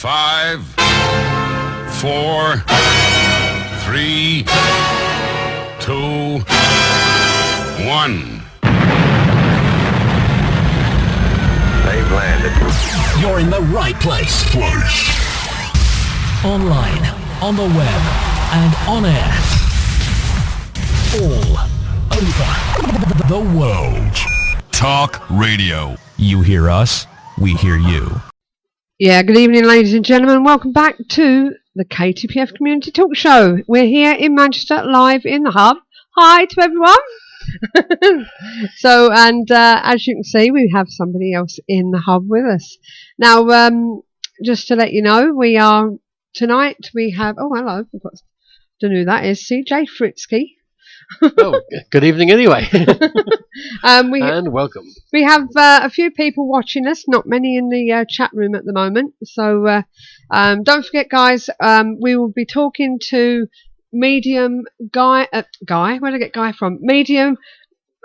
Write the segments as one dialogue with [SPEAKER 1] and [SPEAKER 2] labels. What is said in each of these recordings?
[SPEAKER 1] 5, 4, 3, 2, 1.
[SPEAKER 2] They've landed.
[SPEAKER 3] You're in the right place. Online, on the web, and on air. All over the world.
[SPEAKER 1] Talk radio.
[SPEAKER 3] You hear us, we hear you.
[SPEAKER 4] Yeah, good evening, ladies and gentlemen. Welcome back to the KTPF Community Talk Show. We're here in Manchester, live in the hub. Hi to everyone. As you can see, we have somebody else in the hub with us. Now, just to let you know, we have, oh, hello, I don't know who that is, CJ Fritsky.
[SPEAKER 5] Oh, good evening anyway.
[SPEAKER 4] And
[SPEAKER 5] welcome.
[SPEAKER 4] We have a few people watching us, not many in the chat room at the moment. So don't forget, guys, we will be talking to medium Guy, where did I get Guy from? Medium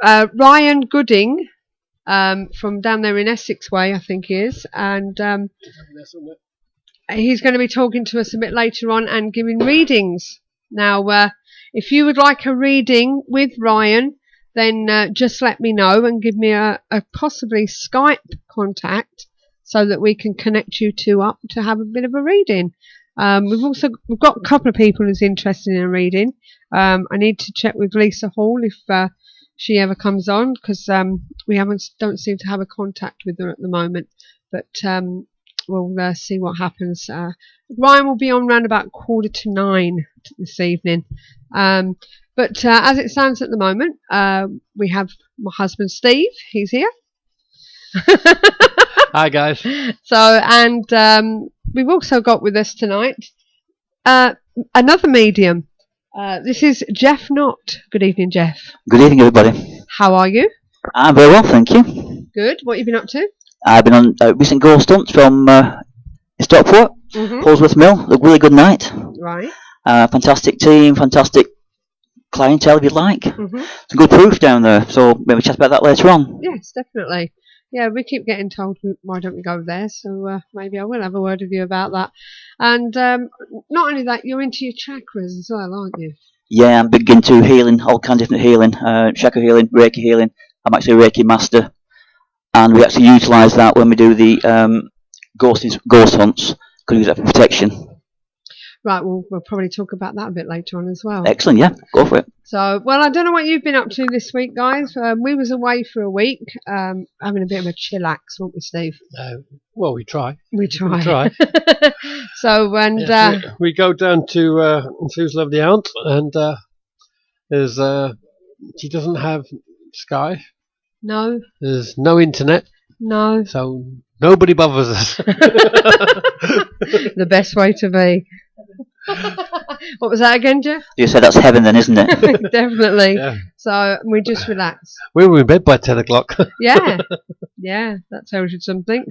[SPEAKER 4] Ryan Gooding from down there in Essex Way, I think he is. And he's going to be talking to us a bit later on and giving readings. Now, if you would like a reading with Ryan, then just let me know and give me a possibly Skype contact so that we can connect you two up to have a bit of a reading. We've got a couple of people who's interested in a reading. I need to check with Lisa Hall if she ever comes on, because we don't seem to have a contact with her at the moment. But we'll see what happens. Ryan will be on round about 8:45 this evening. But as it stands at the moment, we have my husband Steve. He's here.
[SPEAKER 5] Hi, guys.
[SPEAKER 4] We've also got with us tonight another medium. This is Jeff Knott. Good evening, Jeff.
[SPEAKER 6] Good evening, everybody.
[SPEAKER 4] How are you?
[SPEAKER 6] I'm very well, thank you.
[SPEAKER 4] Good. What have you been up to?
[SPEAKER 6] I've been on recent ghost hunts from Stockport, Holsworth Mill. A really good night.
[SPEAKER 4] Right.
[SPEAKER 6] Fantastic team, fantastic clientele, if you like. Some good proof down there, so maybe chat about that later on.
[SPEAKER 4] Yes, definitely. Yeah, we keep getting told, why don't we go there? So maybe I will have a word with you about that. And not only that, you're into your chakras as well, aren't you?
[SPEAKER 6] Yeah, I'm big into healing, all kinds of different healing, chakra healing, Reiki healing. I'm actually a Reiki master, and we actually utilise that when we do the ghost hunts. Could use that for protection.
[SPEAKER 4] Right, we'll probably talk about that a bit later on as well.
[SPEAKER 6] Excellent, yeah, go for it.
[SPEAKER 4] So, well, I don't know what you've been up to this week, guys. We was away for a week, having a bit of a chillax, weren't we, Steve?
[SPEAKER 5] Well, we try.
[SPEAKER 4] We try.
[SPEAKER 5] We try.
[SPEAKER 4] So, and...
[SPEAKER 5] Yes, we go down to Sue's lovely aunt, and she doesn't have Sky.
[SPEAKER 4] No.
[SPEAKER 5] There's no internet.
[SPEAKER 4] No.
[SPEAKER 5] So nobody bothers us.
[SPEAKER 4] The best way to be. What was that again, Jeff?
[SPEAKER 6] You said that's heaven then, isn't it?
[SPEAKER 4] Definitely.
[SPEAKER 5] Yeah.
[SPEAKER 4] So we just relax.
[SPEAKER 5] We were in bed by 10 o'clock.
[SPEAKER 4] Yeah. Yeah, that tells you something.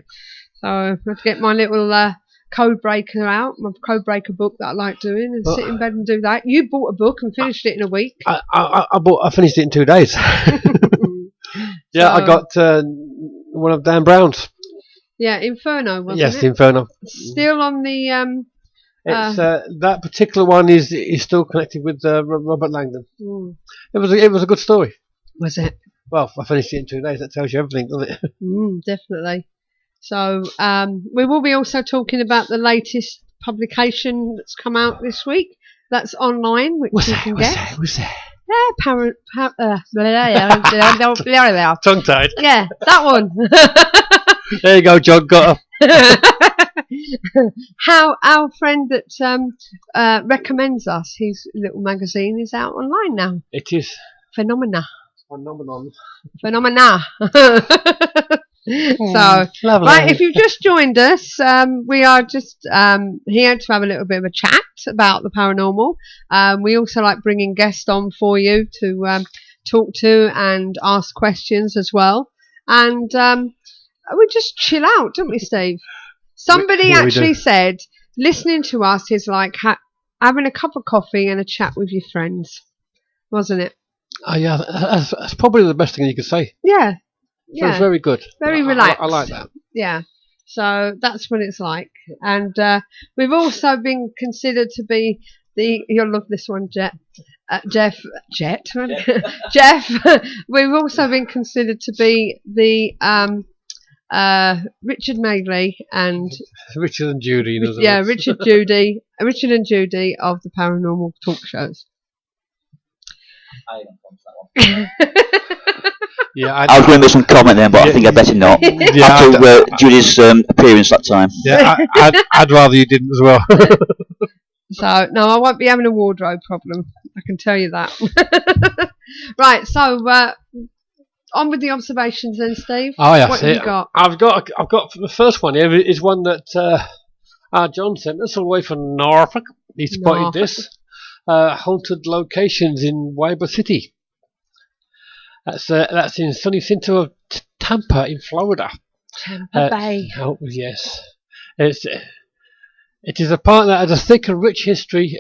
[SPEAKER 4] So I have to get my little code breaker out, my code breaker book that I like doing, and sit in bed and do that. You bought a book and finished it in a week.
[SPEAKER 5] I finished it in 2 days. Yeah, I got one of Dan Brown's.
[SPEAKER 4] Yeah, Inferno, wasn't it?
[SPEAKER 5] Yes, Inferno.
[SPEAKER 4] Still on the...
[SPEAKER 5] It's that particular one is still connected with Robert Langdon. It was a good story.
[SPEAKER 4] Was it?
[SPEAKER 5] Well, I finished it in 2 days. That tells you everything, doesn't it?
[SPEAKER 4] Definitely. So we will be also talking about the latest publication that's come out this week. That's online, which you can get.
[SPEAKER 5] What's that? Tongue-tied.
[SPEAKER 4] Yeah, that one.
[SPEAKER 5] There you go, John. Got her.
[SPEAKER 4] How our friend that recommends us, his little magazine, is out online now.
[SPEAKER 5] It is.
[SPEAKER 4] Phenomena.
[SPEAKER 5] Phenomenon.
[SPEAKER 4] Phenomena. So,
[SPEAKER 5] lovely.
[SPEAKER 4] Right, if you've just joined us, we are just here to have a little bit of a chat about the paranormal. We also like bringing guests on for you to talk to and ask questions as well. And we just chill out, don't we, Steve? Somebody actually said listening to us is like having a cup of coffee and a chat with your friends, wasn't it?
[SPEAKER 5] Yeah, that's probably the best thing you could say.
[SPEAKER 4] Yeah.
[SPEAKER 5] So it's very good.
[SPEAKER 4] Very relaxed.
[SPEAKER 5] I like that.
[SPEAKER 4] Yeah. So that's what it's like. And we've also been considered to be you'll love this one, Jeff. Jeff. We've also been considered to be the Richard Madeley and
[SPEAKER 5] Richard and Judy. In other words.
[SPEAKER 4] Richard and Judy of the Paranormal Talk Shows.
[SPEAKER 5] Yeah,
[SPEAKER 6] I was going to make some comment then, but I think I better not. After Judy's appearance that time.
[SPEAKER 5] Yeah, I'd rather you didn't as well.
[SPEAKER 4] So, no, I won't be having a wardrobe problem. I can tell you that. Right, so on with the observations then, Steve.
[SPEAKER 5] Oh, yeah.
[SPEAKER 4] What have you got?
[SPEAKER 5] I've got the first one here is one that John sent us all the way from Norfolk. He spotted this. Haunted locations in Ybor City. That's in sunny center of Tampa in Florida.
[SPEAKER 4] Tampa Bay.
[SPEAKER 5] Oh yes, it is a part that has a thick and rich history,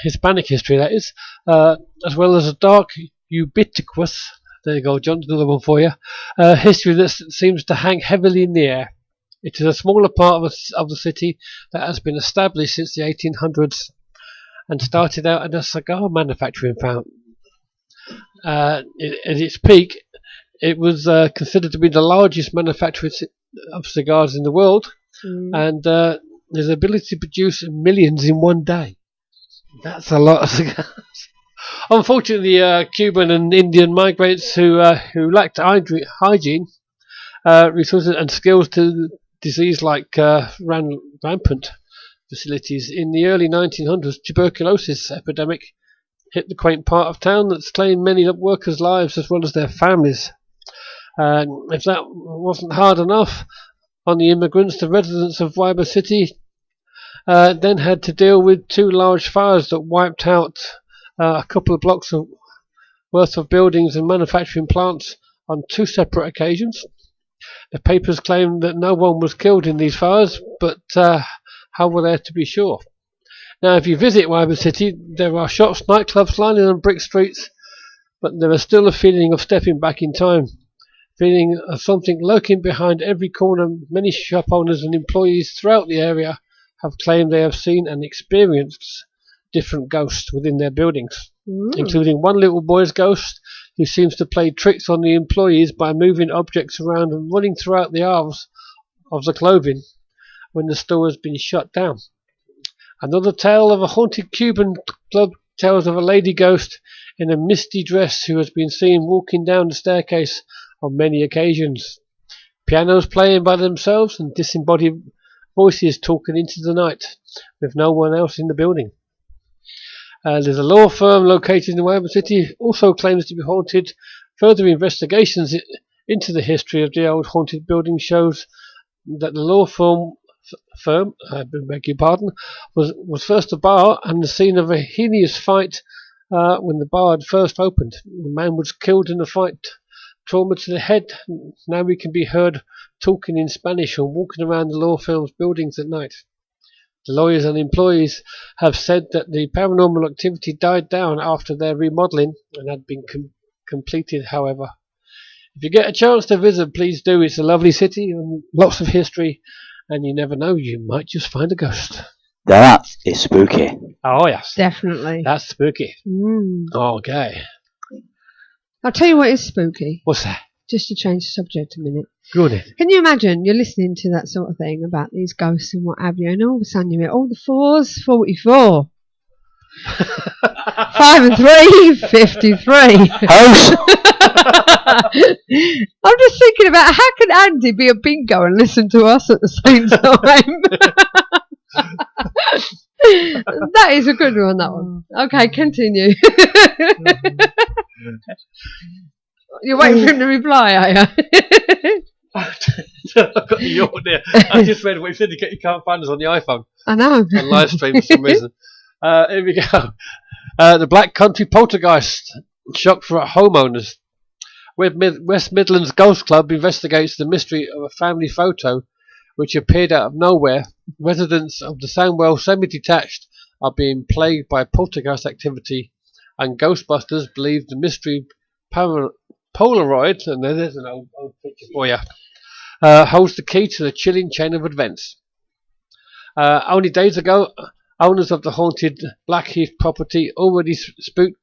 [SPEAKER 5] Hispanic history that is, as well as a dark, ubiquitous. There you go, John. Another one for you. History that seems to hang heavily in the air. It is a smaller part of the city that has been established since the 1800s and started out as a cigar manufacturing town. At its peak, it was considered to be the largest manufacturer of cigars in the world, and there's the ability to produce millions in one day. That's a lot of cigars. Unfortunately, Cuban and Indian migrants who lacked hygiene, resources and skills to disease ran rampant. Facilities. In the early 1900s, tuberculosis epidemic hit the quaint part of town that's claimed many workers' lives as well as their families. If that wasn't hard enough on the immigrants, the residents of Ybor City then had to deal with two large fires that wiped out a couple of blocks worth of buildings and manufacturing plants on two separate occasions. The papers claimed that no one was killed in these fires, but how were they to be sure? Now, if you visit Ybor City, there are shops, nightclubs lining on brick streets, but there is still a feeling of stepping back in time, feeling of something lurking behind every corner. Many shop owners and employees throughout the area have claimed they have seen and experienced different ghosts within their buildings, including one little boy's ghost who seems to play tricks on the employees by moving objects around and running throughout the aisles of the clothing when the store has been shut down. Another tale of a haunted Cuban club tells of a lady ghost in a misty dress who has been seen walking down the staircase on many occasions. Pianos playing by themselves and disembodied voices talking into the night with no one else in the building. There's a law firm located in Ybor City also claims to be haunted. Further investigations into the history of the old haunted building shows that the law firm, I beg your pardon, was first a bar and the scene of a heinous fight when the bar had first opened. The man was killed in the fight, trauma to the head. Now he can be heard talking in Spanish and walking around the law firm's buildings at night. The lawyers and employees have said that the paranormal activity died down after their remodelling and had been completed, however. If you get a chance to visit, please do. It's a lovely city and lots of history, and you never know, you might just find a ghost.
[SPEAKER 6] That is spooky.
[SPEAKER 5] Oh, yes.
[SPEAKER 4] Definitely.
[SPEAKER 5] That's spooky. Okay.
[SPEAKER 4] I'll tell you what is spooky.
[SPEAKER 5] What's that?
[SPEAKER 4] Just to change the subject a minute.
[SPEAKER 5] Good.
[SPEAKER 4] Can you imagine you're listening to that sort of thing about these ghosts and what have you, and all of a sudden you hear, all the fours, 44. 5 and 3, 53.
[SPEAKER 6] House!
[SPEAKER 4] I'm just thinking about how can Andy be a bingo and listen to us at the same time? That is a good one, that one. Okay, continue. You're waiting for him to reply, are you?
[SPEAKER 5] I've got the yawn there. I just read what you said, you can't find us on the iPhone.
[SPEAKER 4] I know.
[SPEAKER 5] On live stream for some reason. Here we go. The Black Country Poltergeist. Shock for homeowners. West Midlands Ghost Club investigates the mystery of a family photo which appeared out of nowhere. Residents of the Sandwell semi-detached are being plagued by poltergeist activity, and Ghostbusters believe the mystery Polaroid, and there's an old picture for you, holds the key to the chilling chain of events. Only days ago, owners of the haunted Blackheath property, already spooked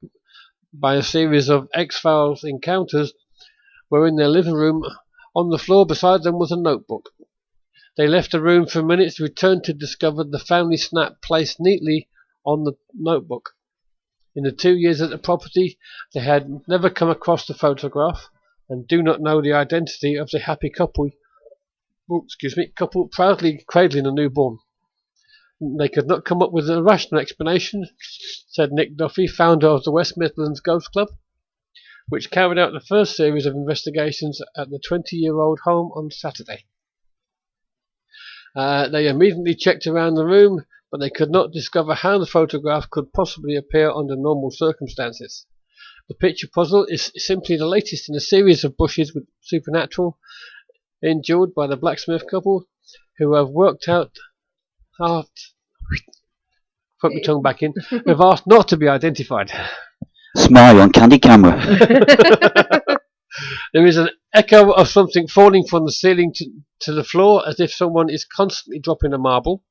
[SPEAKER 5] by a series of X-Files encounters, were in their living room. On the floor beside them was a notebook. They left the room for minutes, returned to discover the family snap placed neatly on the notebook. In the 2 years at the property, they had never come across the photograph and do not know the identity of the happy couple proudly cradling a newborn. They could not come up with a rational explanation, said Nick Duffy, founder of the West Midlands Ghost Club, which carried out the first series of investigations at the 20-year-old home on Saturday. They immediately checked around the room, but they could not discover how the photograph could possibly appear under normal circumstances. The picture puzzle is simply the latest in a series of brushes with supernatural endured by the blacksmith couple, who have worked out put my tongue back in, have asked not to be identified.
[SPEAKER 6] Smile on candid camera.
[SPEAKER 5] There is an echo of something falling from the ceiling to the floor, as if someone is constantly dropping a marble.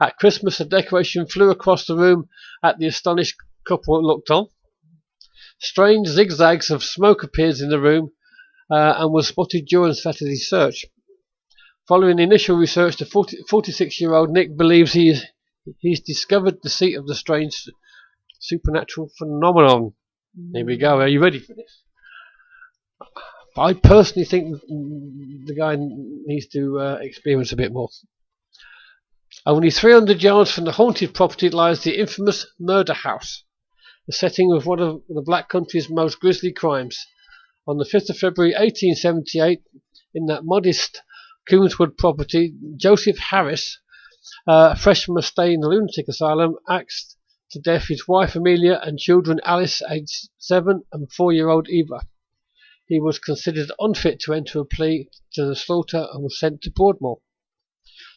[SPEAKER 5] At Christmas, a decoration flew across the room at the astonished couple looked on. Strange zigzags of smoke appeared in the room and was spotted during Saturday's search. Following initial research, the 46-year-old Nick believes he's discovered the seat of the strange supernatural phenomenon. Here we go. Are you ready for this? I personally think the guy needs to experience a bit more. Only 300 yards from the haunted property lies the infamous murder house, the setting of one of the Black Country's most grisly crimes. On the 5th of February 1878, in that modest Coomswood property, Joseph Harris, fresh from a stay in the lunatic asylum, axed to death his wife Amelia and children Alice, aged 7, and 4-year-old Eva. He was considered unfit to enter a plea to the slaughter and was sent to Broadmoor.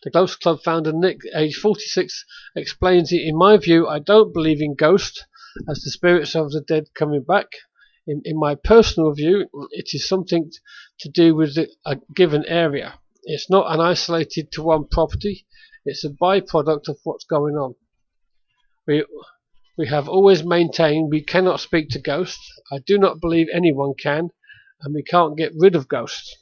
[SPEAKER 5] The Ghost Club founder Nick, aged 46, explains it, "In my view, I don't believe in ghosts as the spirits of the dead coming back. In my personal view, it is something to do with a given area. It's not an isolated to one property. It's a byproduct of what's going on. We have always maintained we cannot speak to ghosts. I do not believe anyone can, and we can't get rid of ghosts."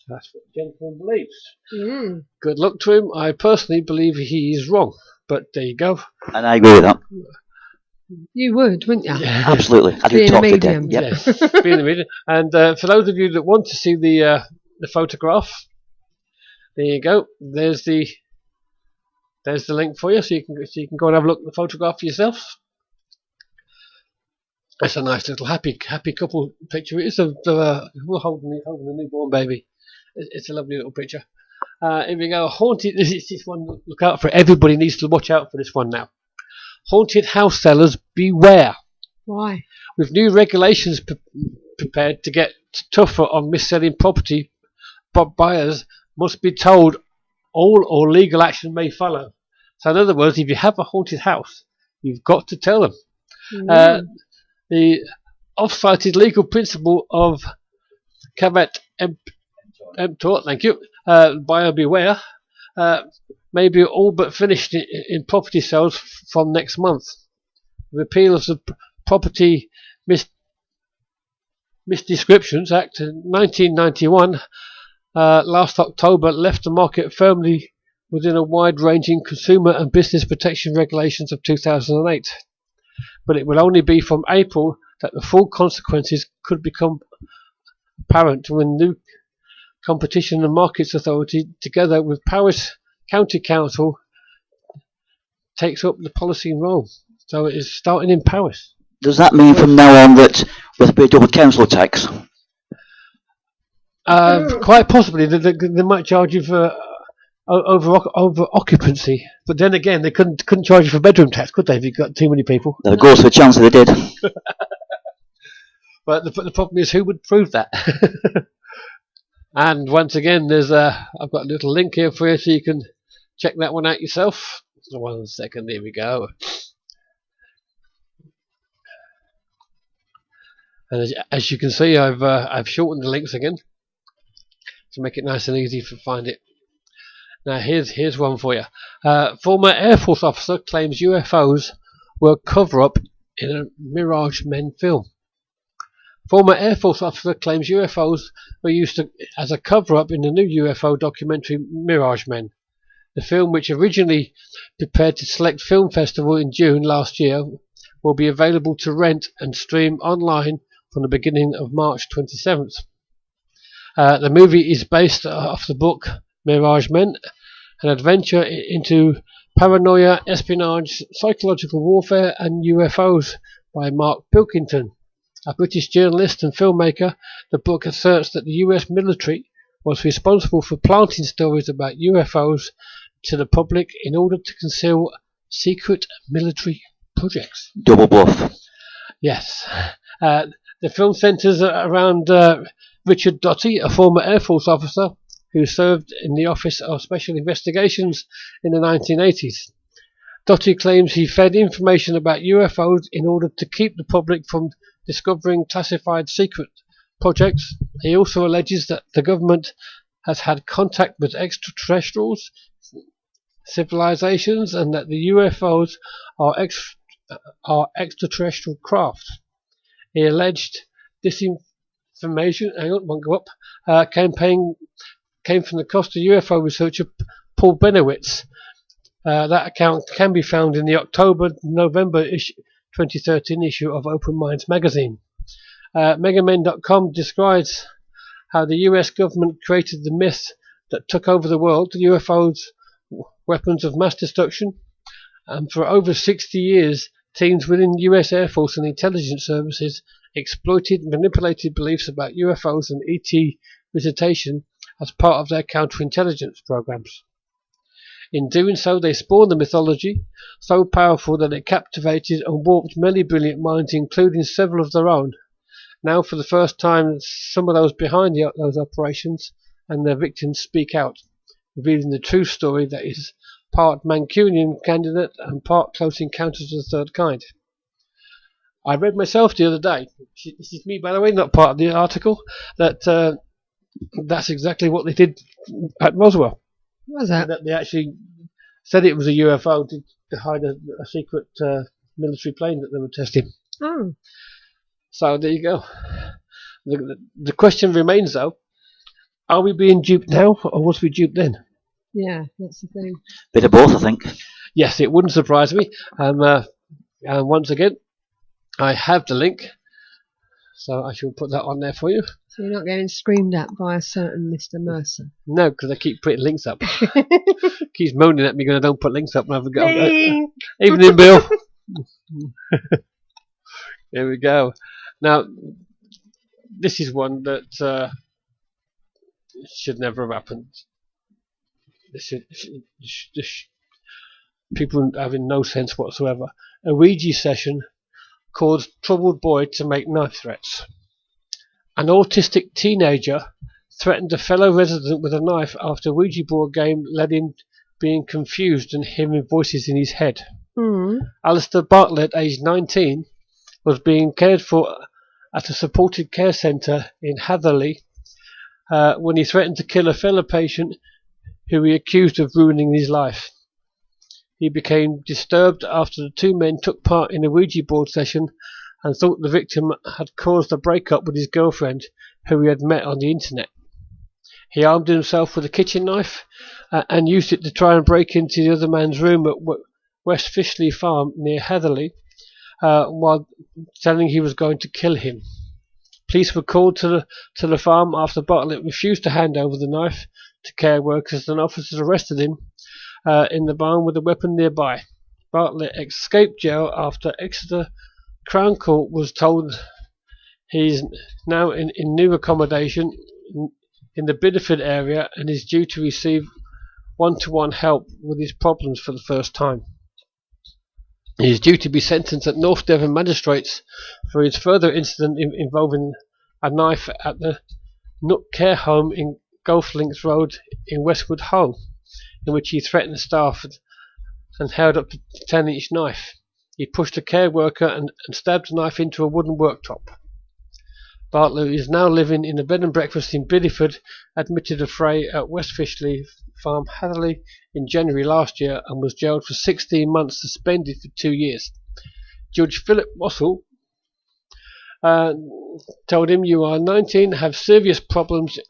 [SPEAKER 5] That's what the gentleman believes. Good luck to him. I personally believe he is wrong, but there you go.
[SPEAKER 6] And I agree with that.
[SPEAKER 4] You would, wouldn't you?
[SPEAKER 6] Yeah. Absolutely. I do
[SPEAKER 4] Being a
[SPEAKER 6] talk to
[SPEAKER 4] medium.
[SPEAKER 6] dead. Yep.
[SPEAKER 5] Yes, being a medium. And for those of you that want to see the photograph, there you go. There's the link for you, so you can go and have a look at the photograph for yourself. It's a nice little happy couple picture. It's we're holding a newborn baby. It's a lovely little picture. Here we go. Haunted. This one. Look out for it. Everybody needs to watch out for this one now. Haunted house sellers, beware.
[SPEAKER 4] Why?
[SPEAKER 5] With new regulations prepared to get tougher on mis-selling property, but buyers must be told all or legal action may follow. So in other words, if you have a haunted house, you've got to tell them. The oft-cited legal principle of caveat emptor, thank you, buyer beware, may be all but finished in property sales from next month. The repeal of the Property Misdescriptions Act in 1991 last October left the market firmly within a wide-ranging consumer and business protection regulations of 2008. But it will only be from April that the full consequences could become apparent when new Competition and Markets Authority, together with Paris County Council, takes up the policy role. So it is starting in Paris.
[SPEAKER 6] Does that mean from now on that there'll be a double council tax?
[SPEAKER 5] Quite possibly. They might charge you for over occupancy, but then again, they couldn't charge you for bedroom tax, could they? If you've got too many people.
[SPEAKER 6] There goes the chance that they did.
[SPEAKER 5] But the problem is, who would prove that? And once again, I've got a little link here for you, so you can check that one out yourself. 1 second, here we go. And as you can see, I've shortened the links again, to make it nice and easy to find it. Now here's one for you. Former Air Force officer claims UFOs were cover-up in a Mirage Men film. Former Air Force officer claims UFOs were used as a cover-up in the new UFO documentary Mirage Men. The film, which originally prepared to select film festival in June last year, will be available to rent and stream online from the beginning of March 27th. The movie is based off the book Mirage Men, an adventure into paranoia, espionage, psychological warfare and UFOs by Mark Pilkington, a British journalist and filmmaker. The book asserts that the US military was responsible for planting stories about UFOs to the public in order to conceal secret military projects.
[SPEAKER 6] Double bluff.
[SPEAKER 5] Yes. The film centres around Richard Doty, a former Air Force officer who served in the Office of Special Investigations in the 1980s. Doty claims he fed information about UFOs in order to keep the public from discovering classified secret projects. He also alleges that the government has had contact with extraterrestrials, civilizations, and that the UFOs are extraterrestrial craft. He alleged disinformation campaign came from the Costa UFO researcher Paul Benowitz. That account can be found in the October-November 2013 issue of Open Minds magazine. Megamen.com describes how the US government created the myth that took over the world, UFOs, weapons of mass destruction, and for over 60 years, teams within US Air Force and intelligence services exploited and manipulated beliefs about UFOs and ET visitation as part of their counterintelligence programs. In doing so, they spawned a mythology so powerful that it captivated and warped many brilliant minds, including several of their own. Now, for the first time, some of those behind those operations and their victims speak out, revealing the true story that is part Mancunian candidate and part Close Encounters of the Third Kind. I read myself the other day, this is me by the way, not part of the article, that that's exactly what they did at Roswell.
[SPEAKER 4] What was that?
[SPEAKER 5] That they actually said it was a UFO to hide a secret military plane that they were testing.
[SPEAKER 4] Oh.
[SPEAKER 5] So there you go. The question remains though, are we being duped now or was we duped then?
[SPEAKER 4] Yeah, that's the thing.
[SPEAKER 6] Bit of both, I think.
[SPEAKER 5] Yes, it wouldn't surprise me. And once again, I have the link, so I shall put that on there for you.
[SPEAKER 4] So you're not getting screamed at by a certain Mr. Mercer?
[SPEAKER 5] No, because I keep putting links up. Keeps moaning at me because I don't put links up. And I've got evening, Bill. There we go. Now, this is one that should never have happened. People having no sense whatsoever. A Ouija session caused troubled boy to make knife threats. An autistic teenager threatened a fellow resident with a knife after a Ouija board game led him being confused and hearing voices in his head. Alistair Bartlett, aged 19, was being cared for at a supported care centre in Hatherley when he threatened to kill a fellow patient who he accused of ruining his life. He became disturbed after the two men took part in a Ouija board session and thought the victim had caused a breakup with his girlfriend, who he had met on the internet. He armed himself with a kitchen knife and used it to try and break into the other man's room at West Fishley Farm near Hatherley, while telling he was going to kill him. Police were called to the farm after Bartlett refused to hand over the knife to care workers, and officers arrested him in the barn with a weapon nearby. Bartlett escaped jail after Exeter Crown Court was told he is now in new accommodation in the Bideford area and is due to receive one-to-one help with his problems for the first time. He is due to be sentenced at North Devon Magistrates for his further incident involving a knife at the Nook Care Home in Golf Links Road in Westwood Hull, in which he threatened staff and held up a 10-inch knife. He pushed a care worker and stabbed the knife into a wooden worktop. Bartlett is now living in a bed and breakfast in Bideford, admitted a fray at West Fishley Farm, Hatherley, in January last year and was jailed for 16 months, suspended for 2 years. Judge Philip Wassell told him, "You are 19, have serious problems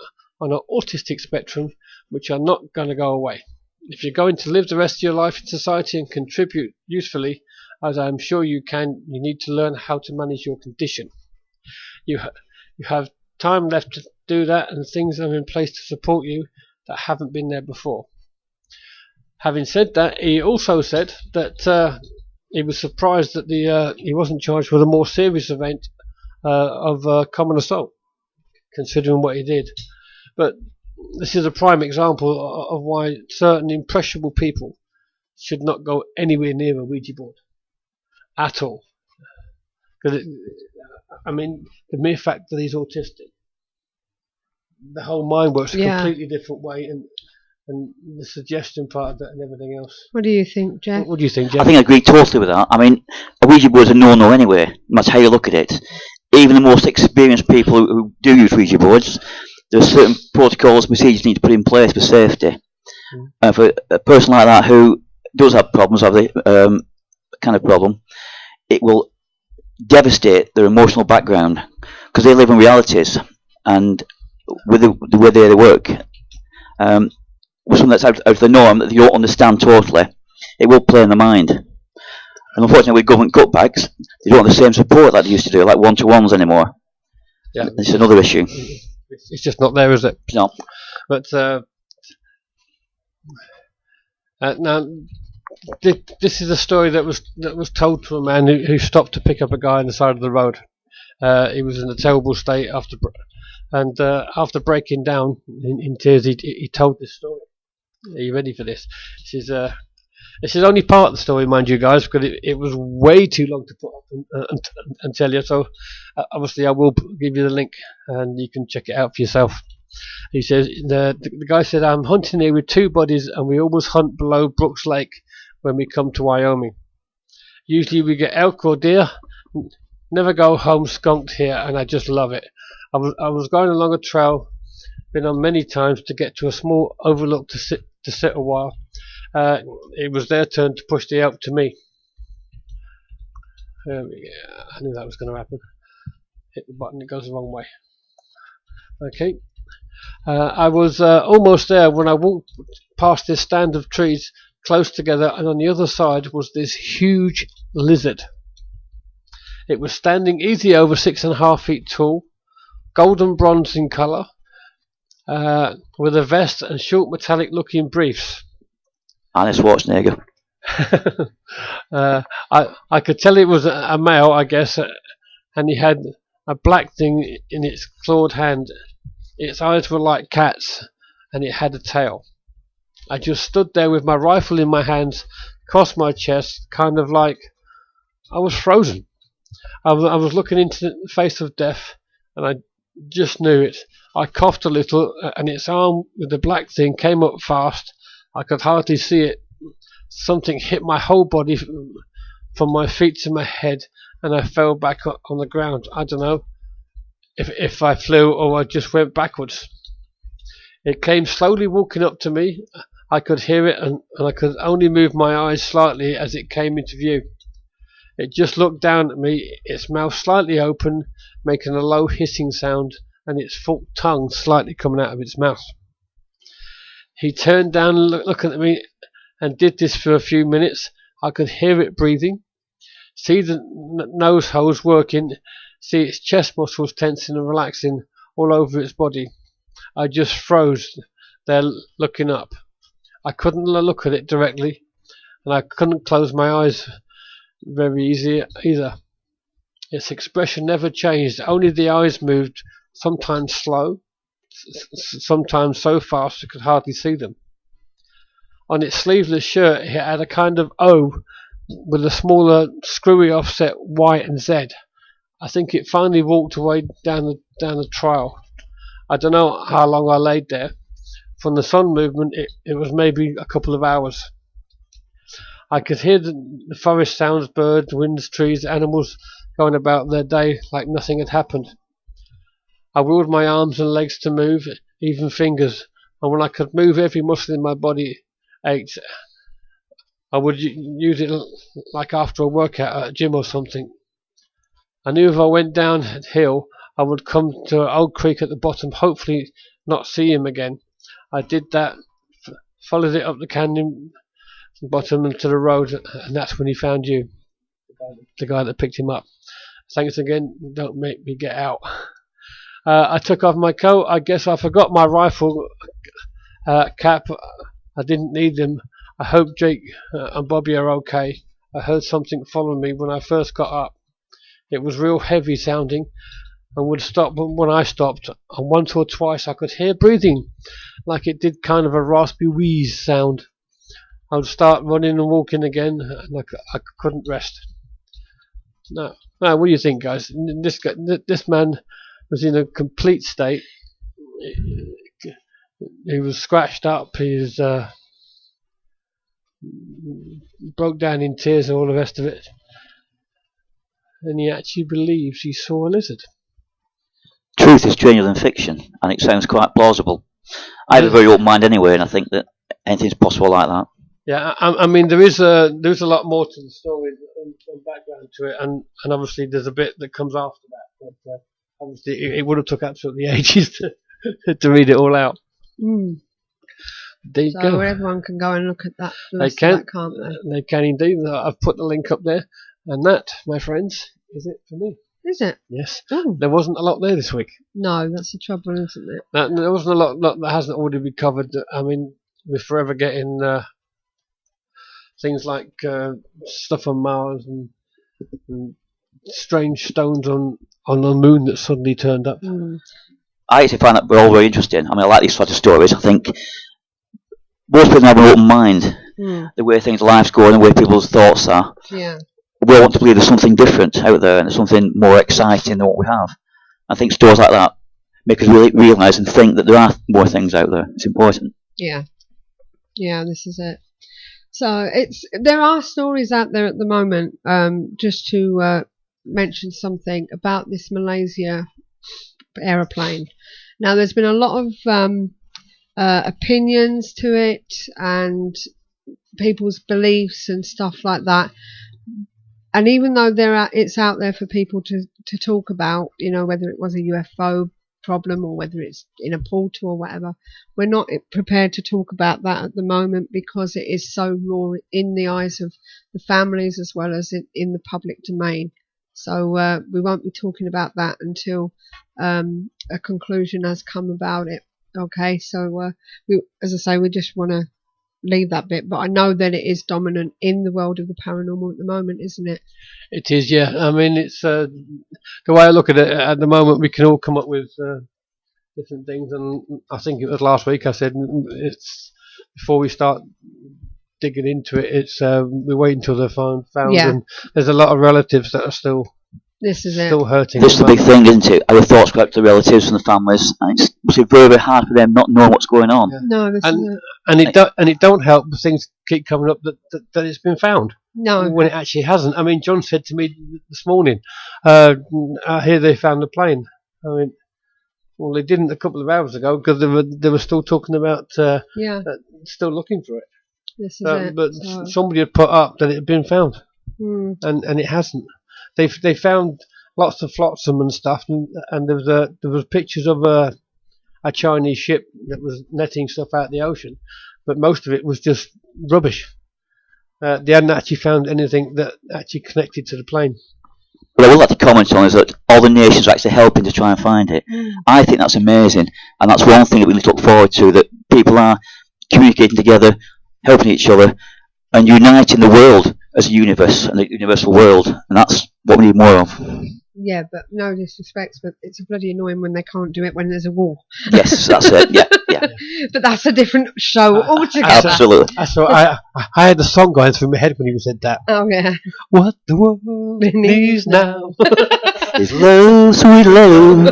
[SPEAKER 5] on an autistic spectrum, which are not going to go away. If you're going to live the rest of your life in society and contribute usefully, as I am sure you can, you need to learn how to manage your condition. You have time left to do that, and things are in place to support you that haven't been there before." Having said that, he also said that he was surprised that he wasn't charged with a more serious event of common assault, considering what he did. But this is a prime example of why certain impressionable people should not go anywhere near a Ouija board at all. Because I mean, the mere fact that he's autistic, the whole mind works a completely different way, and the suggestion part of that and everything else.
[SPEAKER 4] What do you think, Jeff?
[SPEAKER 5] What do you think, Jeff?
[SPEAKER 6] I think I agree totally with that. I mean, a Ouija board is a no-no anyway, no matter how you look at it. Even the most experienced people who do use Ouija boards, there are certain protocols, procedures you need to put in place for safety. For a person like that who does have problems, have the kind of problem, it will devastate their emotional background because they live in realities, and with the way they work, with something that's out of the norm that they don't understand totally, it will play in the mind. And unfortunately, with government cutbacks, they don't have the same support that they used to do, like one-to-ones anymore. Yeah, it's another issue.
[SPEAKER 5] It's just not there, is it?
[SPEAKER 6] No.
[SPEAKER 5] But now, this is a story that was told to a man who stopped to pick up a guy on the side of the road. He was in a terrible state after breaking down in tears. He told this story. Are you ready for this? This is only part of the story, mind you guys, because it was way too long to put up and tell you. So obviously I will give you the link and you can check it out for yourself. He says, the guy said, "I'm hunting here with 2 buddies and we always hunt below Brooks Lake when we come to Wyoming. Usually we get elk or deer. Never go home skunked here, and I just love it. I was going along a trail, been on many times, to get to a small overlook to sit a while. It was their turn to push the elk to me." I knew that was going to happen. Hit the button, it goes the wrong way. Okay. I was almost there when I walked past this stand of trees close together, and on the other side was this huge lizard. It was standing easy over 6.5 feet tall, golden bronze in colour, with a vest and short metallic looking briefs.
[SPEAKER 6] Arnold Schwarzenegger.
[SPEAKER 5] I could tell it was a male, I guess, and he had a black thing in its clawed hand. Its eyes were like cats, and it had a tail. I just stood there with my rifle in my hands, across my chest, kind of like I was frozen. I was looking into the face of death, and I just knew it. I coughed a little, and its arm with the black thing came up fast. I could hardly see it. Something hit my whole body from my feet to my head, and I fell back on the ground. I don't know if I flew or I just went backwards. It came slowly walking up to me. I could hear it, and I could only move my eyes slightly as it came into view. It just looked down at me, its mouth slightly open, making a low hissing sound, and its forked tongue slightly coming out of its mouth. He turned down looking at me and did this for a few minutes. I could hear it breathing, see the nose holes working, see its chest muscles tensing and relaxing all over its body. I just froze there looking up. I couldn't look at it directly, and I couldn't close my eyes very easy either. Its expression never changed, only the eyes moved, sometimes slow, sometimes so fast I could hardly see them. On its sleeveless shirt it had a kind of O with a smaller screwy offset Y and Z. I think it finally walked away down the trail. I don't know how long I laid there. From the sun movement it was maybe a couple of hours. I could hear the forest sounds, birds, winds, trees, animals going about their day like nothing had happened. I willed my arms and legs to move, even fingers, and when I could move every muscle in my body ached. I would use it like after a workout at a gym or something. I knew if I went downhill, I would come to an old creek at the bottom, hopefully not see him again. I did that, followed it up the canyon bottom and to the road, and that's when he found you, the guy that picked him up. Thanks again, don't make me get out. I took off my coat. I guess I forgot my rifle cap. I didn't need them. I hope Jake and Bobby are okay. I heard something follow me when I first got up. It was real heavy sounding and would stop when I stopped, and once or twice I could hear breathing, like it did kind of a raspy wheeze sound. I would start running and walking again, and I couldn't rest. Now, what do you think, guys? This man was in a complete state. He was scratched up. He was broke down in tears and all the rest of it. And he actually believes he saw a lizard.
[SPEAKER 6] Truth is stranger than fiction, and it sounds quite plausible. I have a very open mind anyway, and I think that anything's possible like that.
[SPEAKER 5] Yeah, I mean there is a lot more to the story and background to it, and obviously there's a bit that comes after that. But obviously it would have took absolutely ages to read it all out.
[SPEAKER 4] Mm.
[SPEAKER 5] There you go.
[SPEAKER 4] Everyone can go and look at that.
[SPEAKER 5] They can,
[SPEAKER 4] that, can't they?
[SPEAKER 5] They can indeed. I've put the link up there, and that, my friends, is it for me.
[SPEAKER 4] Is it?
[SPEAKER 5] Yes.
[SPEAKER 4] Oh.
[SPEAKER 5] There wasn't a lot there this week.
[SPEAKER 4] No, that's the trouble, isn't it?
[SPEAKER 5] There wasn't a lot that hasn't already been covered. I mean, we're forever getting things like stuff on Mars and strange stones on the moon that suddenly turned up.
[SPEAKER 4] Mm.
[SPEAKER 6] I actually find that we're all very interesting. I mean, I like these sort of stories. I think most people have an open mind. The way things life's going, the way people's thoughts are.
[SPEAKER 4] Yeah.
[SPEAKER 6] We all want to believe there's something different out there and there's something more exciting than what we have. I think stories like that make us really realise and think that there are more things out there. It's important.
[SPEAKER 4] Yeah. Yeah, this is it. So there are stories out there at the moment. Just to mention something about this Malaysia aeroplane. Now, there's been a lot of opinions to it and people's beliefs and stuff like that. And even though it's out there for people to talk about, you know, whether it was a UFO problem or whether it's in a portal or whatever, we're not prepared to talk about that at the moment because it is so raw in the eyes of the families as well as in the public domain. So we won't be talking about that until a conclusion has come about it. Okay, so as I say, we just want to leave that bit, but I know that it is dominant in the world of the paranormal at the moment, isn't it?
[SPEAKER 5] It is, yeah. I mean, it's the way I look at it at the moment. We can all come up with different things, and I think it was last week I said it's before we start digging into it. It's we wait until they're found,
[SPEAKER 4] Yeah.
[SPEAKER 5] and there's a lot of relatives that are still hurting.
[SPEAKER 6] This is the big thing, isn't it? Our thoughts go out to the relatives and the families, and it's very, very hard for them not knowing what's going on.
[SPEAKER 5] Yeah.
[SPEAKER 4] No, this is it.
[SPEAKER 5] And it don't help. Things keep coming up that it's been found.
[SPEAKER 4] No,
[SPEAKER 5] when it actually hasn't. I mean, John said to me this morning, I hear they found the plane. I mean, well, they didn't a couple of hours ago because they were still talking about still looking for it.
[SPEAKER 4] This is it.
[SPEAKER 5] But somebody had put up that it had been found, and it hasn't. They found lots of flotsam and stuff, and there was pictures of a Chinese ship that was netting stuff out of the ocean, but most of it was just rubbish. They hadn't actually found anything that actually connected to the plane.
[SPEAKER 6] What I would like to comment on is that all the nations are actually helping to try and find it. I think that's amazing, and that's one thing that we need to look forward to, that people are communicating together, helping each other, and uniting the world as a universe and a universal world, and that's what we need more of.
[SPEAKER 4] Yeah, but no disrespect, but it's bloody annoying when they can't do it when there's a war.
[SPEAKER 6] Yes, that's it. Yeah.
[SPEAKER 4] But that's a different show altogether.
[SPEAKER 6] Absolutely.
[SPEAKER 5] I had the song going through my head when he said that.
[SPEAKER 4] Oh yeah.
[SPEAKER 5] What the world needs now
[SPEAKER 6] is love, sweet love.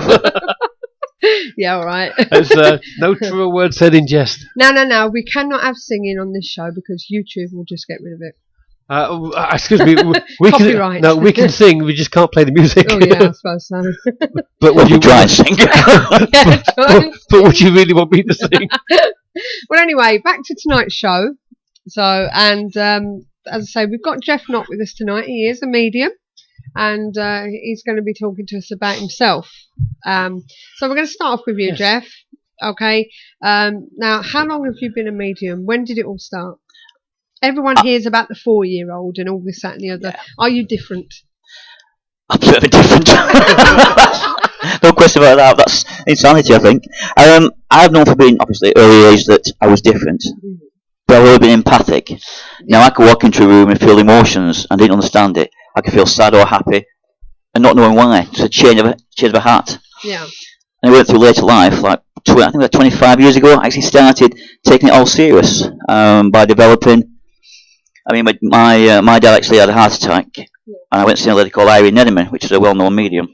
[SPEAKER 4] Yeah, all right.
[SPEAKER 5] There's no truer word said in jest.
[SPEAKER 4] No. We cannot have singing on this show because YouTube will just get rid of it.
[SPEAKER 5] Excuse me. We
[SPEAKER 4] Copyright.
[SPEAKER 5] can. No, we can sing. We just can't play the music.
[SPEAKER 4] Oh yeah, I suppose so.
[SPEAKER 5] But would you
[SPEAKER 6] Try and sing.
[SPEAKER 5] but would you really want me to sing?
[SPEAKER 4] Well, anyway, back to tonight's show. So, and as I say, we've got Jeff Knott with us tonight. He is a medium, and he's going to be talking to us about himself. So we're going to start off with you,
[SPEAKER 5] Yes.
[SPEAKER 4] Jeff. Okay. Now, how long have you been a medium? When did it all start? Everyone hears about the 4-year-old and all this, that, and the other.
[SPEAKER 6] Yeah.
[SPEAKER 4] Are you different?
[SPEAKER 6] I'm certainly different. No question about that. That's insanity, I think. I've known from being obviously early age that I was different, but I've always been empathic. Now I could walk into a room and feel emotions and didn't understand it. I could feel sad or happy and not knowing why. Just a change of a hat.
[SPEAKER 4] Yeah.
[SPEAKER 6] And I went through later life, I think like 25 years ago, I actually started taking it all serious by developing. I mean, my dad actually had a heart attack, and I went to see a lady called Irene Nediman, which is a well-known medium.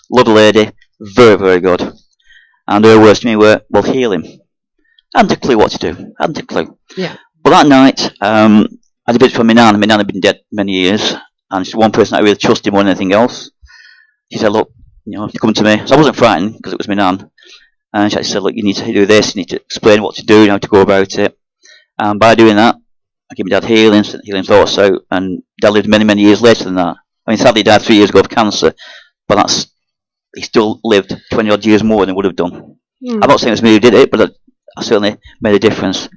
[SPEAKER 6] Lovely lady, very, very good. And her words to me were, well, heal him. I hadn't a clue what to do. I hadn't a clue.
[SPEAKER 4] Yeah.
[SPEAKER 6] But that night, I had a visit from my nan. My nan had been dead many years, and she's one person I really trusted more than anything else. She said, look, you come to me. So I wasn't frightened, because it was my nan. And she actually said, look, you need to do this, you need to explain what to do, how to go about it. And by doing that, I gave my dad healing thoughts out, and Dad lived many, many years later than that. I mean, sadly, he died 3 years ago of cancer, but he still lived 20 odd years more than he would have done. I'm not saying it was me who did it, but I certainly made a difference.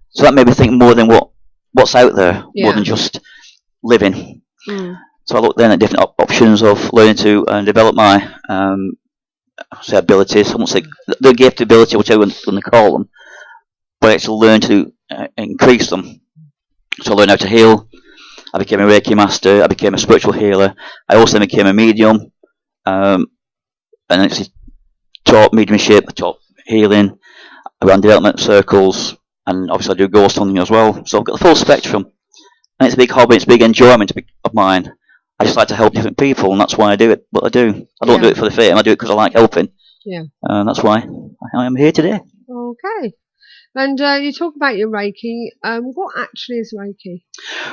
[SPEAKER 6] So that made me think more than what's out there, more than just living. So I looked then at different options of learning to develop my abilities. I won't say the gift, ability, whichever one they call them, but I actually learn to increase them. So I learned how to heal. I became a Reiki master. I became a spiritual healer. I also became a medium, and actually taught mediumship. I taught healing. I ran development circles, and obviously I do ghost hunting as well. So I've got the full spectrum, and it's a big hobby. It's a big enjoyment of mine. I just like to help different people, and that's why I do it. What I do, I don't do it for the fame. I do it because I like helping. Yeah. And that's why I am here today.
[SPEAKER 4] Okay. And you talk about your Reiki. What actually is Reiki?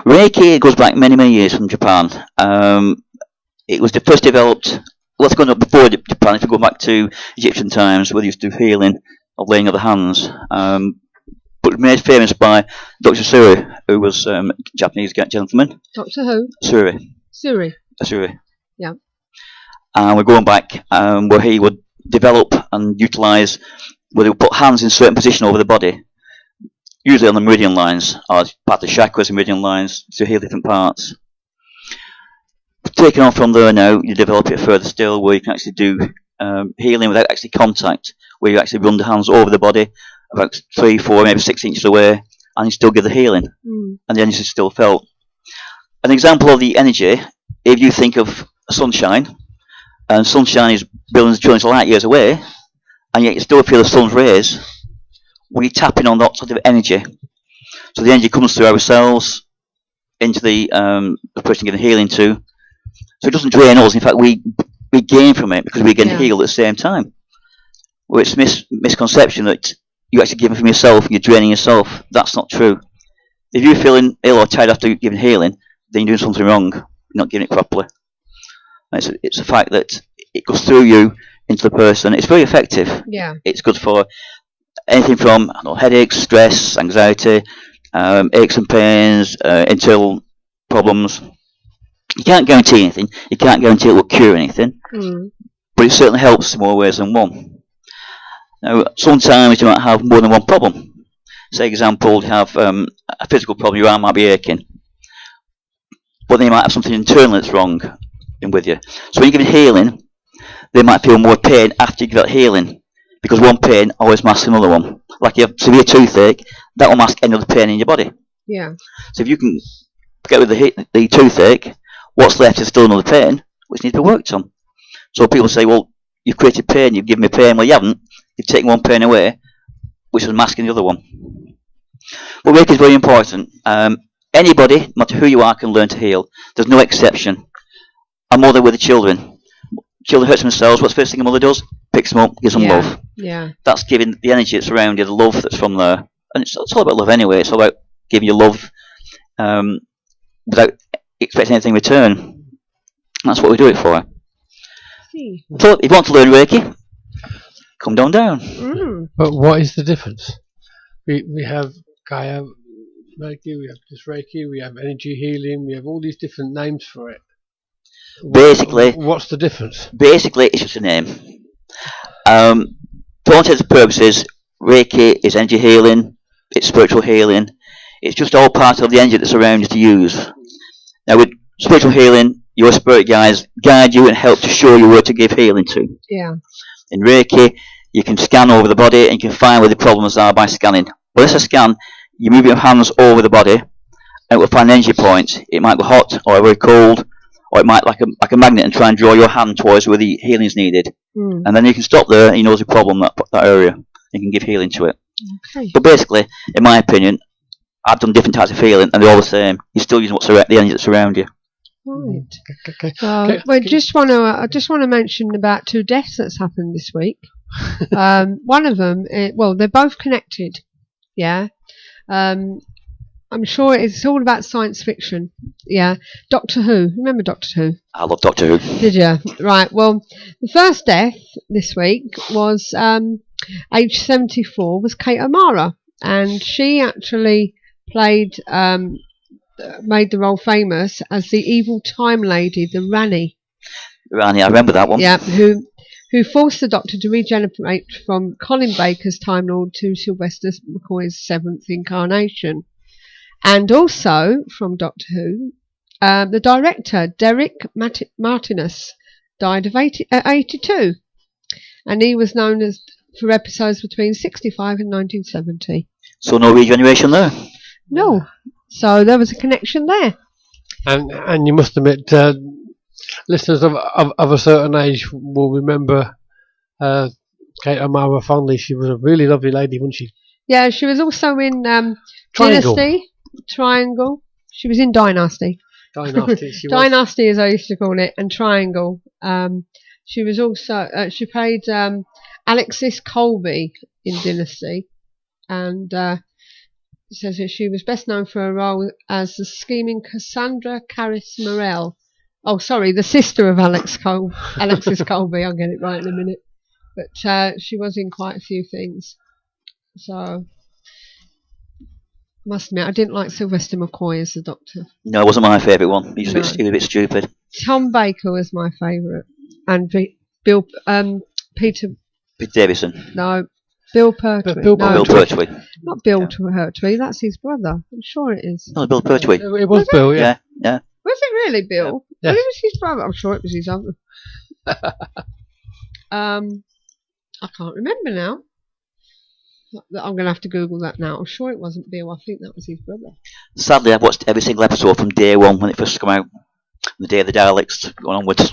[SPEAKER 6] Reiki goes back many, many years from Japan. It was first developed, what's going on before Japan, if you go back to Egyptian times, where they used to do healing of laying of the hands. But made famous by Dr. Suri, who was a Japanese gentleman.
[SPEAKER 4] Doctor who?
[SPEAKER 6] Suri.
[SPEAKER 4] Yeah.
[SPEAKER 6] And we're going back where he would develop and utilise, where they would put hands in certain position over the body, usually on the meridian lines, or part of the chakras and meridian lines, to heal different parts. Taking on from there now, you develop it further still, where you can actually do healing without actually contact, where you actually run the hands over the body, about 3, 4, maybe 6 inches away, and you still give the healing, and the energy is still felt. An example of the energy, if you think of sunshine, and sunshine is billions of trillions of light years away, and yet you still feel the sun's rays, we're tapping on that sort of energy. So the energy comes through ourselves into the person getting healing to. So it doesn't drain us. In fact, we gain from it because we get healed at the same time. Where it's misconception that you actually give it from yourself and you're draining yourself. That's not true. If you're feeling ill or tired after giving healing, then you're doing something wrong. You're not giving it properly. It's a fact that it goes through you into the person. It's very effective. Yeah. It's good for anything from headaches, stress, anxiety, aches and pains, internal problems. You can't guarantee anything. You can't guarantee it will cure anything. But it certainly helps in more ways than one. Now, sometimes you might have more than one problem. Say, example, you have a physical problem, your arm might be aching. But then you might have something internal that's wrong with you. So when you're giving healing, they might feel more pain after you give that healing, because one pain always masks another one. Like you have severe toothache, that will mask any other pain in your body. Yeah. So if you can get rid of the toothache, what's left is still another pain, which needs to be worked on. So people say, well, you've created pain, you've given me pain. Well, you haven't. You've taken one pain away, which is masking the other one. But Reiki is very important. Anybody, no matter who you are, can learn to heal. There's no exception. And more than with the children. Children hurt themselves. What's the first thing a mother does? Picks them up, gives them love. Yeah. That's giving the energy that's around you, the love that's from there. And it's all about love anyway. It's all about giving you love. without expecting anything in return. That's what we do it for.
[SPEAKER 4] See.
[SPEAKER 6] So if you want to learn Reiki, come down.
[SPEAKER 5] But what is the difference? We have Kaya Reiki, we have just Reiki, we have energy healing, we have all these different names for it.
[SPEAKER 6] Basically,
[SPEAKER 5] what's the difference?
[SPEAKER 6] Basically, it's just a name. For all intents and purposes, Reiki is energy healing, it's spiritual healing. It's just all part of the energy that's around you to use. Now, with spiritual healing, your spirit guides guide you and help to show you where to give healing to.
[SPEAKER 4] Yeah.
[SPEAKER 6] In Reiki, you can scan over the body and you can find where the problems are by scanning. When it's a scan, you move your hands over the body and it will find energy points. It might be hot or very cold, or it might like a magnet and try and draw your hand towards where the healing is needed. And then you can stop there and you know the problem, that area. You can give healing to it.
[SPEAKER 4] Okay.
[SPEAKER 6] But basically, in my opinion, I've done different types of healing and they're all the same. You're still using the energy that's around you.
[SPEAKER 4] Right.
[SPEAKER 5] Okay.
[SPEAKER 4] I just want to mention about 2 deaths that's happened this week. One of them, they're both connected. Yeah. I'm sure it's all about science fiction. Yeah. Doctor Who. Remember Doctor Who?
[SPEAKER 6] I love Doctor Who.
[SPEAKER 4] Did you? Right. Well, the first death this week was age 74 was Kate O'Mara, and she actually made the role famous as the evil time lady, the Rani.
[SPEAKER 6] Rani, I remember that one.
[SPEAKER 4] Yeah, who forced the Doctor to regenerate from Colin Baker's Time Lord to Sylvester McCoy's 7th incarnation. And also, from Doctor Who, the director, Derek Martinus, died of 82. And he was known for episodes between 65 and 1970.
[SPEAKER 6] So no regeneration there?
[SPEAKER 4] No. So there was a connection there.
[SPEAKER 5] And you must admit, listeners of a certain age will remember Kate O'Mara fondly. She was a really lovely lady, wasn't she?
[SPEAKER 4] Yeah, she was also in
[SPEAKER 5] Triangle.
[SPEAKER 4] Dynasty. Triangle. She was in Dynasty.
[SPEAKER 5] Dynasty. She was.
[SPEAKER 4] Dynasty, as I used to call it, and Triangle. She was also she played Alexis Colby in Dynasty, and it says that she was best known for her role as the scheming Cassandra Caris Morel. Oh, sorry, the sister of Alexis Colby. I'll get it right in a minute. But she was in quite a few things. So, must admit, I didn't like Sylvester McCoy as the Doctor.
[SPEAKER 6] No, it wasn't my favourite one. He was a bit stupid.
[SPEAKER 4] Tom Baker was my favourite, and Peter
[SPEAKER 6] Davison.
[SPEAKER 4] No, Bill Pertwee.
[SPEAKER 5] Bill
[SPEAKER 6] Pertwee.
[SPEAKER 4] Not Bill Pertwee. That's his brother. I'm sure it is.
[SPEAKER 6] No, Bill Pertwee.
[SPEAKER 5] It was Bill, yeah.
[SPEAKER 6] Yeah.
[SPEAKER 4] Was it really Bill?
[SPEAKER 5] Yeah.
[SPEAKER 4] Well, it was his brother. I'm sure it was his other. I can't remember now. I'm going to have to Google that now. I'm sure it wasn't Bill. I think that was his brother.
[SPEAKER 6] Sadly, I've watched every single episode from day one when it first came out. The day of the Daleks, going onwards.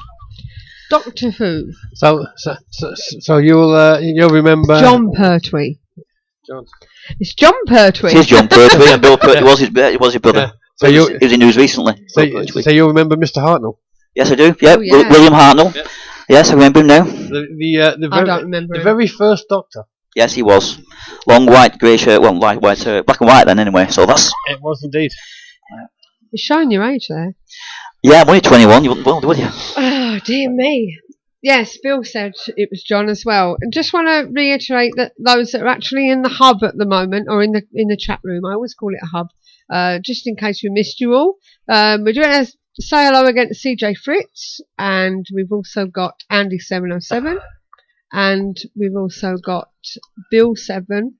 [SPEAKER 4] Doctor Who.
[SPEAKER 5] So you'll remember
[SPEAKER 4] John Pertwee.
[SPEAKER 5] John.
[SPEAKER 4] It's John Pertwee.
[SPEAKER 6] It is John Pertwee, and Bill Pertwee was his brother.
[SPEAKER 5] Yeah. So you
[SPEAKER 6] He was in news recently.
[SPEAKER 5] so you'll remember Mr. Hartnell.
[SPEAKER 6] Yes, I do. Yeah,
[SPEAKER 4] Oh, yeah.
[SPEAKER 6] William Hartnell.
[SPEAKER 5] Yeah.
[SPEAKER 6] Yes, I remember him now.
[SPEAKER 4] I don't remember
[SPEAKER 5] the
[SPEAKER 4] him.
[SPEAKER 5] very first Doctor.
[SPEAKER 6] Yes, he was. Long white, grey shirt, well, white hair, black and white then anyway, so that's...
[SPEAKER 5] It was indeed.
[SPEAKER 4] You're showing your age there.
[SPEAKER 6] Yeah, I'm only 21, you wouldn't bother, would you?
[SPEAKER 4] Oh, dear me. Yes, Bill said it was John as well. And just want to reiterate that those that are actually in the hub at the moment, or in the chat room, I always call it a hub, just in case we missed you all. We're doing a say hello again to CJ Fritz, and we've also got Andy707, and we've also got Bill7.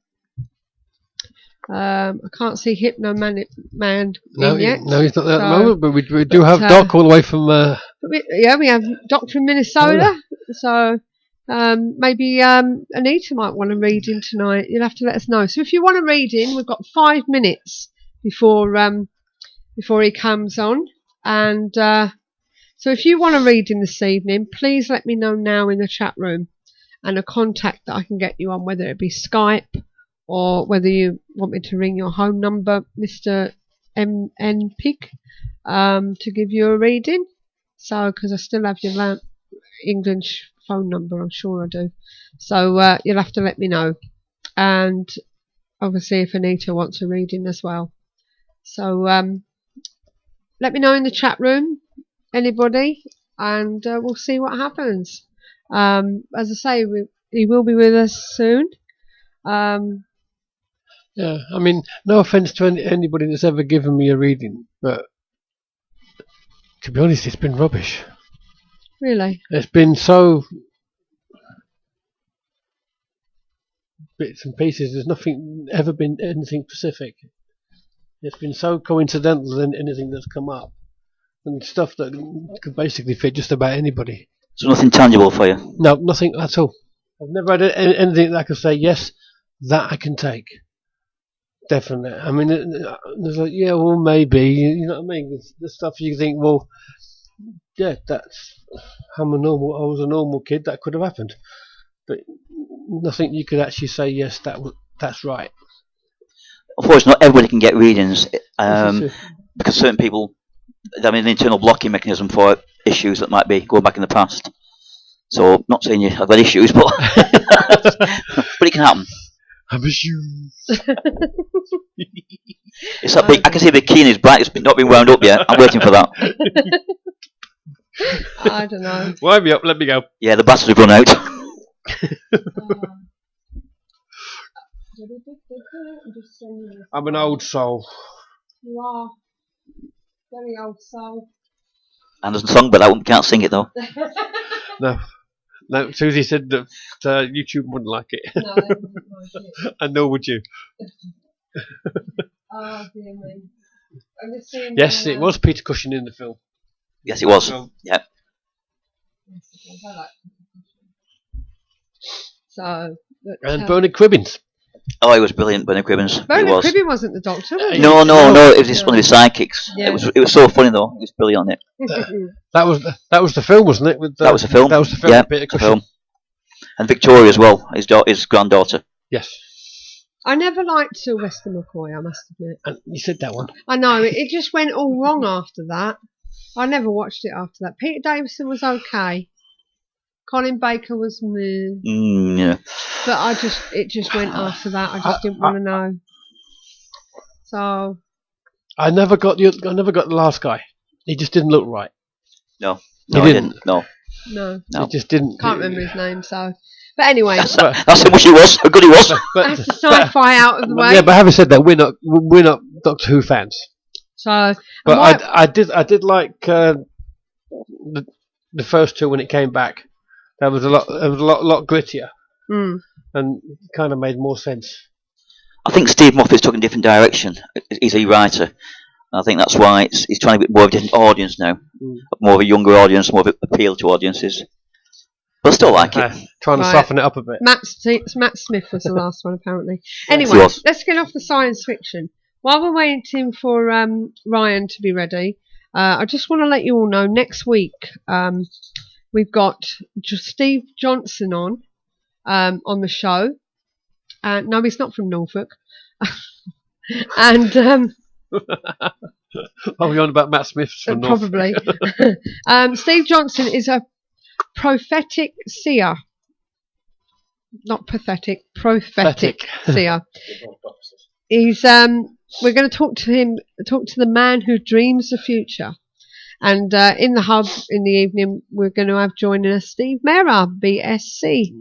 [SPEAKER 4] I can't see Hypno Man yet.
[SPEAKER 5] No, he's not there at the moment, but we do have Doc all the way from...
[SPEAKER 4] we have Doctor in Minnesota, so maybe Anita might want a reading tonight. You'll have to let us know. So if you want a reading, we've got 5 minutes before he comes on, and so if you want a reading this evening, please let me know now in the chat room, and a contact that I can get you on, whether it be Skype or whether you want me to ring your home number, Mr. MN Pig, to give you a reading. So, because I still have your English phone number, I'm sure I do. So, you'll have to let me know. And obviously, if Anita wants a reading as well. So, let me know in the chat room, anybody, and we'll see what happens. As I say, he will be with us soon.
[SPEAKER 5] Yeah, I mean, no offence to anybody that's ever given me a reading, but to be honest, it's been rubbish.
[SPEAKER 4] Really?
[SPEAKER 5] It's been so bits and pieces. There's nothing ever been anything specific. It's been so coincidental in anything that's come up, and stuff that could basically fit just about anybody.
[SPEAKER 6] So nothing tangible for you?
[SPEAKER 5] No, nothing at all. I've never had anything that I could say, yes, that I can take. Definitely. I mean, there's like, yeah, well, maybe. You know what I mean? The stuff you think, well, yeah, I was a normal kid, that could have happened. But nothing you could actually say, yes, that's right.
[SPEAKER 6] Unfortunately, not everybody can get readings, because certain people have an internal blocking mechanism for issues that might be going back in the past. So, not saying you've got issues, but but it can happen.
[SPEAKER 5] Have issues.
[SPEAKER 6] It's that big. I can see the key in his back. It's not been wound up yet. I'm waiting for that.
[SPEAKER 4] I don't know.
[SPEAKER 5] Wind me up. Let me go.
[SPEAKER 6] Yeah, the batteries have run out.
[SPEAKER 5] I'm an old soul.
[SPEAKER 4] You are. Very old soul.
[SPEAKER 6] And there's a song, but that one can't sing it though.
[SPEAKER 5] No, Susie said that YouTube wouldn't like it.
[SPEAKER 4] No, they wouldn't like it.
[SPEAKER 5] And nor would you.
[SPEAKER 4] Oh, dear me. I'm just seeing
[SPEAKER 5] Yes, it was Peter Cushing in the film.
[SPEAKER 6] Yes, it was. Yeah.
[SPEAKER 4] Yes, I like Peter Cushing. So,
[SPEAKER 5] And Bernard Cribbins.
[SPEAKER 6] Oh, he was brilliant, Bernard Cribbins.
[SPEAKER 4] Bernard Cribbins wasn't the Doctor, was he?
[SPEAKER 6] No, it was just one of his sidekicks. Yes. It was so funny though. He was brilliant on it.
[SPEAKER 5] That was the film, wasn't it?
[SPEAKER 6] That was the film.
[SPEAKER 5] That was the film.
[SPEAKER 6] Yeah,
[SPEAKER 5] Peter
[SPEAKER 6] the film. And Victoria as well, his granddaughter.
[SPEAKER 5] Yes.
[SPEAKER 4] I never liked Sylvester McCoy, I must admit.
[SPEAKER 5] And you said that one.
[SPEAKER 4] I know, it just went all wrong after that. I never watched it after that. Peter Davison was okay. Colin Baker was meh.
[SPEAKER 6] Yeah.
[SPEAKER 4] But it just went after that. I just didn't want to know. So
[SPEAKER 5] I never got the last guy. He just didn't look right.
[SPEAKER 6] No,
[SPEAKER 5] he
[SPEAKER 6] didn't. No.
[SPEAKER 5] He just didn't.
[SPEAKER 4] Can't remember his name. So, but anyway,
[SPEAKER 6] that's how much he was. How good he was.
[SPEAKER 4] That's the sci-fi out of the way.
[SPEAKER 5] Yeah, but having said that, we're not Doctor Who fans.
[SPEAKER 4] So,
[SPEAKER 5] but I did like the first two when it came back. That was a lot grittier, and kind of made more sense.
[SPEAKER 6] I think Steve Moffat's took a different direction. He's a writer. And I think that's why he's trying to get more of a different audience now, more of a younger audience, more of an appeal to audiences. But I still like it.
[SPEAKER 5] Trying to soften it up a bit.
[SPEAKER 4] Matt Smith was the last one, apparently. Anyway, let's get off the science fiction. While we're waiting for Ryan to be ready, I just want to let you all know next week we've got Steve Johnson on the show. No, he's not from Norfolk. And
[SPEAKER 5] are we on about Matt Smith from Norfolk?
[SPEAKER 4] Probably. Steve Johnson is a prophetic seer. Not pathetic, prophetic seer. He's we're going to talk to the man who dreams the future. And in the hub in the evening, we're going to have joining us Steve Mera, BSc,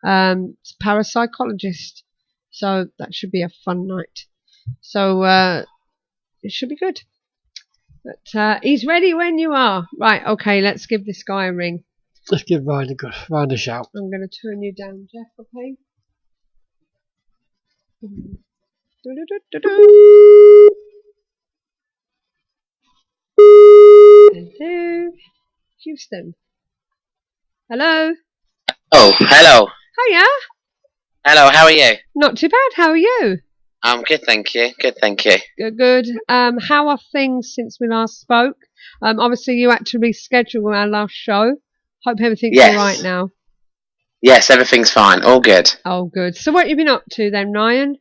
[SPEAKER 4] parapsychologist. So that should be a fun night. So it should be good. But he's ready when you are. Right, okay, let's give this guy a ring.
[SPEAKER 5] Let's give Ryan a shout.
[SPEAKER 4] I'm going to turn you down, Jeff, okay? Hello, Houston. Hello.
[SPEAKER 7] Oh, hello.
[SPEAKER 4] Hiya.
[SPEAKER 7] Hello, how are you?
[SPEAKER 4] Not too bad. How are you?
[SPEAKER 7] I'm good, thank you. Good, thank you.
[SPEAKER 4] Good. How are things since we last spoke? Obviously, you had to reschedule our last show. Hope everything's all right now.
[SPEAKER 7] Yes, everything's fine. All good.
[SPEAKER 4] Oh, good. So what have you been up to then, Ryan?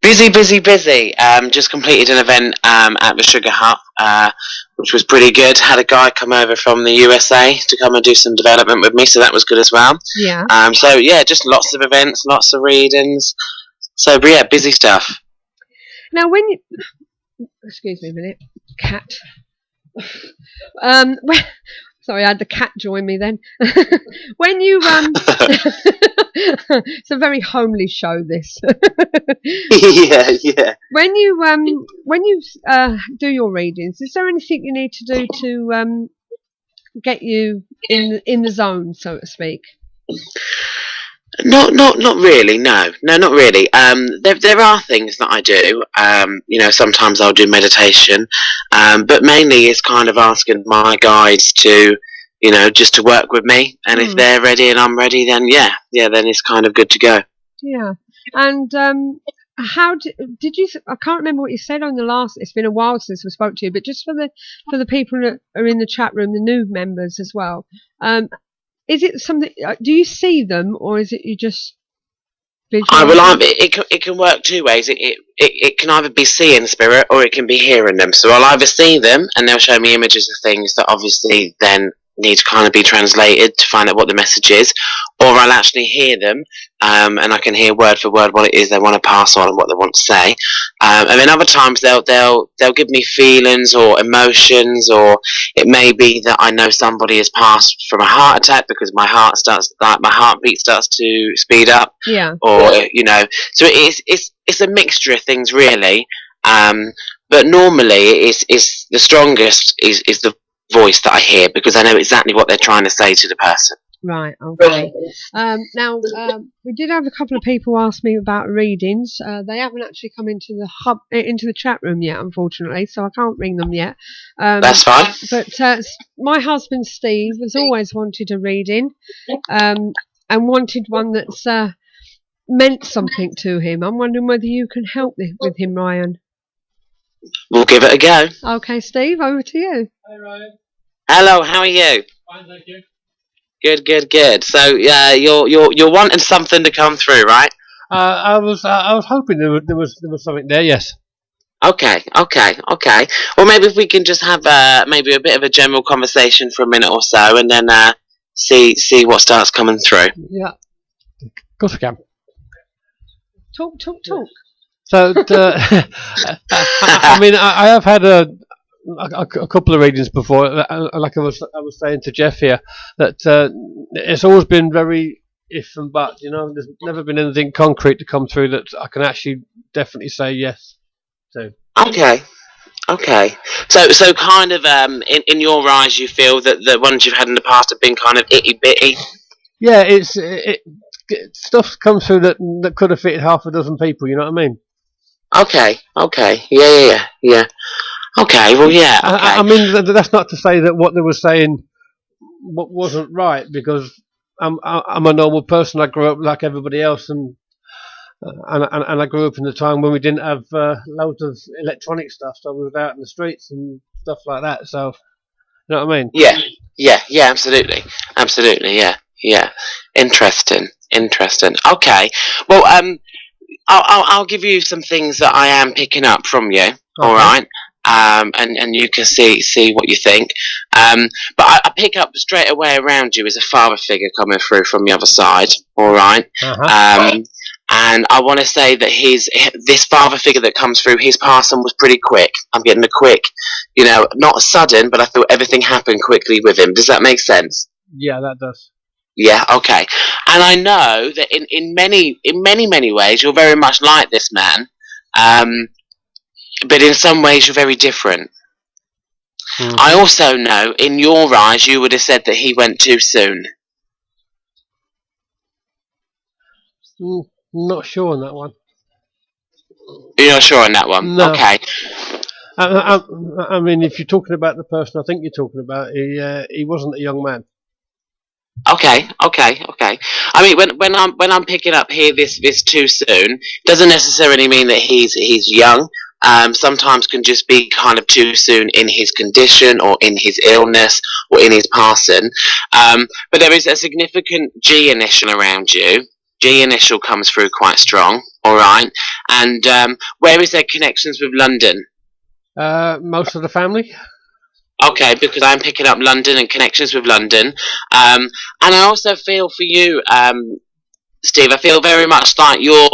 [SPEAKER 7] Busy. Just completed an event at the Sugar Hut, which was pretty good. Had a guy come over from the USA to come and do some development with me, so that was good as well.
[SPEAKER 4] Yeah.
[SPEAKER 7] So yeah, just lots of events, lots of readings. So yeah, busy stuff.
[SPEAKER 4] Now, when you... Excuse me a minute. Cat. Sorry, I had the cat join me then. When you it's a very homely show. This.
[SPEAKER 7] Yeah.
[SPEAKER 4] When you do your readings, is there anything you need to do to get you in the zone, so to speak?
[SPEAKER 7] Not really. No, not really. There are things that I do. Sometimes I'll do meditation, but mainly it's kind of asking my guides to, just to work with me. And if they're ready and I'm ready, then then it's kind of good to go.
[SPEAKER 4] Yeah. And how did you? I can't remember what you said on the last. It's been a while since we spoke to you, but just for the people that are in the chat room, the new members as well. Is it something? Do you see them, or is it you just?
[SPEAKER 7] It can work two ways. It can either be seeing spirit or it can be hearing them. So I'll either see them and they'll show me images of things that obviously then need to kind of be translated to find out what the message is, or I'll actually hear them and I can hear word for word what it is they want to pass on and what they want to say. And then other times they'll give me feelings or emotions, or it may be that I know somebody has passed from a heart attack because my heartbeat starts to speed up.
[SPEAKER 4] Yeah.
[SPEAKER 7] Or so it's a mixture of things really. But normally it's the strongest is the voice that I hear, because I know exactly what they're trying to say to the person.
[SPEAKER 4] Right, okay. Now, we did have a couple of people ask me about readings. They haven't actually come into the chat room yet, unfortunately, so I can't ring them yet.
[SPEAKER 7] That's fine.
[SPEAKER 4] But my husband Steve has always wanted a reading, and wanted one that's meant something to him. I'm wondering whether you can help with him, Ryan.
[SPEAKER 7] We'll give it a go.
[SPEAKER 4] Okay, Steve, over to you.
[SPEAKER 5] Hi, Ryan.
[SPEAKER 7] Hello, how are you?
[SPEAKER 5] Fine, thank you.
[SPEAKER 7] Good. So you're wanting something to come through, right?
[SPEAKER 5] I was hoping there was something there. Yes.
[SPEAKER 7] Okay. Well, maybe if we can just have maybe a bit of a general conversation for a minute or so, and then see what starts coming through.
[SPEAKER 5] Yeah. Of course I can.
[SPEAKER 4] Talk.
[SPEAKER 5] So, I mean, I have had a couple of readings before. Like I was saying to Jeff here, that it's always been very if and but. There's never been anything concrete to come through that I can actually definitely say yes to.
[SPEAKER 7] Okay. So kind of in your eyes, you feel that the ones you've had in the past have been kind of itty bitty.
[SPEAKER 5] Yeah, stuff comes through that could have fitted half a dozen people. You know what I mean?
[SPEAKER 7] Okay. Yeah. Okay. Well, yeah. Okay.
[SPEAKER 5] I mean, that's not to say that what they were saying wasn't right, because I'm a normal person. I grew up like everybody else, and I grew up in the time when we didn't have loads of electronic stuff, so we were out in the streets and stuff like that. So, you know what I mean?
[SPEAKER 7] Yeah. Absolutely. Yeah. Interesting. Okay. Well, I'll give you some things that I am picking up from you. Okay. All right. And you can see what you think. But I pick up straight away around you is a father figure coming through from the other side. All right.
[SPEAKER 5] Uh-huh.
[SPEAKER 7] And I want to say that this father figure that comes through, his passing was pretty quick. I'm getting a quick, not sudden, but I thought everything happened quickly with him. Does that make sense?
[SPEAKER 5] Yeah, that does.
[SPEAKER 7] Yeah, okay. And I know that in many ways you're very much like this man, but in some ways you're very different. Mm-hmm. I also know in your eyes you would have said that he went too soon.
[SPEAKER 5] Not sure on that one.
[SPEAKER 7] You're not sure on that one?
[SPEAKER 5] No.
[SPEAKER 7] Okay.
[SPEAKER 5] I mean, if you're talking about the person I think you're talking about, he wasn't a young man.
[SPEAKER 7] Okay. I mean, when I'm picking up here this too soon, doesn't necessarily mean that he's young. Sometimes can just be kind of too soon in his condition or in his illness or in his passing. But there is a significant G initial around you. G initial comes through quite strong. All right. And where is there connections with London?
[SPEAKER 5] Most of the family.
[SPEAKER 7] Okay, because I'm picking up London and connections with London. And I also feel for you, Steve, I feel very much like you're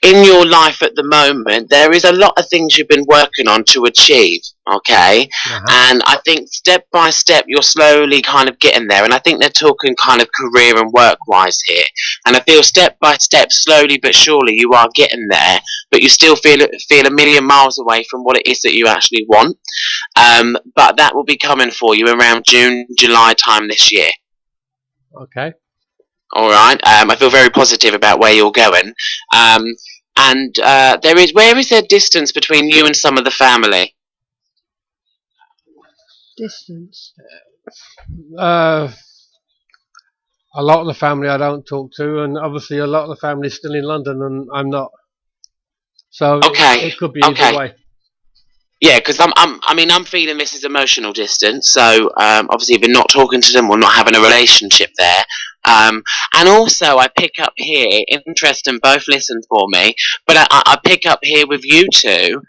[SPEAKER 7] in your life at the moment. There is a lot of things you've been working on to achieve, okay? And I think step by step you're slowly kind of getting there. And I think they're talking kind of career and work wise here. And I feel step by step, slowly but surely, you are getting there. But you still feel a million miles away from what it is that you actually want. But that will be coming for you around June, July time this year.
[SPEAKER 5] Okay.
[SPEAKER 7] All right. I feel very positive about where you're going. And where is there distance between you and some of the family?
[SPEAKER 4] Distance.
[SPEAKER 5] A lot of the family I don't talk to, and obviously a lot of the family is still in London, and I'm not. So it could be either way.
[SPEAKER 7] Yeah, because I'm feeling this as emotional distance. So obviously, if you're not talking to them or not having a relationship there, and also I pick up here, interesting. Both listen for me, but I pick up here with you two.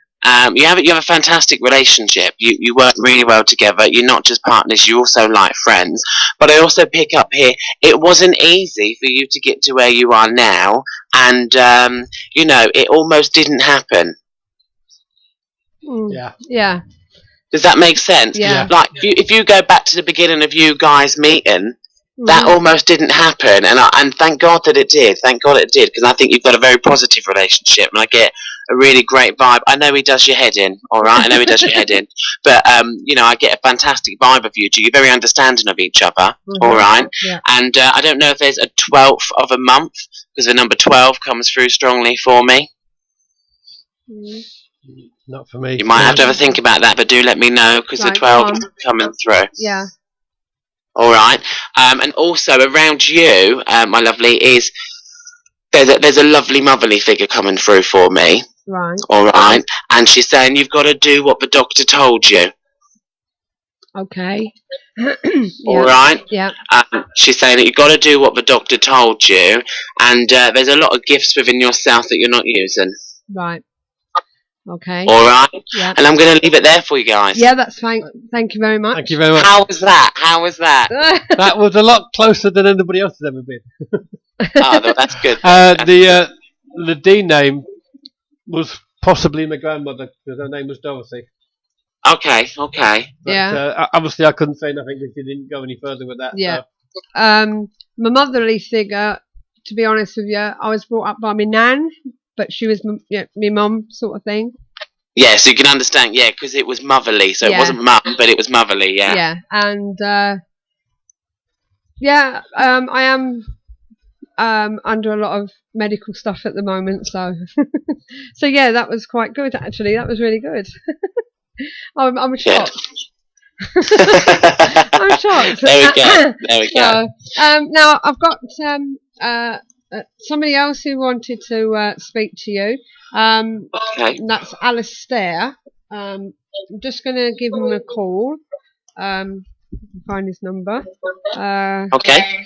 [SPEAKER 7] You have a fantastic relationship. You work really well together. You're not just partners. You're also like friends. But I also pick up here. It wasn't easy for you to get to where you are now, and it almost didn't happen.
[SPEAKER 4] Yeah.
[SPEAKER 7] Does that make sense?
[SPEAKER 4] Yeah.
[SPEAKER 7] Like if you go back to the beginning of you guys meeting, that almost didn't happen, and thank God that it did. Thank God it did, because I think you've got a very positive relationship, and I get a really great vibe. I know he does your head in, all right. I know he does your head in, but I get a fantastic vibe of you two. You're very understanding of each other, all right.
[SPEAKER 4] Yeah.
[SPEAKER 7] And I don't know if there's a 12th of a month, because the number 12 comes through strongly for me.
[SPEAKER 5] Not for me.
[SPEAKER 7] You might have to have a think about that, but do let me know, because the 12 is coming through.
[SPEAKER 4] Yeah.
[SPEAKER 7] All right. And also around you, my lovely, is there's a lovely motherly figure coming through for me.
[SPEAKER 4] Right.
[SPEAKER 7] All right. And she's saying you've got to do what the doctor told you.
[SPEAKER 4] Okay.
[SPEAKER 7] All right.
[SPEAKER 4] Yeah.
[SPEAKER 7] She's saying that you've got to do what the doctor told you, and there's a lot of gifts within yourself that you're not using.
[SPEAKER 4] Right. Okay.
[SPEAKER 7] All right.
[SPEAKER 4] Yeah.
[SPEAKER 7] And I'm going to leave it there for you guys.
[SPEAKER 4] Yeah, that's fine. Thank you very much.
[SPEAKER 5] Thank you very much.
[SPEAKER 7] How was that? How was that?
[SPEAKER 5] That was a lot closer than anybody else has ever been.
[SPEAKER 7] Oh, that's good.
[SPEAKER 5] The D name was possibly my grandmother, because her name was Dorothy.
[SPEAKER 7] Okay.
[SPEAKER 5] But,
[SPEAKER 4] Yeah.
[SPEAKER 5] obviously, I couldn't say nothing because she didn't go any further with that.
[SPEAKER 4] Yeah.
[SPEAKER 5] So.
[SPEAKER 4] My motherly figure, to be honest with you, I was brought up by my nan, but she was my mum sort of thing.
[SPEAKER 7] Yeah, so you can understand, yeah, because it was motherly, so it wasn't mum, but it was motherly, yeah.
[SPEAKER 4] Yeah, and I am under a lot of medical stuff at the moment, so so yeah, that was quite good actually. That was really good. I'm shocked. I'm shocked.
[SPEAKER 7] There we go.
[SPEAKER 4] So, now I've got somebody else who wanted to speak to you.
[SPEAKER 7] Okay.
[SPEAKER 4] And that's Alistair. I'm just going to give him a call. Find his number.
[SPEAKER 7] Okay.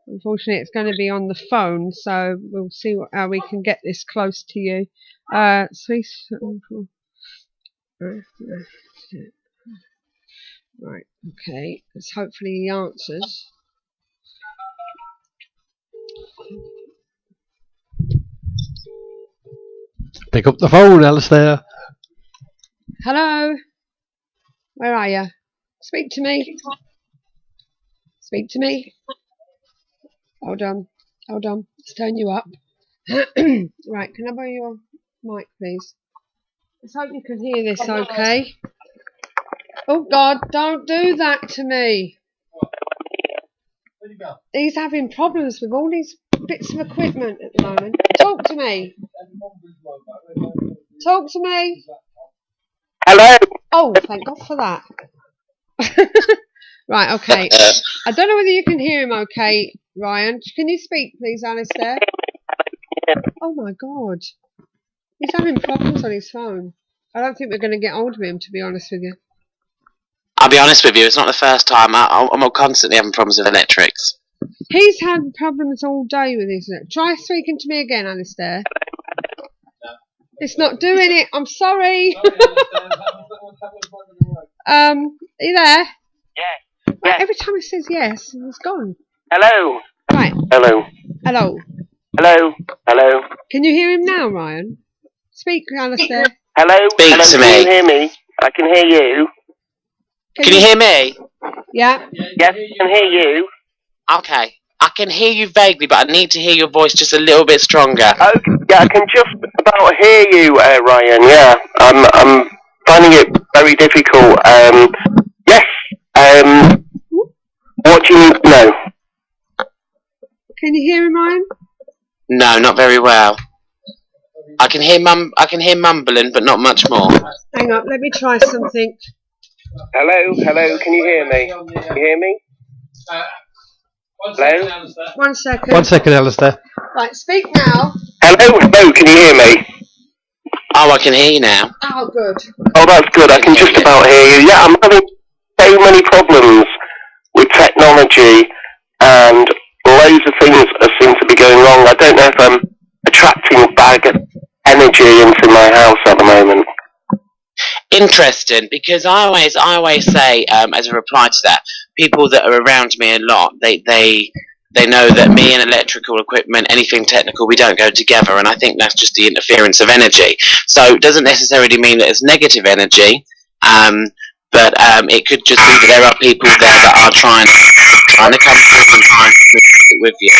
[SPEAKER 4] Unfortunately, it's going to be on the phone, so we'll see how we can get this close to you. 374. Right. Okay. Let's hopefully he answers.
[SPEAKER 5] Pick up the phone, Alistair.
[SPEAKER 4] Hello. Where are you? Speak to me. Speak to me. Hold on. Let's turn you up. Right, can I borrow your mic, please? Let's hope you can hear this okay. Oh, God, don't do that to me.
[SPEAKER 5] Where'd you go?
[SPEAKER 4] He's having problems with all these bits of equipment at the moment. Talk to me. Talk to me.
[SPEAKER 7] Hello.
[SPEAKER 4] Oh, thank God for that. Right, okay. I don't know whether you can hear him okay, Ryan. Can you speak, please, Alistair? Oh, my God. He's having problems on his phone. I don't think we're going to get hold of him, to be honest with you.
[SPEAKER 7] I'll be honest with you, it's not the first time. I'm constantly having problems with electrics.
[SPEAKER 4] He's had problems all day with his... Try speaking to me again, Alistair. It's not doing it. I'm sorry. Are you there?
[SPEAKER 7] Yeah.
[SPEAKER 4] Right, every time he says yes, he's gone.
[SPEAKER 7] Hello.
[SPEAKER 4] Right.
[SPEAKER 7] Hello.
[SPEAKER 4] Hello.
[SPEAKER 8] Hello? Hello?
[SPEAKER 4] Can you hear him now, Ryan? Speak, Alistair.
[SPEAKER 8] Hello?
[SPEAKER 7] Speak
[SPEAKER 8] Hello?
[SPEAKER 7] to
[SPEAKER 8] Can
[SPEAKER 7] me.
[SPEAKER 8] you hear me? I can hear you.
[SPEAKER 7] Can you hear me?
[SPEAKER 4] Yeah.
[SPEAKER 8] Yes, I can hear you.
[SPEAKER 7] Okay. I can hear you vaguely, but I need to hear your voice just a little bit stronger.
[SPEAKER 8] Okay, yeah, I can just about hear you, Ryan, yeah. I'm finding it very difficult. Yes, what do you need to know?
[SPEAKER 4] Can you hear him, Ryan?
[SPEAKER 7] No, not very well. I can hear mumbling, but not much more.
[SPEAKER 4] Hang on, let me try something.
[SPEAKER 8] Hello, can you hear me? Can you hear me? Hello?
[SPEAKER 4] 1 second.
[SPEAKER 5] 1 second, Alistair.
[SPEAKER 4] Right, speak now.
[SPEAKER 8] Hello, can you hear me?
[SPEAKER 7] Oh, I can hear you now.
[SPEAKER 4] Oh, good.
[SPEAKER 8] Oh, that's good, I can just about hear you. Yeah, I'm having so many problems with technology, and loads of things seem to be going wrong. I don't know if I'm attracting bad energy into my house at the moment.
[SPEAKER 7] Interesting, because I always say, as a reply to that, people that are around me a lot, they know that me and electrical equipment, anything technical, we don't go together, and I think that's just the interference of energy. So it doesn't necessarily mean that it's negative energy, but it could just be that there are people there that are trying to come through and trying to communicate with you.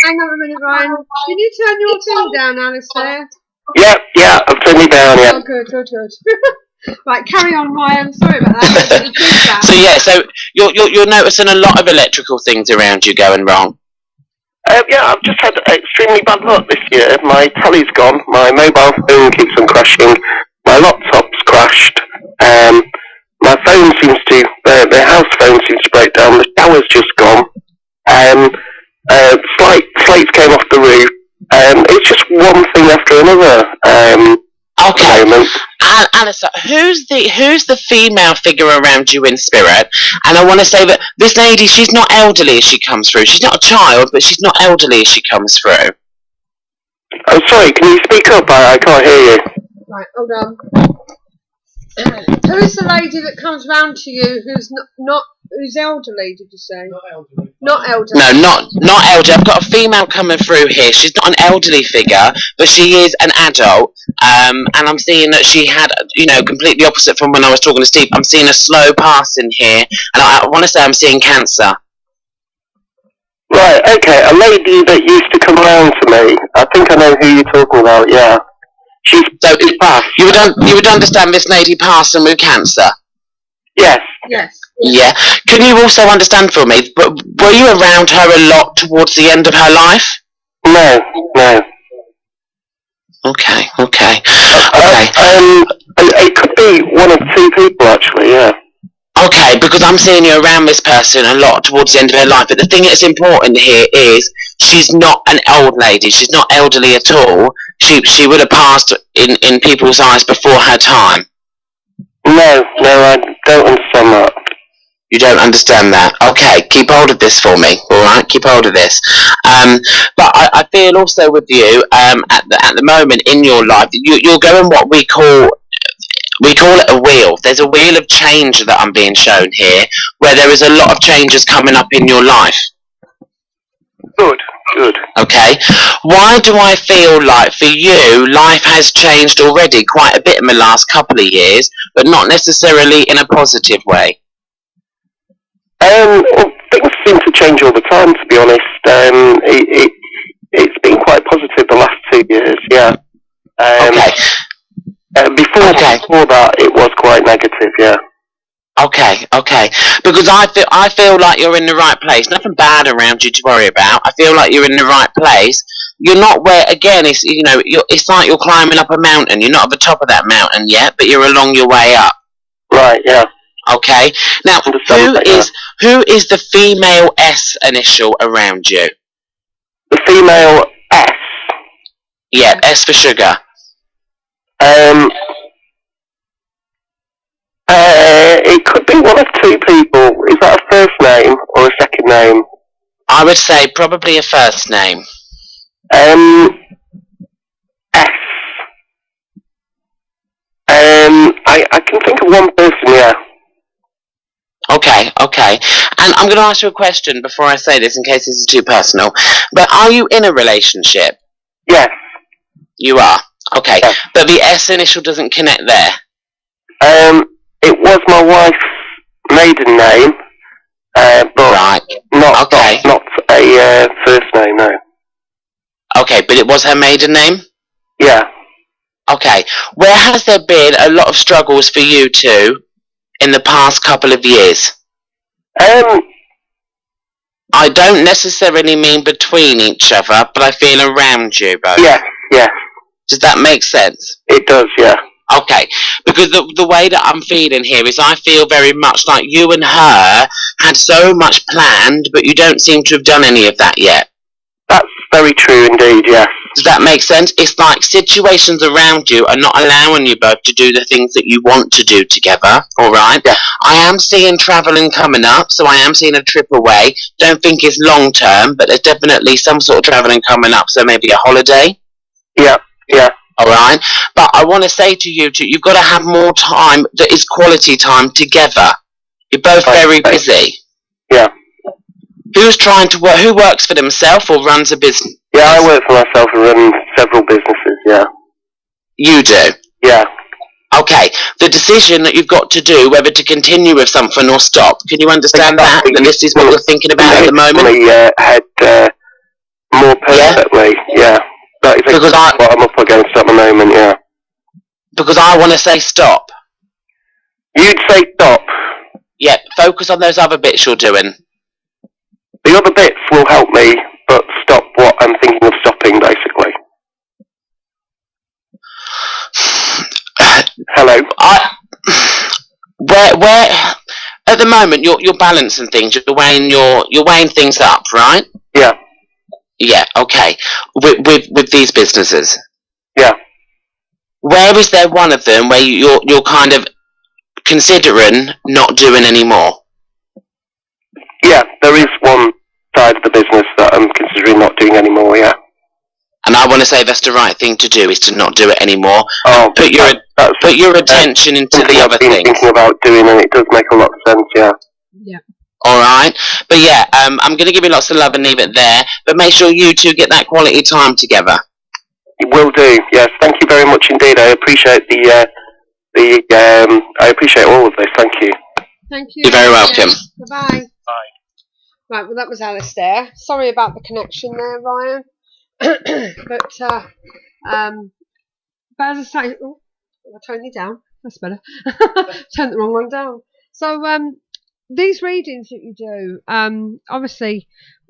[SPEAKER 4] Hang on a minute, Ryan. Can you turn your thing down, Alistair?
[SPEAKER 8] Yeah, I've turned it down, yeah.
[SPEAKER 4] Oh, good. Right, carry on, Ryan. Sorry about that.
[SPEAKER 7] So yeah, so you're noticing a lot of electrical things around you going wrong.
[SPEAKER 8] Yeah, I've just had extremely bad luck this year. My telly's gone, my mobile phone keeps on crashing, my laptop's crashed, my phone seems to, the house phone seems to break down, the shower's just gone, slates came off the roof, it's just one thing after another,
[SPEAKER 7] Okay,
[SPEAKER 8] at the moment.
[SPEAKER 7] Alistair, who's the female figure around you in spirit? And I want to say that this lady, she's not elderly as she comes through. She's not a child, but she's not elderly as she comes through.
[SPEAKER 8] Oh, sorry, can you speak up? I can't hear you.
[SPEAKER 4] Right, hold on. Who's the lady that comes round to you who's elderly, did you say? Not elderly.
[SPEAKER 7] No, not elderly. I've got a female coming through here. She's not an elderly figure, but she is an adult. And I'm seeing that she had, completely opposite from when I was talking to Steve. I'm seeing a slow passing here, and I want to say I'm seeing cancer.
[SPEAKER 8] Right, okay, a lady that used to come around to me. I think I know who you're talking about, yeah. She's passed.
[SPEAKER 7] You would understand this lady passing with cancer?
[SPEAKER 8] Yes.
[SPEAKER 7] Yeah. Can you also understand for me, but were you around her a lot towards the end of her life?
[SPEAKER 8] No.
[SPEAKER 7] Okay.
[SPEAKER 8] It could be one of two people, actually, yeah.
[SPEAKER 7] Okay, because I'm seeing you around this person a lot towards the end of her life, but the thing that's important here is she's not an old lady. She's not elderly at all. She would have passed in people's eyes before her time.
[SPEAKER 8] No, I don't understand that.
[SPEAKER 7] You don't understand that? Okay, keep hold of this for me, alright? Keep hold of this. But I feel also with you, at the moment in your life, you're going what we call it a wheel. There's a wheel of change that I'm being shown here, where there is a lot of changes coming up in your life.
[SPEAKER 8] Good.
[SPEAKER 7] Okay. Why do I feel like for you, life has changed already quite a bit in the last couple of years, but not necessarily in a positive way?
[SPEAKER 8] Things seem to change all the time, to be honest. It's been quite positive the last 2 years, yeah.
[SPEAKER 7] Okay.
[SPEAKER 8] Before that, it was quite negative, yeah.
[SPEAKER 7] Okay. Because I feel like you're in the right place. Nothing bad around you to worry about. I feel like you're in the right place. You're not where, again, it's it's like you're climbing up a mountain. You're not at the top of that mountain yet, but you're along your way up.
[SPEAKER 8] Right, yeah.
[SPEAKER 7] Okay. Now, who is the female S initial around you?
[SPEAKER 8] The female S?
[SPEAKER 7] Yeah, S for sugar.
[SPEAKER 8] It could be one of two people. Is that a first name or a second name?
[SPEAKER 7] I would say probably a first name.
[SPEAKER 8] S. I can think of one person, yeah.
[SPEAKER 7] Okay. Okay. And I'm going to ask you a question before I say this, in case this is too personal. But are you in a relationship?
[SPEAKER 8] Yes.
[SPEAKER 7] You are. Okay.
[SPEAKER 8] Yes.
[SPEAKER 7] But the S initial doesn't connect there.
[SPEAKER 8] It was my wife's maiden name, but
[SPEAKER 7] Right.
[SPEAKER 8] not a first name, no.
[SPEAKER 7] Okay, but it was her maiden name?
[SPEAKER 8] Yeah.
[SPEAKER 7] Okay. Where has there been a lot of struggles for you two in the past couple of years? I don't necessarily mean between each other, but I feel around you both.
[SPEAKER 8] Yes, yes.
[SPEAKER 7] Does that make sense?
[SPEAKER 8] It does, yeah.
[SPEAKER 7] Okay, because the way that I'm feeling here is I feel very much like you and her had so much planned, but you don't seem to have done any of that yet.
[SPEAKER 8] That's very true indeed, yes.
[SPEAKER 7] Does that make sense? It's like situations around you are not allowing you both to do the things that you want to do together, alright?
[SPEAKER 8] Yeah.
[SPEAKER 7] I am seeing travelling coming up, so I am seeing a trip away. Don't think it's long term, but there's definitely some sort of travelling coming up, so maybe a holiday.
[SPEAKER 8] Yeah, yeah.
[SPEAKER 7] Alright? But I want to say to you two, you've got to have more time that is quality time together. You're both very busy.
[SPEAKER 8] Yeah.
[SPEAKER 7] Who's trying to work? Who works for themselves or runs a business?
[SPEAKER 8] Yeah, I work for myself and run several businesses, yeah.
[SPEAKER 7] You do?
[SPEAKER 8] Yeah.
[SPEAKER 7] Okay, the decision that you've got to do, whether to continue with something or stop, can you understand that? That this is what you're thinking about at the moment?
[SPEAKER 8] Head more perfectly, yeah. That is
[SPEAKER 7] Because
[SPEAKER 8] what I'm up against at the moment, yeah.
[SPEAKER 7] Because I want to say stop.
[SPEAKER 8] You'd say stop?
[SPEAKER 7] Yeah, focus on those other bits you're doing.
[SPEAKER 8] The other bits will help me, but stop what I'm thinking of stopping, basically. Hello?
[SPEAKER 7] Where at the moment you're balancing things, you're weighing things up, right?
[SPEAKER 8] Yeah.
[SPEAKER 7] Yeah, okay. With these businesses.
[SPEAKER 8] Yeah.
[SPEAKER 7] Where is there one of them where you're kind of considering not doing anymore?
[SPEAKER 8] Yeah, there is one side of the business that I'm considering not doing anymore, yeah.
[SPEAKER 7] And I want to say that's the right thing to do, is to not do it anymore.
[SPEAKER 8] Oh,
[SPEAKER 7] put your attention into the other things.
[SPEAKER 8] I've been thinking about doing, and it does make a lot of sense, yeah.
[SPEAKER 4] Yeah.
[SPEAKER 7] Alright, but yeah, I'm going to give you lots of love and leave it there, but make sure you two get that quality time together.
[SPEAKER 8] Will do, yes. Thank you very much indeed. I appreciate I appreciate all of this, thank you.
[SPEAKER 4] Thank you.
[SPEAKER 7] You're very welcome.
[SPEAKER 4] Bye-bye. Bye. Right, well that was Alistair. Sorry about the connection there, Ryan. but as I say, oh, I'll turn you down. That's better. Turn the wrong one down. So, these readings that you do, obviously,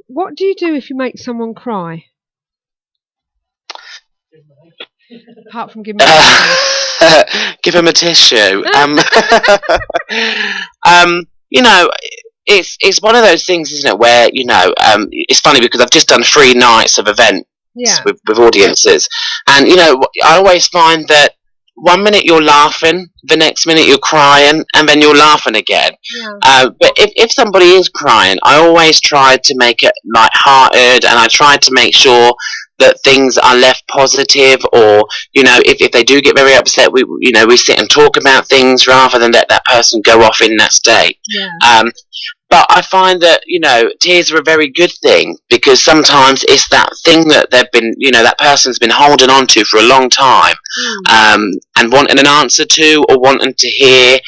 [SPEAKER 4] what do you do if you make someone cry? Apart from giving
[SPEAKER 7] give him a tissue. You know, it's one of those things, isn't it? Where it's funny because I've just done 3 nights of events with audiences, and I always find that 1 minute you're laughing, the next minute you're crying, and then you're laughing again. Yeah. But if somebody is crying, I always try to make it light-hearted, and I try to make sure that things are left positive, or if they do get very upset, we sit and talk about things rather than let that person go off in that state. Yeah. But I find that tears are a very good thing, because sometimes it's that thing that they've been that person's been holding on to for a long time, and wanting an answer to or wanting to hear,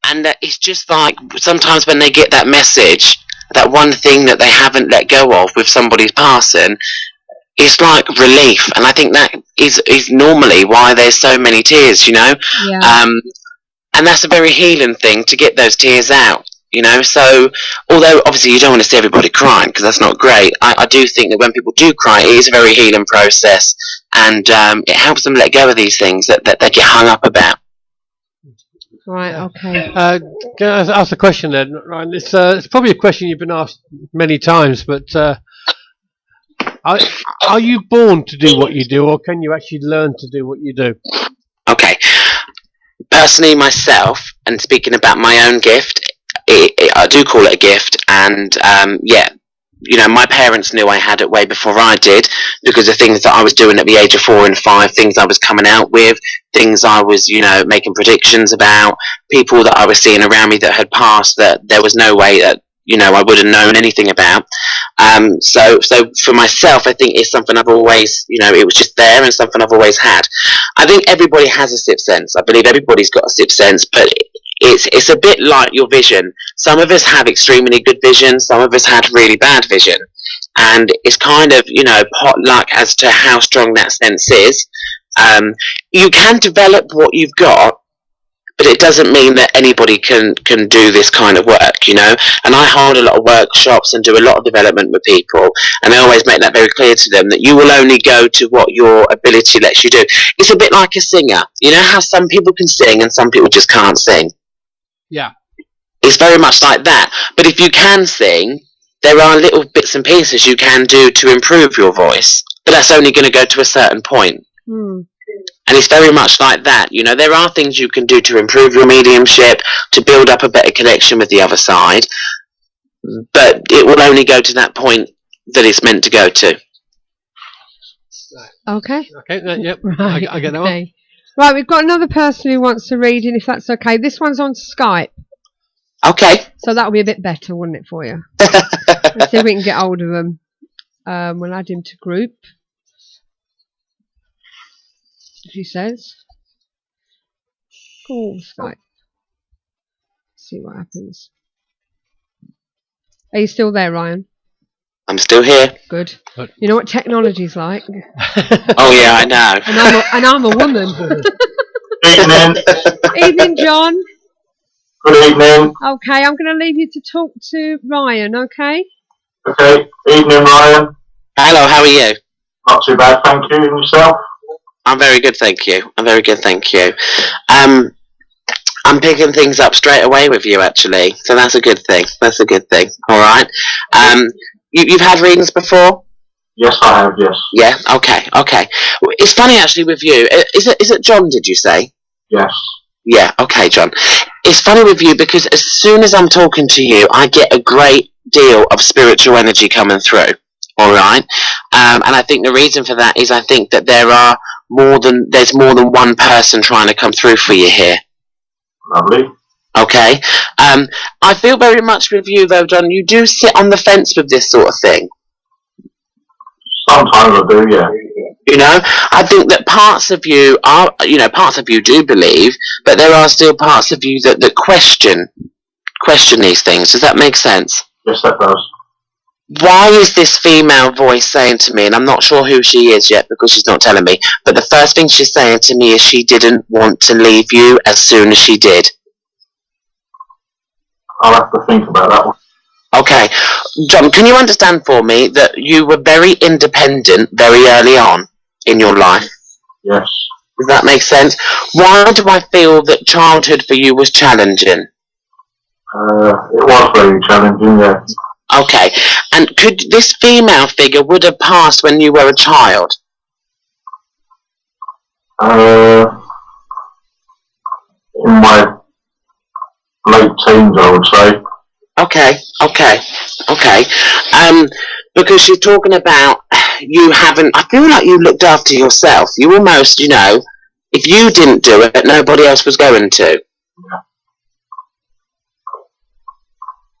[SPEAKER 7] and that it's just like sometimes when they get that message, that one thing that they haven't let go of with somebody's passing, it's like relief, and I think that is normally why there's so many tears, Yeah. And that's a very healing thing, to get those tears out, So, although obviously you don't want to see everybody crying, because that's not great, I do think that when people do cry, it is a very healing process, and it helps them let go of these things that they get hung up about.
[SPEAKER 4] Right, okay.
[SPEAKER 5] Can I ask a question then, Ryan? It's probably a question you've been asked many times, but are you born to do what you do, or can you actually learn to do what you do?
[SPEAKER 7] Okay. Personally, myself, and speaking about my own gift, I do call it a gift, and my parents knew I had it way before I did, because of things that I was doing at the age of 4 and 5, things I was coming out with, things I was, making predictions about, people that I was seeing around me that had passed that there was no way that, I would have known anything about. So for myself, I think it's something I've always, it was just there and something I've always had. I think everybody has a sixth sense. I believe everybody's got a sixth sense, but it's a bit like your vision. Some of us have extremely good vision, some of us had really bad vision, and it's kind of pot luck as to how strong that sense is. You can develop what you've got, but it doesn't mean that anybody can do this kind of work, and I hold a lot of workshops and do a lot of development with people, and I always make that very clear to them that you will only go to what your ability lets you do. It's a bit like a singer. You know how some people can sing and some people just can't sing?
[SPEAKER 5] Yeah.
[SPEAKER 7] It's very much like that. But if you can sing, there are little bits and pieces you can do to improve your voice. But that's only going to go to a certain point.
[SPEAKER 4] Mm.
[SPEAKER 7] And it's very much like that. There are things you can do to improve your mediumship, to build up a better connection with the other side. But it will only go to that point that it's meant to go to.
[SPEAKER 4] Okay.
[SPEAKER 5] Okay, yep.
[SPEAKER 4] Right.
[SPEAKER 5] I get that one.
[SPEAKER 4] Right, we've got another person who wants to read in, if that's okay. This one's on Skype.
[SPEAKER 7] Okay.
[SPEAKER 4] So that'll be a bit better, wouldn't it, for you? Let's see if we can get hold of him. We'll add him to group. He says. Call Skype. See what happens. Are you still there, Ryan?
[SPEAKER 7] I'm still here.
[SPEAKER 4] Good. You know what technology's like?
[SPEAKER 7] Oh yeah, I know.
[SPEAKER 4] And I'm a woman.
[SPEAKER 9] Evening.
[SPEAKER 4] Evening, John.
[SPEAKER 9] Good evening.
[SPEAKER 4] Okay, I'm going to leave you to talk to Ryan, okay?
[SPEAKER 9] Okay. Evening, Ryan.
[SPEAKER 7] Hello, how are you?
[SPEAKER 9] Not too bad, thank you. And yourself?
[SPEAKER 7] I'm very good, thank you. I'm picking things up straight away with you, actually. So that's a good thing. All right. You've had readings before?
[SPEAKER 9] Yes, I have, yes.
[SPEAKER 7] Yeah, okay. It's funny, actually, with you. Is it John, did you say?
[SPEAKER 9] Yes.
[SPEAKER 7] Yeah, okay, John. It's funny with you because as soon as I'm talking to you, I get a great deal of spiritual energy coming through. All right? And I think the reason for that is I think that there's more than one person trying to come through for you here.
[SPEAKER 9] Lovely.
[SPEAKER 7] Okay. I feel very much with you though, John. You do sit on the fence with this sort of thing.
[SPEAKER 9] Sometimes I do, yeah.
[SPEAKER 7] I think that parts of you do believe, but there are still parts of you that question these things. Does that make sense?
[SPEAKER 9] Yes, that does.
[SPEAKER 7] Why is this female voice saying to me, and I'm not sure who she is yet because she's not telling me, but the first thing she's saying to me is she didn't want to leave you as soon as she did.
[SPEAKER 9] I'll have to think about that one.
[SPEAKER 7] Okay. John, can you understand for me that you were very independent very early on in your life?
[SPEAKER 9] Yes.
[SPEAKER 7] Does that make sense? Why do I feel that childhood for you was challenging?
[SPEAKER 9] It was very challenging, yeah.
[SPEAKER 7] Okay. And could this female figure would have passed when you were a child?
[SPEAKER 9] In my late teens, I would say.
[SPEAKER 7] Okay. Because you're talking about you haven't, I feel like you looked after yourself. You almost, if you didn't do it, nobody else was going to.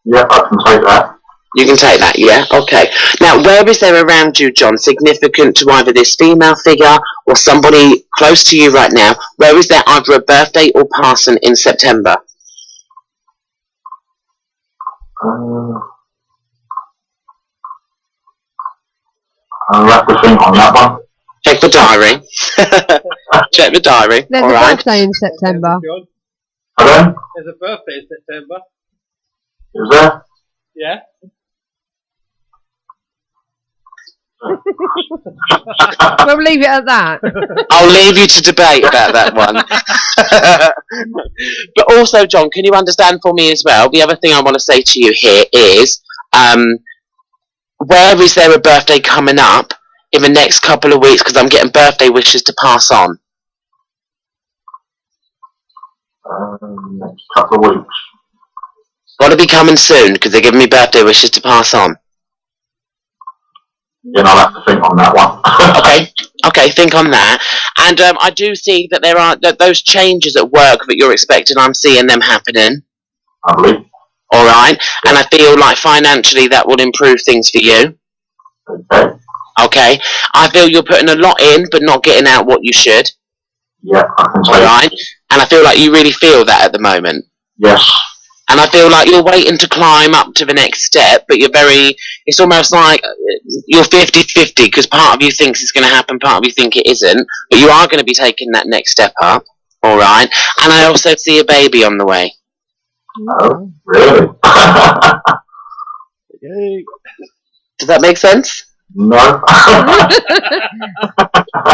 [SPEAKER 9] Yeah, I can take that.
[SPEAKER 7] You can take that, yeah? Okay. Now, where is there around you, John, significant to either this female figure or somebody close to you right now? Where is there either a birthday or passing in September?
[SPEAKER 9] I'll have to think on that one.
[SPEAKER 7] Check the diary. Check the diary.
[SPEAKER 4] There's
[SPEAKER 7] all
[SPEAKER 4] a
[SPEAKER 7] right?
[SPEAKER 4] birthday in September.
[SPEAKER 9] Pardon?
[SPEAKER 5] There's a birthday in September.
[SPEAKER 9] Is there?
[SPEAKER 5] Yeah.
[SPEAKER 4] We'll leave it at that.
[SPEAKER 7] I'll leave you to debate about that one. But also, John, can you understand for me as well? The other thing I want to say to you here is, where is there a birthday coming up in the next couple of weeks? Because I'm getting birthday wishes to pass on.
[SPEAKER 9] Next couple of weeks.
[SPEAKER 7] Want to be coming soon because they're giving me birthday wishes to pass on.
[SPEAKER 9] I'll have to think on that one.
[SPEAKER 7] Okay, think on that. And I do see that there are those changes at work that you're expecting. I'm seeing them happening.
[SPEAKER 9] Lovely.
[SPEAKER 7] All right, and I feel like financially that will improve things for you.
[SPEAKER 9] Okay.
[SPEAKER 7] Okay, I feel you're putting a lot in, but not getting out what you should.
[SPEAKER 9] Yeah, I can say.
[SPEAKER 7] All right, and I feel like you really feel that at the moment.
[SPEAKER 9] Yes.
[SPEAKER 7] And I feel like you're waiting to climb up to the next step, but it's almost like you're 50-50, because part of you thinks it's going to happen, part of you think it isn't, but you are going to be taking that next step up, all right? And I also see a baby on the way.
[SPEAKER 9] Oh, really?
[SPEAKER 7] Does that make sense?
[SPEAKER 9] No.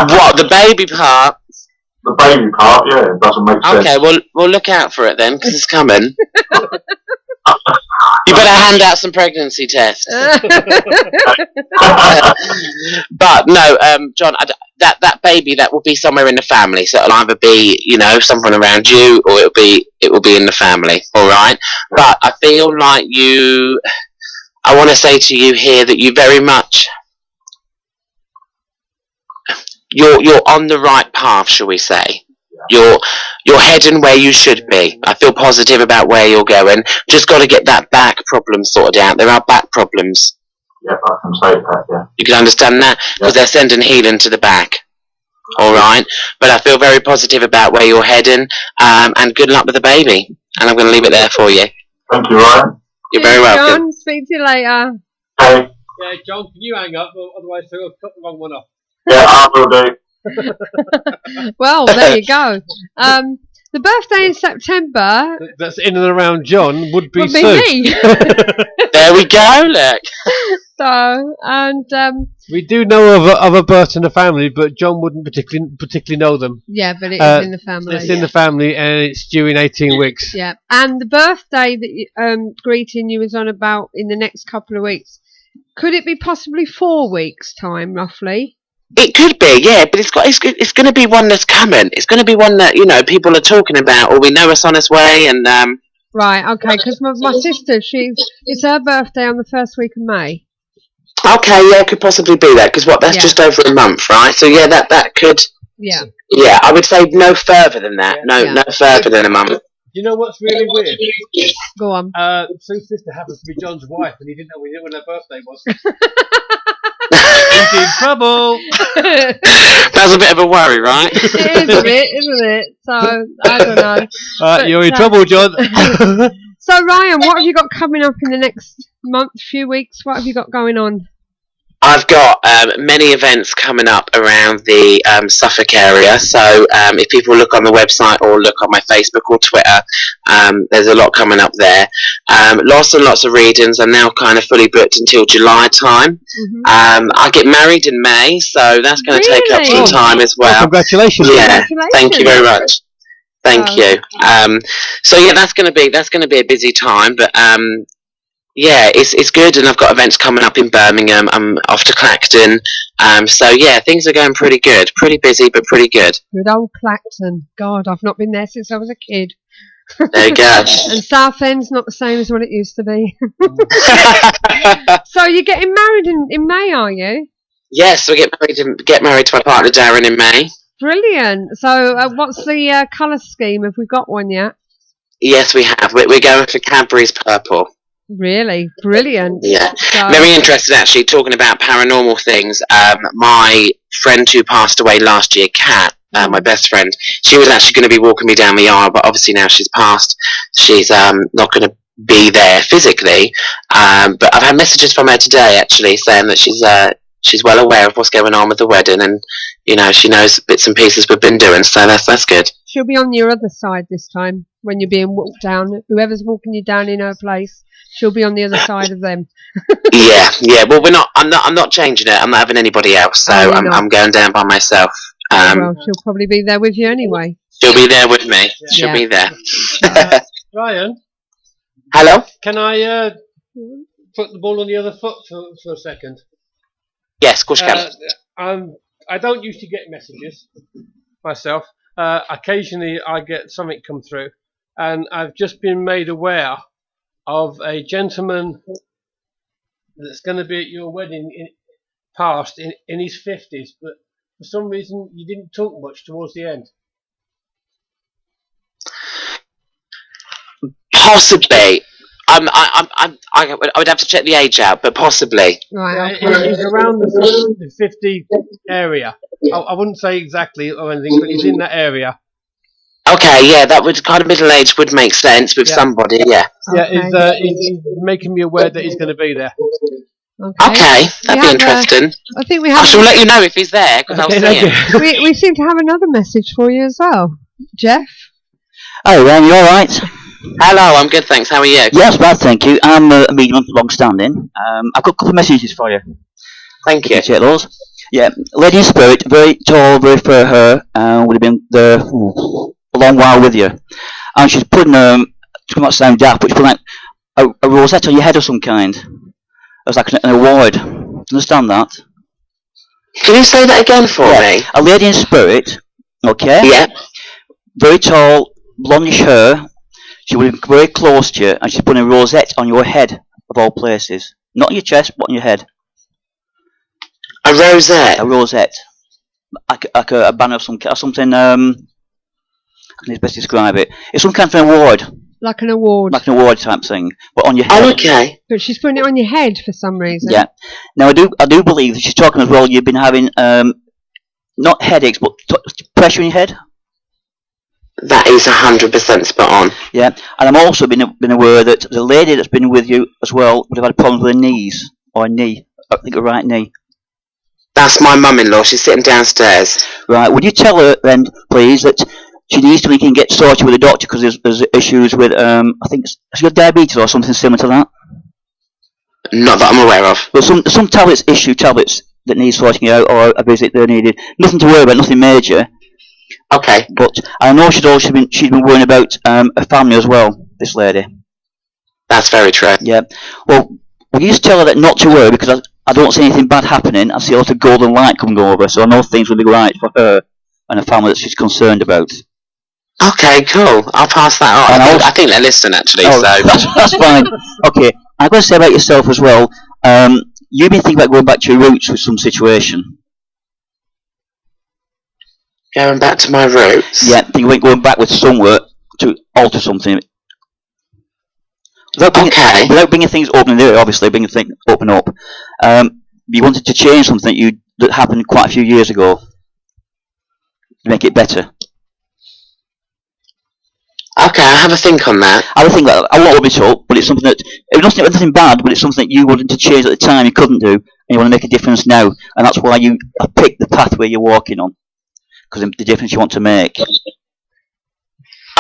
[SPEAKER 7] What, the baby part?
[SPEAKER 9] The baby part, yeah, it doesn't make sense.
[SPEAKER 7] Okay, we'll look out for it then, because it's coming. You better hand out some pregnancy tests. But no, John, that baby, that will be somewhere in the family. So it'll either be, someone around you, or it will be in the family. All right. But I feel like I want to say to you here that you very much, you're on the right path, shall we say? You're heading where you should be. I feel positive about where you're going. Just got to get that back problem sorted out. There are back problems.
[SPEAKER 9] Yeah, I can say that, yeah.
[SPEAKER 7] You can understand that? Because they're sending healing to the back. All right? But I feel very positive about where you're heading. And good luck with the baby. And I'm going to leave it there for you.
[SPEAKER 9] Thank you, Ryan.
[SPEAKER 7] You're very welcome.
[SPEAKER 4] John, speak to you later.
[SPEAKER 9] Okay.
[SPEAKER 5] Yeah, John, can you hang up? Otherwise, we'll cut the wrong one off.
[SPEAKER 9] Yeah, I will do.
[SPEAKER 4] Well, there you go. The birthday in September.
[SPEAKER 5] That's in and around John would be
[SPEAKER 4] me.
[SPEAKER 7] There we go, look.
[SPEAKER 4] So, and
[SPEAKER 5] we do know of a birth in the family, but John wouldn't particularly know them.
[SPEAKER 4] Yeah, but it is in the family.
[SPEAKER 5] It's in the family, and it's due in 18 weeks.
[SPEAKER 4] Yeah, and the birthday that greeting you is on about in the next couple of weeks. Could it be possibly 4 weeks' time, roughly?
[SPEAKER 7] It could be, yeah, but it's going to be one that's coming. It's going to be one that people are talking about, or we know it's on its way. And
[SPEAKER 4] right, okay, because my sister, it's her birthday on the first week of May.
[SPEAKER 7] Okay, yeah, it could possibly be that, because that's just over a month, right? So yeah, that could.
[SPEAKER 4] Yeah.
[SPEAKER 7] Yeah, I would say no further than that.
[SPEAKER 5] Yeah.
[SPEAKER 7] No further than a month.
[SPEAKER 5] You know what's really weird?
[SPEAKER 4] Go on.
[SPEAKER 5] Sue's sister happens to be John's wife, and he didn't know when her birthday was. He's in trouble.
[SPEAKER 7] That's a bit of a worry, right?
[SPEAKER 4] It is a bit, isn't it? So I don't know.
[SPEAKER 5] You're in trouble, John.
[SPEAKER 4] So Ryan, what have you got coming up in the next month, few weeks? What have you got going on?
[SPEAKER 7] I've got many events coming up around the Suffolk area, so if people look on the website or look on my Facebook or Twitter, there's a lot coming up there. Lots and lots of readings. I'm now kind of fully booked until July time. Mm-hmm. I get married in May, so that's going to take up some time as well.
[SPEAKER 5] Congratulations!
[SPEAKER 7] Yeah, thank you very much. Thank you. So yeah, that's going to be a busy time, but yeah, it's good, and I've got events coming up in Birmingham. I'm off to Clacton. So yeah, things are going pretty good. Pretty busy, but pretty good.
[SPEAKER 4] Good old Clacton. God, I've not been there since I was a kid.
[SPEAKER 7] There you go.
[SPEAKER 4] And Southend's not the same as what it used to be. So you're getting married in May, are you?
[SPEAKER 7] Yes, we get married to my partner Darren in May.
[SPEAKER 4] Brilliant. So what's the colour scheme? Have we got one yet?
[SPEAKER 7] Yes, we have. We're going for Cadbury's purple.
[SPEAKER 4] Really? Brilliant.
[SPEAKER 7] Yeah. So, very interested, actually, talking about paranormal things. My friend who passed away last year, Kat, my best friend, she was actually going to be walking me down the aisle, but obviously now she's passed. She's not going to be there physically. But I've had messages from her today, actually, saying that she's well aware of what's going on with the wedding, and she knows bits and pieces we've been doing, so that's good.
[SPEAKER 4] She'll be on your other side this time when you're being walked down. Whoever's walking you down in her place, she'll be on the other side of them. Yeah. Well, I'm not changing it. I'm not having anybody else, so I'm going down by myself. Well, she'll probably be there with you anyway. She'll be there with me. She'll be there.
[SPEAKER 5] Ryan.
[SPEAKER 7] Hello.
[SPEAKER 5] Can I put the ball on the other foot for a second?
[SPEAKER 7] Yes, of course you can.
[SPEAKER 5] I don't usually get messages myself. Occasionally I get something come through, and I've just been made aware of a gentleman that's going to be at your wedding passed in his 50s, but for some reason you didn't talk much towards the end.
[SPEAKER 7] Possibly. I would have to check the age out, but possibly.
[SPEAKER 4] Right.
[SPEAKER 5] Yeah,
[SPEAKER 4] Okay.
[SPEAKER 5] he's around the 50 area. I wouldn't say exactly or anything, but he's in that area.
[SPEAKER 7] Okay, yeah, that would kind of middle age would make sense with
[SPEAKER 5] Yeah.
[SPEAKER 7] somebody, yeah.
[SPEAKER 5] Yeah,
[SPEAKER 4] Okay.
[SPEAKER 5] he's making me aware that he's going to be there.
[SPEAKER 7] Okay, that'd be interesting.
[SPEAKER 4] I think we
[SPEAKER 7] I
[SPEAKER 4] have.
[SPEAKER 7] shall let you know if he's there, because I'll see him.
[SPEAKER 4] We seem to have another message for you as well, Jeff.
[SPEAKER 6] Oh, Ryan, you alright?
[SPEAKER 7] Hello, I'm good, thanks. How are you?
[SPEAKER 6] Yes, bad, thank you. I'm a medium long standing. I've got a couple of messages for you.
[SPEAKER 7] Thank you.
[SPEAKER 6] Can take those? Yeah, Lady in Spirit, very tall, very fair hair, would have been there a long while with you. And she's putting, to not sound daft, but she's putting like a rosette on your head of some kind. It's like an award. Do you understand that?
[SPEAKER 7] Can you say that again for me?
[SPEAKER 6] A Lady in Spirit, okay?
[SPEAKER 7] Yeah.
[SPEAKER 6] Very tall, blondish hair. She would be very close to you, and she's putting a rosette on your head, of all places. Not on your chest, but on your head.
[SPEAKER 7] A rosette?
[SPEAKER 6] A rosette. Like a banner of some kind, something, I can best describe it. It's some kind of an award.
[SPEAKER 4] Like an award.
[SPEAKER 6] Like an award type thing, but on your head.
[SPEAKER 7] Oh, okay.
[SPEAKER 4] But she's putting it on your head for some reason.
[SPEAKER 6] Yeah. Now, I do believe that she's talking as well, you've been having, not headaches, but pressure in your head.
[SPEAKER 7] That is 100% spot on.
[SPEAKER 6] Yeah, and I'm also been aware that the lady that's been with you as well would have had problems with her knees, or knee, I think her right knee.
[SPEAKER 7] That's my mum-in-law, she's sitting downstairs.
[SPEAKER 6] Right, would you tell her then, please, that she needs to get sorted with a doctor because there's issues with, I think, has she got diabetes or something similar to that?
[SPEAKER 7] Not that I'm aware of.
[SPEAKER 6] Well, some tablets, tablets that need sorting out, or a visit they're needed. Nothing to worry about, nothing major.
[SPEAKER 7] Okay.
[SPEAKER 6] But I know she's been worrying about her family as well, this lady.
[SPEAKER 7] That's very true.
[SPEAKER 6] Yeah. Well, will you just tell her that not to worry, because I don't see anything bad happening. I see a lot of golden light coming over, so I know things will be right for her and her family that she's concerned about.
[SPEAKER 7] Okay, cool. I'll pass that on. I think they're listening, actually, so...
[SPEAKER 6] That's fine. Okay, I'm going to say about yourself as well. You've been thinking about going back to your roots with some situation.
[SPEAKER 7] Going back to my roots?
[SPEAKER 6] Yeah, thinking about going back with somewhere to alter something. Without bringing things open in there, obviously, bringing things open up. You wanted to change something that happened quite a few years ago. To make it better.
[SPEAKER 7] Okay, I'll have a think on that.
[SPEAKER 6] I would think that I won't open it up, but it's something that it's nothing bad, but it's something that you wanted to change at the time you couldn't do, and you want to make a difference now, and that's why you picked the pathway you're walking on, because the difference you want to make.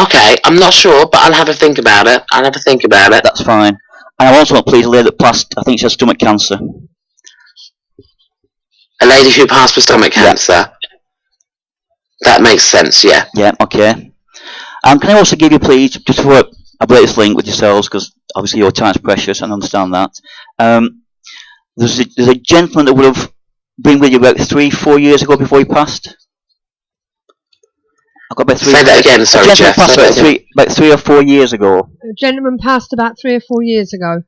[SPEAKER 7] Okay, I'm not sure, but I'll have a think about it.
[SPEAKER 6] That's fine. And I also want to please a lady that passed, I think she has stomach cancer.
[SPEAKER 7] A lady who passed with stomach cancer? Yeah. That makes sense, yeah.
[SPEAKER 6] Yeah, okay. Can I also give you, please, just for a latest link with yourselves, because obviously your time's precious, and I understand that. There's a gentleman that would have been with you about 3-4 years ago before he passed. I've got about 3.
[SPEAKER 7] Say that again, sorry, Jeff.
[SPEAKER 6] Passed about 3 or 4 years ago.
[SPEAKER 4] A gentleman passed about 3 or 4 years ago.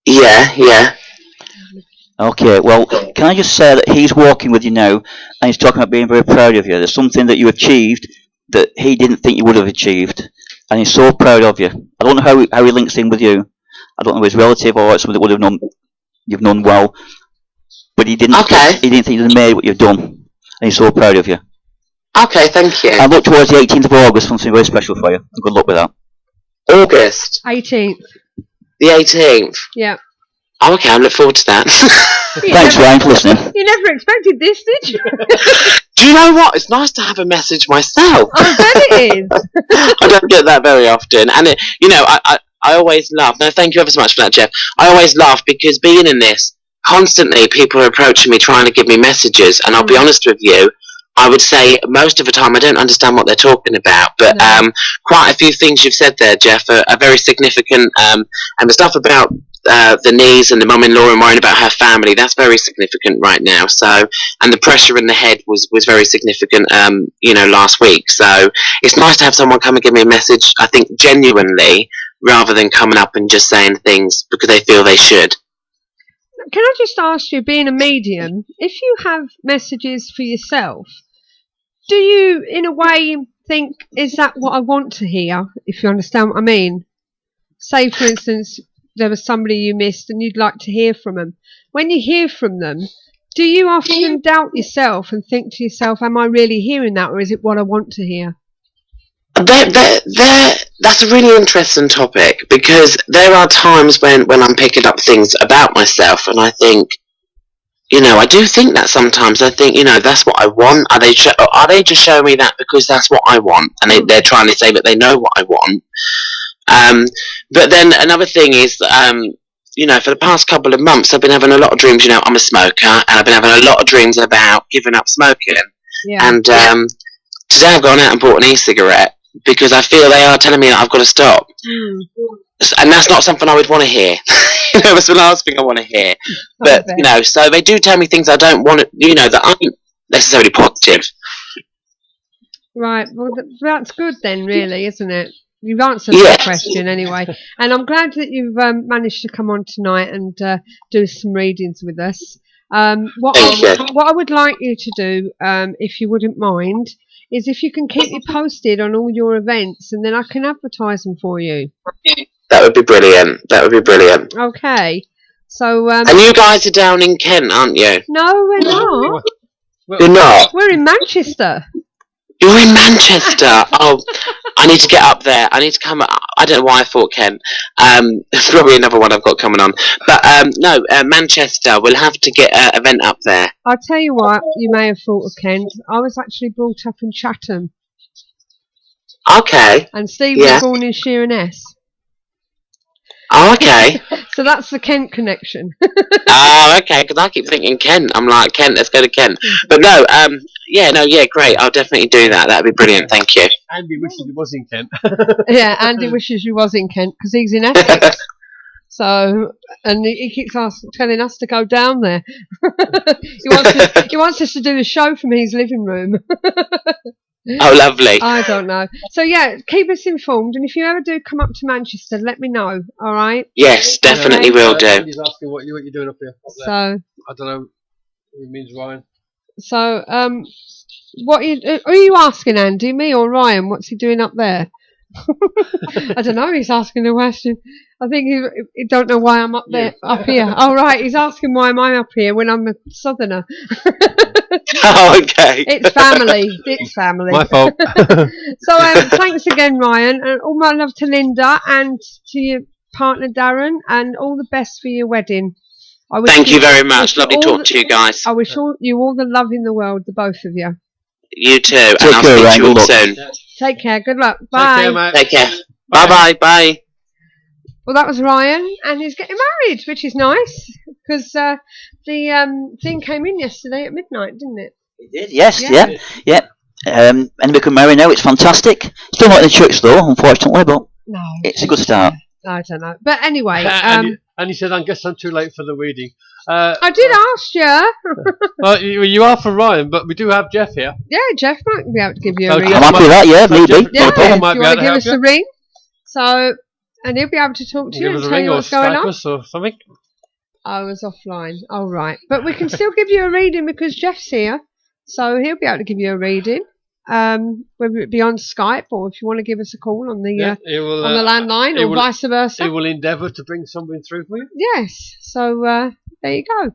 [SPEAKER 7] Yeah.
[SPEAKER 6] Okay, well, can I just say that he's walking with you now, and he's talking about being very proud of you. There's something that you achieved that he didn't think you would have achieved, and he's so proud of you. I don't know how he links in with you. I don't know his relative or somebody that would have known you've known well, but he didn't.
[SPEAKER 7] Okay.
[SPEAKER 6] He didn't think you'd have made what you've done, and he's so proud of you.
[SPEAKER 7] Okay, thank you.
[SPEAKER 6] I look towards the 18th of August, something very special for you. Good luck with that.
[SPEAKER 7] August?
[SPEAKER 4] 18th.
[SPEAKER 7] The 18th?
[SPEAKER 4] Yeah.
[SPEAKER 7] Oh, okay, I look forward to that.
[SPEAKER 6] Thanks, Ryan, for listening.
[SPEAKER 4] You never expected this, did you?
[SPEAKER 7] Do you know what? It's nice to have a message myself.
[SPEAKER 4] I bet it is.
[SPEAKER 7] I don't get that very often. And, I always laugh. No, thank you ever so much for that, Jeff. I always laugh because being in this, constantly people are approaching me trying to give me messages. And I'll be honest with you, I would say most of the time I don't understand what they're talking about. But quite a few things you've said there, Jeff, are very significant. And the stuff about the niece and the mum-in-law and worrying about her family, that's very significant right now. So, and the pressure in the head was very significant, last week. So it's nice to have someone come and give me a message, I think, genuinely, rather than coming up and just saying things because they feel they should.
[SPEAKER 4] Can I just ask you, being a medium, if you have messages for yourself, do you, in a way, think, is that what I want to hear, if you understand what I mean? Say, for instance, there was somebody you missed and you'd like to hear from them. When you hear from them, do you often doubt yourself and think to yourself, am I really hearing that, or is it what I want to hear?
[SPEAKER 7] That's a really interesting topic, because there are times when I'm picking up things about myself and I think, I do think that sometimes. I think, that's what I want. Are they just showing me that because that's what I want? And they're trying to say that they know what I want. But then another thing is, for the past couple of months, I've been having a lot of dreams. I'm a smoker, and I've been having a lot of dreams about giving up smoking.
[SPEAKER 4] Yeah.
[SPEAKER 7] And today I've gone out and bought an e-cigarette because I feel they are telling me that I've got to stop. And that's not something I would want to hear. That's the last thing I want to hear. But, so they do tell me things I don't want to, that aren't necessarily positive.
[SPEAKER 4] Right. Well, that's good then, really, isn't it? You've answered the question anyway. And I'm glad that you've managed to come on tonight and do some readings with us. What I would like you to do, if you wouldn't mind, is if you can keep me posted on all your events, and then I can advertise them for you.
[SPEAKER 7] That would be brilliant.
[SPEAKER 4] Okay. So.
[SPEAKER 7] And you guys are down in Kent, aren't you?
[SPEAKER 4] No, we're not.
[SPEAKER 7] You're not?
[SPEAKER 4] We're in Manchester.
[SPEAKER 7] You're in Manchester. Oh, I need to get up there. I need to come. I don't know why I thought Kent. Probably another one I've got coming on. But no, Manchester. We'll have to get an event up there.
[SPEAKER 4] I'll tell you what. You may have thought of Kent. I was actually brought up in Chatham.
[SPEAKER 7] Okay.
[SPEAKER 4] And Steve was born in Sheerness.
[SPEAKER 7] Oh, okay.
[SPEAKER 4] So that's the Kent connection.
[SPEAKER 7] Oh, okay, because I keep thinking Kent. I'm like, Kent, let's go to Kent. But no, great. I'll definitely do that. That'd be brilliant. Thank you.
[SPEAKER 5] Andy wishes he was in Kent.
[SPEAKER 4] Yeah, Andy wishes he was in Kent because he's in Essex. So, and he keeps telling us to go down there. He wants us to do the show from his living room.
[SPEAKER 7] Oh, lovely.
[SPEAKER 4] I don't know. So, yeah, keep us informed. And if you ever do come up to Manchester, let me know, all right?
[SPEAKER 7] Yes, definitely will do.
[SPEAKER 5] Andy's asking what you're doing up here.
[SPEAKER 4] So,
[SPEAKER 5] I don't know. It means Ryan.
[SPEAKER 4] So, what are you asking, Andy? Me or Ryan? What's he doing up there? I don't know. He's asking a question. I think he don't know why I'm up there, up here. Oh, right. He's asking why am I up here when I'm a southerner.
[SPEAKER 7] Oh, okay.
[SPEAKER 4] It's family.
[SPEAKER 5] My fault.
[SPEAKER 4] So, thanks again, Ryan, and all my love to Linda and to your partner Darren, and all the best for your wedding.
[SPEAKER 7] Thank you very much. Lovely talk to you guys.
[SPEAKER 4] I wish you all the love in the world, the both of you.
[SPEAKER 7] You too, and I'll speak to you all soon.
[SPEAKER 4] Take care. Good luck. Bye.
[SPEAKER 7] Take care. Bye. Bye.
[SPEAKER 4] Well, that was Ryan, and he's getting married, which is nice because the thing came in yesterday at midnight, didn't it?
[SPEAKER 6] It did. Yes. Yeah. Anybody can marry now. It's fantastic. Still not in the church though, unfortunately, but
[SPEAKER 4] no,
[SPEAKER 6] it's a good start.
[SPEAKER 4] I don't know, but anyway.
[SPEAKER 5] And he said, "I guess I'm too late for the reading."
[SPEAKER 4] I did ask you.
[SPEAKER 5] Well, you are for Ryan, but we do have Jeff here.
[SPEAKER 4] Yeah, Jeff might be able to give you a ring.
[SPEAKER 6] I'm happy with that. Yeah, maybe.
[SPEAKER 4] Yeah,
[SPEAKER 5] do
[SPEAKER 4] you want to give us a ring? So, and he'll be able to talk to you and tell you what's going on.
[SPEAKER 5] Or something.
[SPEAKER 4] I was offline. Oh, right. But we can still give you a reading because Jeff's here. So he'll be able to give you a reading. Whether it be on Skype or if you want to give us a call on the on the landline or vice versa.
[SPEAKER 5] He will endeavour to bring something through for you.
[SPEAKER 4] Yes. So there you go.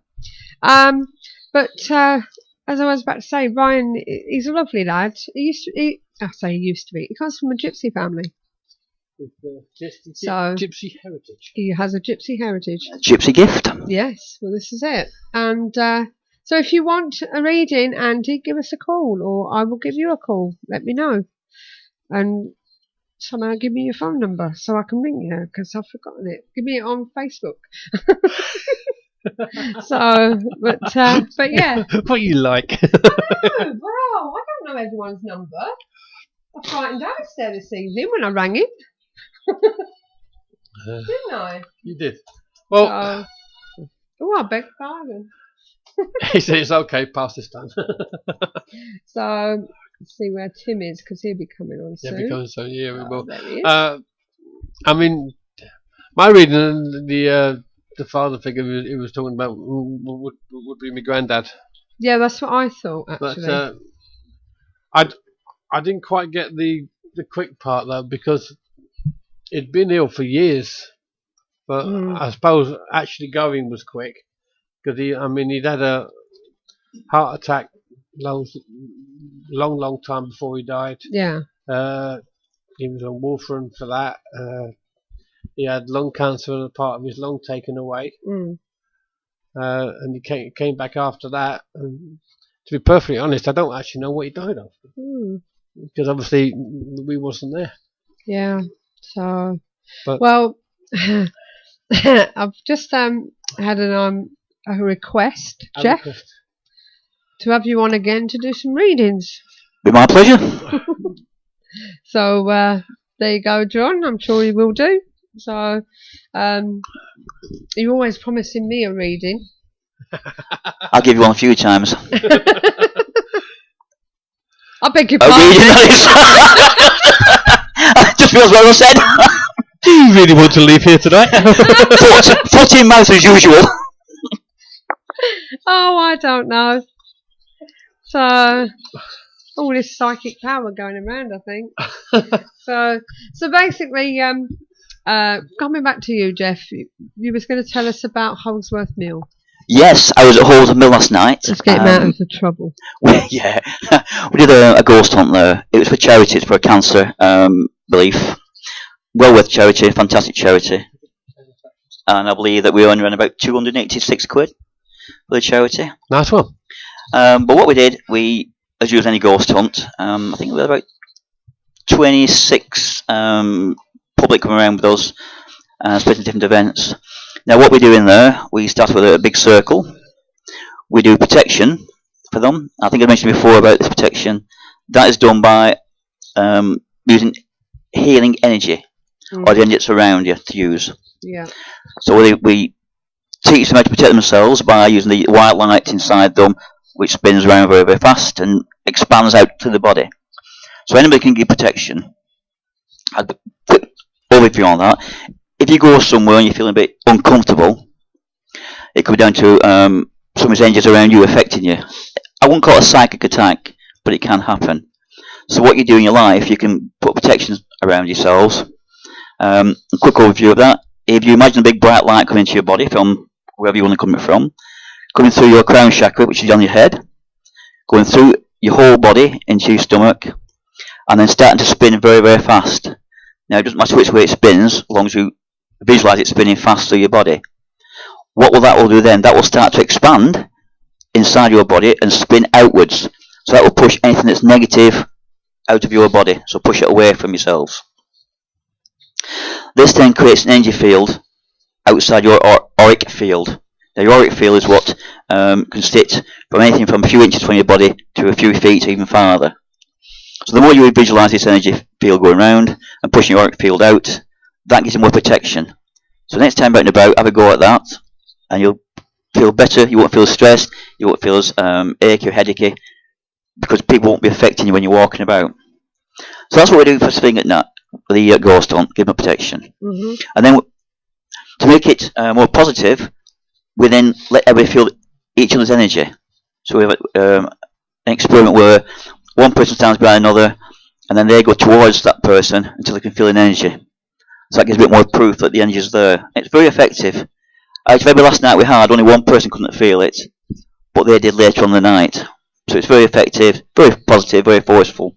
[SPEAKER 4] But as I was about to say, Ryan, he's a lovely lad. He used to be. He comes from a gypsy family.
[SPEAKER 5] Gypsy heritage.
[SPEAKER 4] He has a gypsy heritage.
[SPEAKER 6] Gypsy gift.
[SPEAKER 4] Yes. Well, this is it. And so if you want a reading, Andy, give us a call, or I will give you a call. Let me know. And somehow give me your phone number so I can ring you because I've forgotten it. Give me it on Facebook. So, but yeah.
[SPEAKER 5] What you like?
[SPEAKER 4] I know, bro. I don't know everyone's number. I frightened Alistair this evening when I rang him. Didn't I?
[SPEAKER 5] You did. Well,
[SPEAKER 4] oh, I beg pardon.
[SPEAKER 5] he said it's okay, pass this time.
[SPEAKER 4] So, let's see where Tim is, because he'll be coming on soon.
[SPEAKER 5] Yeah, because so yeah, we will.
[SPEAKER 4] There he is.
[SPEAKER 5] I mean, my reading, the father figure he was talking about would be my granddad.
[SPEAKER 4] Yeah, that's what I thought, actually.
[SPEAKER 5] But I didn't quite get the quick part though, because he'd been ill for years. But I suppose actually going was quick, because he'd had a heart attack long time before he died.
[SPEAKER 4] Yeah.
[SPEAKER 5] He was on warfarin for that. He had lung cancer and a part of his lung taken away. And he came back after that. And to be perfectly honest, I don't actually know what he died of, because obviously we wasn't there.
[SPEAKER 4] Yeah. So,
[SPEAKER 5] but,
[SPEAKER 4] well, I've just had a request, Jeff, to have you on again to do some readings.
[SPEAKER 6] Be my pleasure.
[SPEAKER 4] So there you go, John. I'm sure you will do. So you're always promising me a reading.
[SPEAKER 6] I'll give you one a few times.
[SPEAKER 4] I beg your pardon.
[SPEAKER 6] Just feels what I said.
[SPEAKER 5] Do you really want to leave here tonight?
[SPEAKER 6] Foot in mouth as usual.
[SPEAKER 4] Oh, I don't know. So, all this psychic power going around, I think. So basically, coming back to you, Jeff, you was going to tell us about Holdsworth Mill.
[SPEAKER 6] Yes, I was at Holdsworth Mill last night.
[SPEAKER 4] Let's get him out of the trouble.
[SPEAKER 6] We did a ghost hunt there. It was for charity, it's for a cancer belief. Well worth charity, fantastic charity. And I believe that we earned around about 286 quid for the charity.
[SPEAKER 5] Nice one.
[SPEAKER 6] But what we did, as usual any ghost hunt, I think we had about 26 public coming around with us, split in different events. Now what we do in there, we start with a big circle. We do protection for them. I think I mentioned before about this protection. That is done by using healing energy, or the energy that's around you to use.
[SPEAKER 4] Yeah. So
[SPEAKER 6] we teach them how to protect themselves by using the white light inside them, which spins around very, very fast and expands out to the body. So anybody can give protection. A quick overview on that. If you go somewhere and you're feeling a bit uncomfortable, it could be down to some of the energies around you affecting you. I wouldn't call it a psychic attack, but it can happen. So what you do in your life, you can put protection around yourselves. A quick overview of that. If you imagine a big bright light coming into your body from wherever you want to come from, coming through your crown chakra, which is on your head, going through your whole body into your stomach, and then starting to spin very, very fast. Now it doesn't matter which way it spins, as long as you visualize it spinning fast through your body. What will that will do then? That will start to expand inside your body and spin outwards. So that will push anything that's negative out of your body. So push it away from yourselves. This then creates an energy field outside your auric field. Now your auric field is what can sit from anything from a few inches from your body to a few feet, even farther. So the more you visualize this energy field going around and pushing your auric field out, that gives you more protection. So next time out and about, have a go at that, and you'll feel better. You won't feel stressed. You won't feel as achy or headachy, because people won't be affecting you when you're walking about. So that's what we do first thing at Knott, with the ghost hunt, give them protection. And then to make it more positive, we then let everybody feel each other's energy. So we have an experiment where one person stands behind another, and then they go towards that person until they can feel an energy. So that gives a bit more proof that the energy is there. It's very effective. Actually, maybe last night we had only one person couldn't feel it, but they did later on in the night. So it's very effective, very positive, very forceful.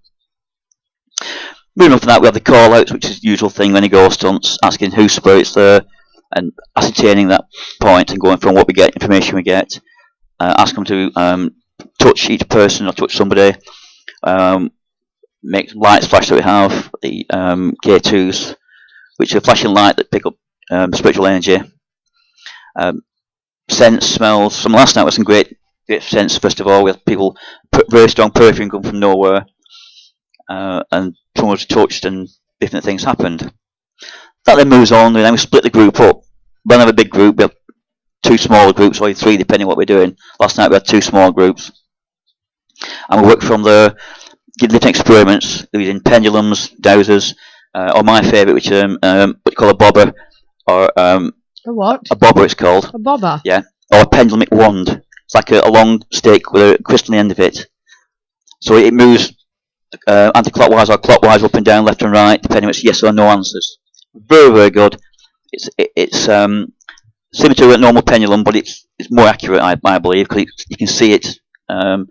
[SPEAKER 6] Moving on from that, we have the call-outs, which is the usual thing when he ghost hunts, asking whose spirit's there, and ascertaining that point and going from what we get, information we get. Ask them to touch each person or touch somebody. Make lights flash that we have, the K2s, which are flashing light that pick up spiritual energy. Scents, smells. From last night was some great scents. First of all, we had people very strong perfume come from nowhere, and someone was touched and different things happened. That then moves on, and then we split the group up. don't have a big group. We have 2 small groups, or 3, depending on what we're doing. Last night we had 2 small groups, and we work from the different experiments using pendulums, dowsers, or my favourite, which what you call a bobber, or
[SPEAKER 4] A what?
[SPEAKER 6] a bobber. It's called.
[SPEAKER 4] A bobber.
[SPEAKER 6] Yeah, or a pendulumic wand. It's like a long stick with a crystal on the end of it. So it moves anti-clockwise or clockwise, up and down, left and right, depending on it's yes or no answers. Very, very good. It's similar to a normal pendulum, but it's more accurate, I believe, because you can see it, a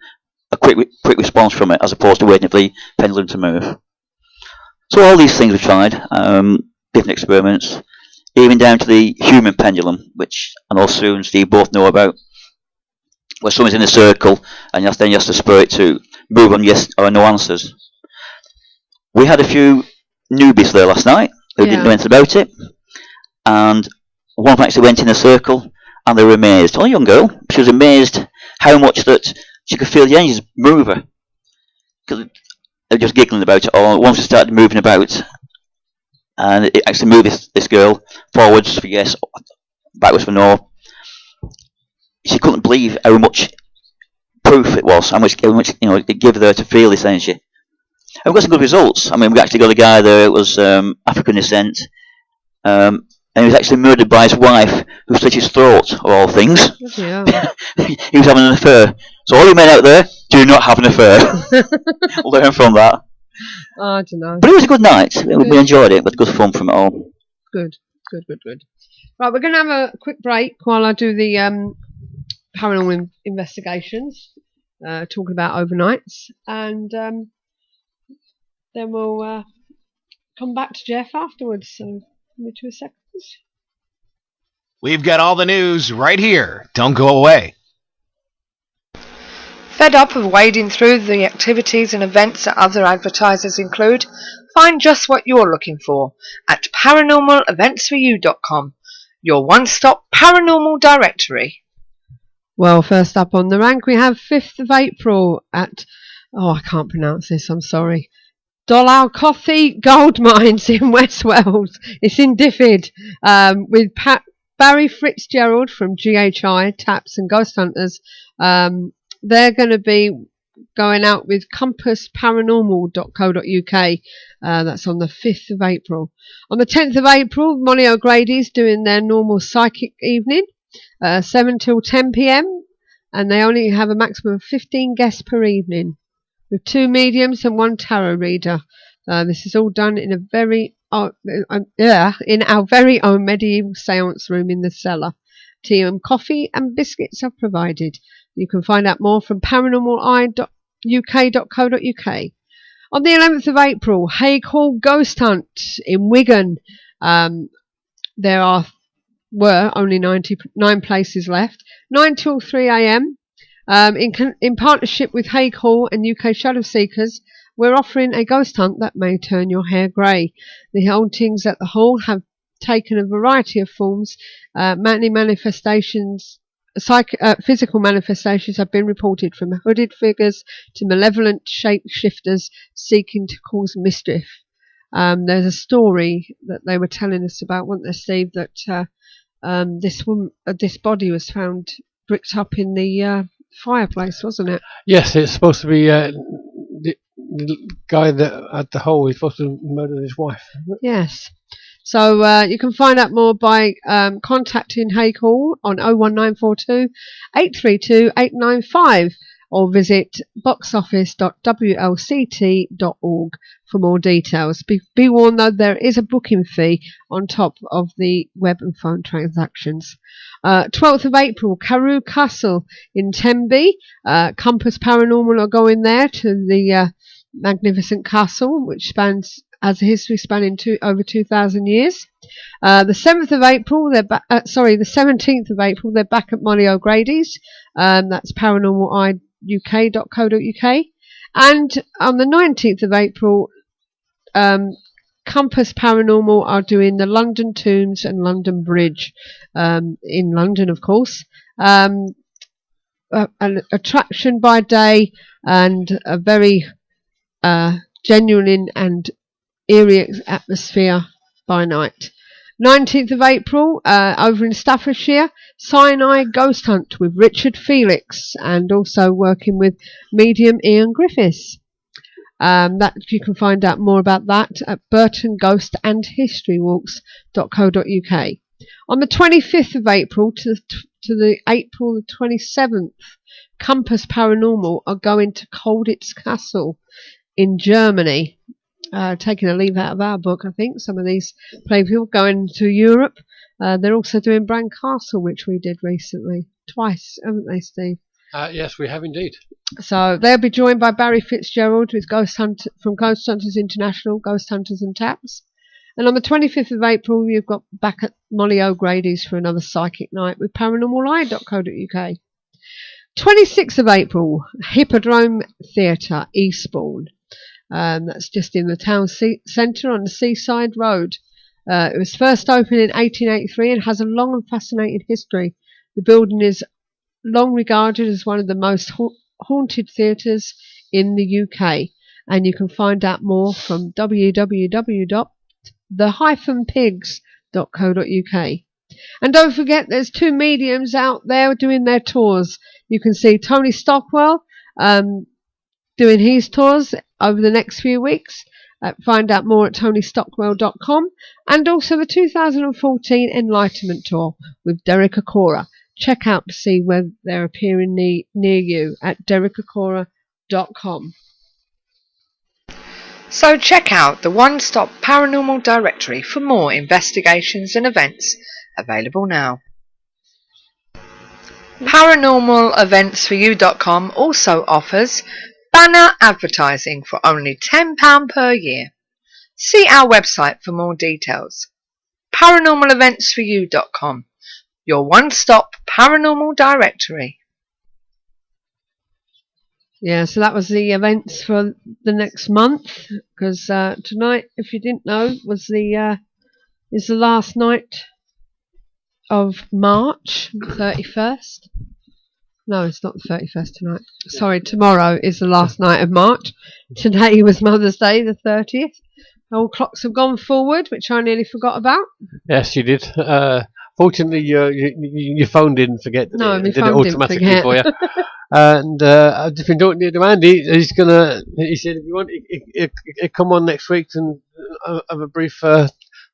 [SPEAKER 6] quick response from it, as opposed to waiting for the pendulum to move. So all these things we've tried, different experiments, even down to the human pendulum, which I know Sue and Steve both know about, where someone's in a circle and then you have to spur it to move on yes or no answers. We had a few newbies there last night who didn't know anything about it, and one of them actually went in a circle and they were amazed. Oh, a young girl, she was amazed how much that she could feel the engines move her. Because they were just giggling about it, or once it started moving about, and it actually moved this girl forwards for yes, backwards for no. She couldn't believe how much proof it was, how much it gave her to feel this energy. And we got some good results. I mean, we actually got a guy there that was African descent, and he was actually murdered by his wife, who slit his throat, of all things.
[SPEAKER 4] Yeah.
[SPEAKER 6] He was having an affair. So all you men out there, do not have an affair. Learn from that.
[SPEAKER 4] I don't know.
[SPEAKER 6] But it was a good night. We enjoyed it. We had good fun from it all.
[SPEAKER 4] Good. Right, we're going to have a quick break while I do the paranormal investigations, talking about overnights, and then we'll come back to Jeff afterwards. So give me 2 seconds.
[SPEAKER 10] We've got all the news right here. Don't go away.
[SPEAKER 11] Fed up of wading through the activities and events that other advertisers include? Find just what you're looking for at paranormaleventsforyou.com, your one-stop paranormal directory.
[SPEAKER 4] Well, first up on the rank, we have 5th of April at, I can't pronounce this, I'm sorry, Dolaucothi Gold Mines in West Wales. It's in Diffid, with Barry Fitzgerald from GHI, Taps and Ghost Hunters. They're going to be going out with compassparanormal.co.uk. That's on the 5th of April. On the 10th of April, Molly O'Grady's doing their normal psychic evening, 7 till 10 p.m. And they only have a maximum of 15 guests per evening, with 2 mediums and 1 tarot reader. This is all done in in our very own medieval seance room in the cellar. Tea and coffee and biscuits are provided. You can find out more from paranormaleye.uk.co.uk. On the 11th of April, Hague Hall Ghost Hunt in Wigan. There were only 99 places left. 9 till 3 a.m. In partnership with Hague Hall and UK Shadow Seekers, we're offering a ghost hunt that may turn your hair grey. The hauntings at the hall have taken a variety of forms. Many manifestations, physical manifestations have been reported, from hooded figures to malevolent shapeshifters seeking to cause mischief. There's a story that they were telling us about, wasn't there, Steve, that this body was found bricked up in the fireplace, wasn't it?
[SPEAKER 5] Yes, it's supposed to be the guy that at the hole is supposed to murder his wife.
[SPEAKER 4] Yes. So you can find out more by contacting Hague Hall on 01942 832 895 or visit boxoffice.wlct.org for more details. Be warned though, there is a booking fee on top of the web and phone transactions. 12th of April, Carew Castle in Tenby. Compass Paranormal are going there to the magnificent castle, which has a history spanning over 2,000 years. The 7th of April, the 17th of April, they're back at Molly O'Grady's. That's paranormaleye.uk.co.uk. And on the 19th of April, Compass Paranormal are doing the London Tombs and London Bridge in London, of course. An attraction by day and a very genuine and eerie atmosphere by night. 19th of April, over in Staffordshire, Cyanide Ghost Hunt with Richard Felix, and also working with medium Ian Griffiths. That you can find out more about that at burtonghostandhistorywalks.co.uk. On the 25th of April to the April the 27th, Compass Paranormal are going to Colditz Castle in Germany. Taking a leave out of our book, I think. Some of these people going to Europe. They're also doing Bran Castle, which we did recently. Twice, haven't they, Steve?
[SPEAKER 5] Yes, we have indeed.
[SPEAKER 4] So they'll be joined by Barry Fitzgerald with from Ghost Hunters International, Ghost Hunters and Taps. And on the 25th of April, you've got back at Molly O'Grady's for another psychic night with paranormaleye.co.uk. 26th of April, Hippodrome Theatre, Eastbourne. That's just in the town centre on the Seaside Road. It was first opened in 1883 and has a long and fascinating history. The building is long regarded as one of the most haunted theatres in the UK, and you can find out more from www.the-pigs.co.uk. And don't forget, there's 2 mediums out there doing their tours. You can see Tony Stockwell doing his tours over the next few weeks. Find out more at tonystockwell.com, and also the 2014 Enlightenment Tour with Derek Acora. Check out to see where they're appearing near you at derekacora.com.
[SPEAKER 11] So check out the one-stop paranormal directory for more investigations and events, available now. ParanormalEventsForYou.com also offers banner advertising for only £10 per year. See our website for more details. ParanormalEventsForYou.com, your one-stop paranormal directory.
[SPEAKER 4] Yeah, so that was the events for the next month, because tonight, if you didn't know, is the last night of March, 31st. No, it's not the 31st tonight. Sorry, tomorrow is the last night of March. Today was Mother's Day, the 30th. All clocks have gone forward, which I nearly forgot about.
[SPEAKER 5] Yes, you did. Fortunately, your phone didn't forget.
[SPEAKER 4] No, my
[SPEAKER 5] it did
[SPEAKER 4] phone
[SPEAKER 5] it automatically
[SPEAKER 4] didn't
[SPEAKER 5] for you. And I've just been talking to Andy. He said if you want, he'd come on next week and have a brief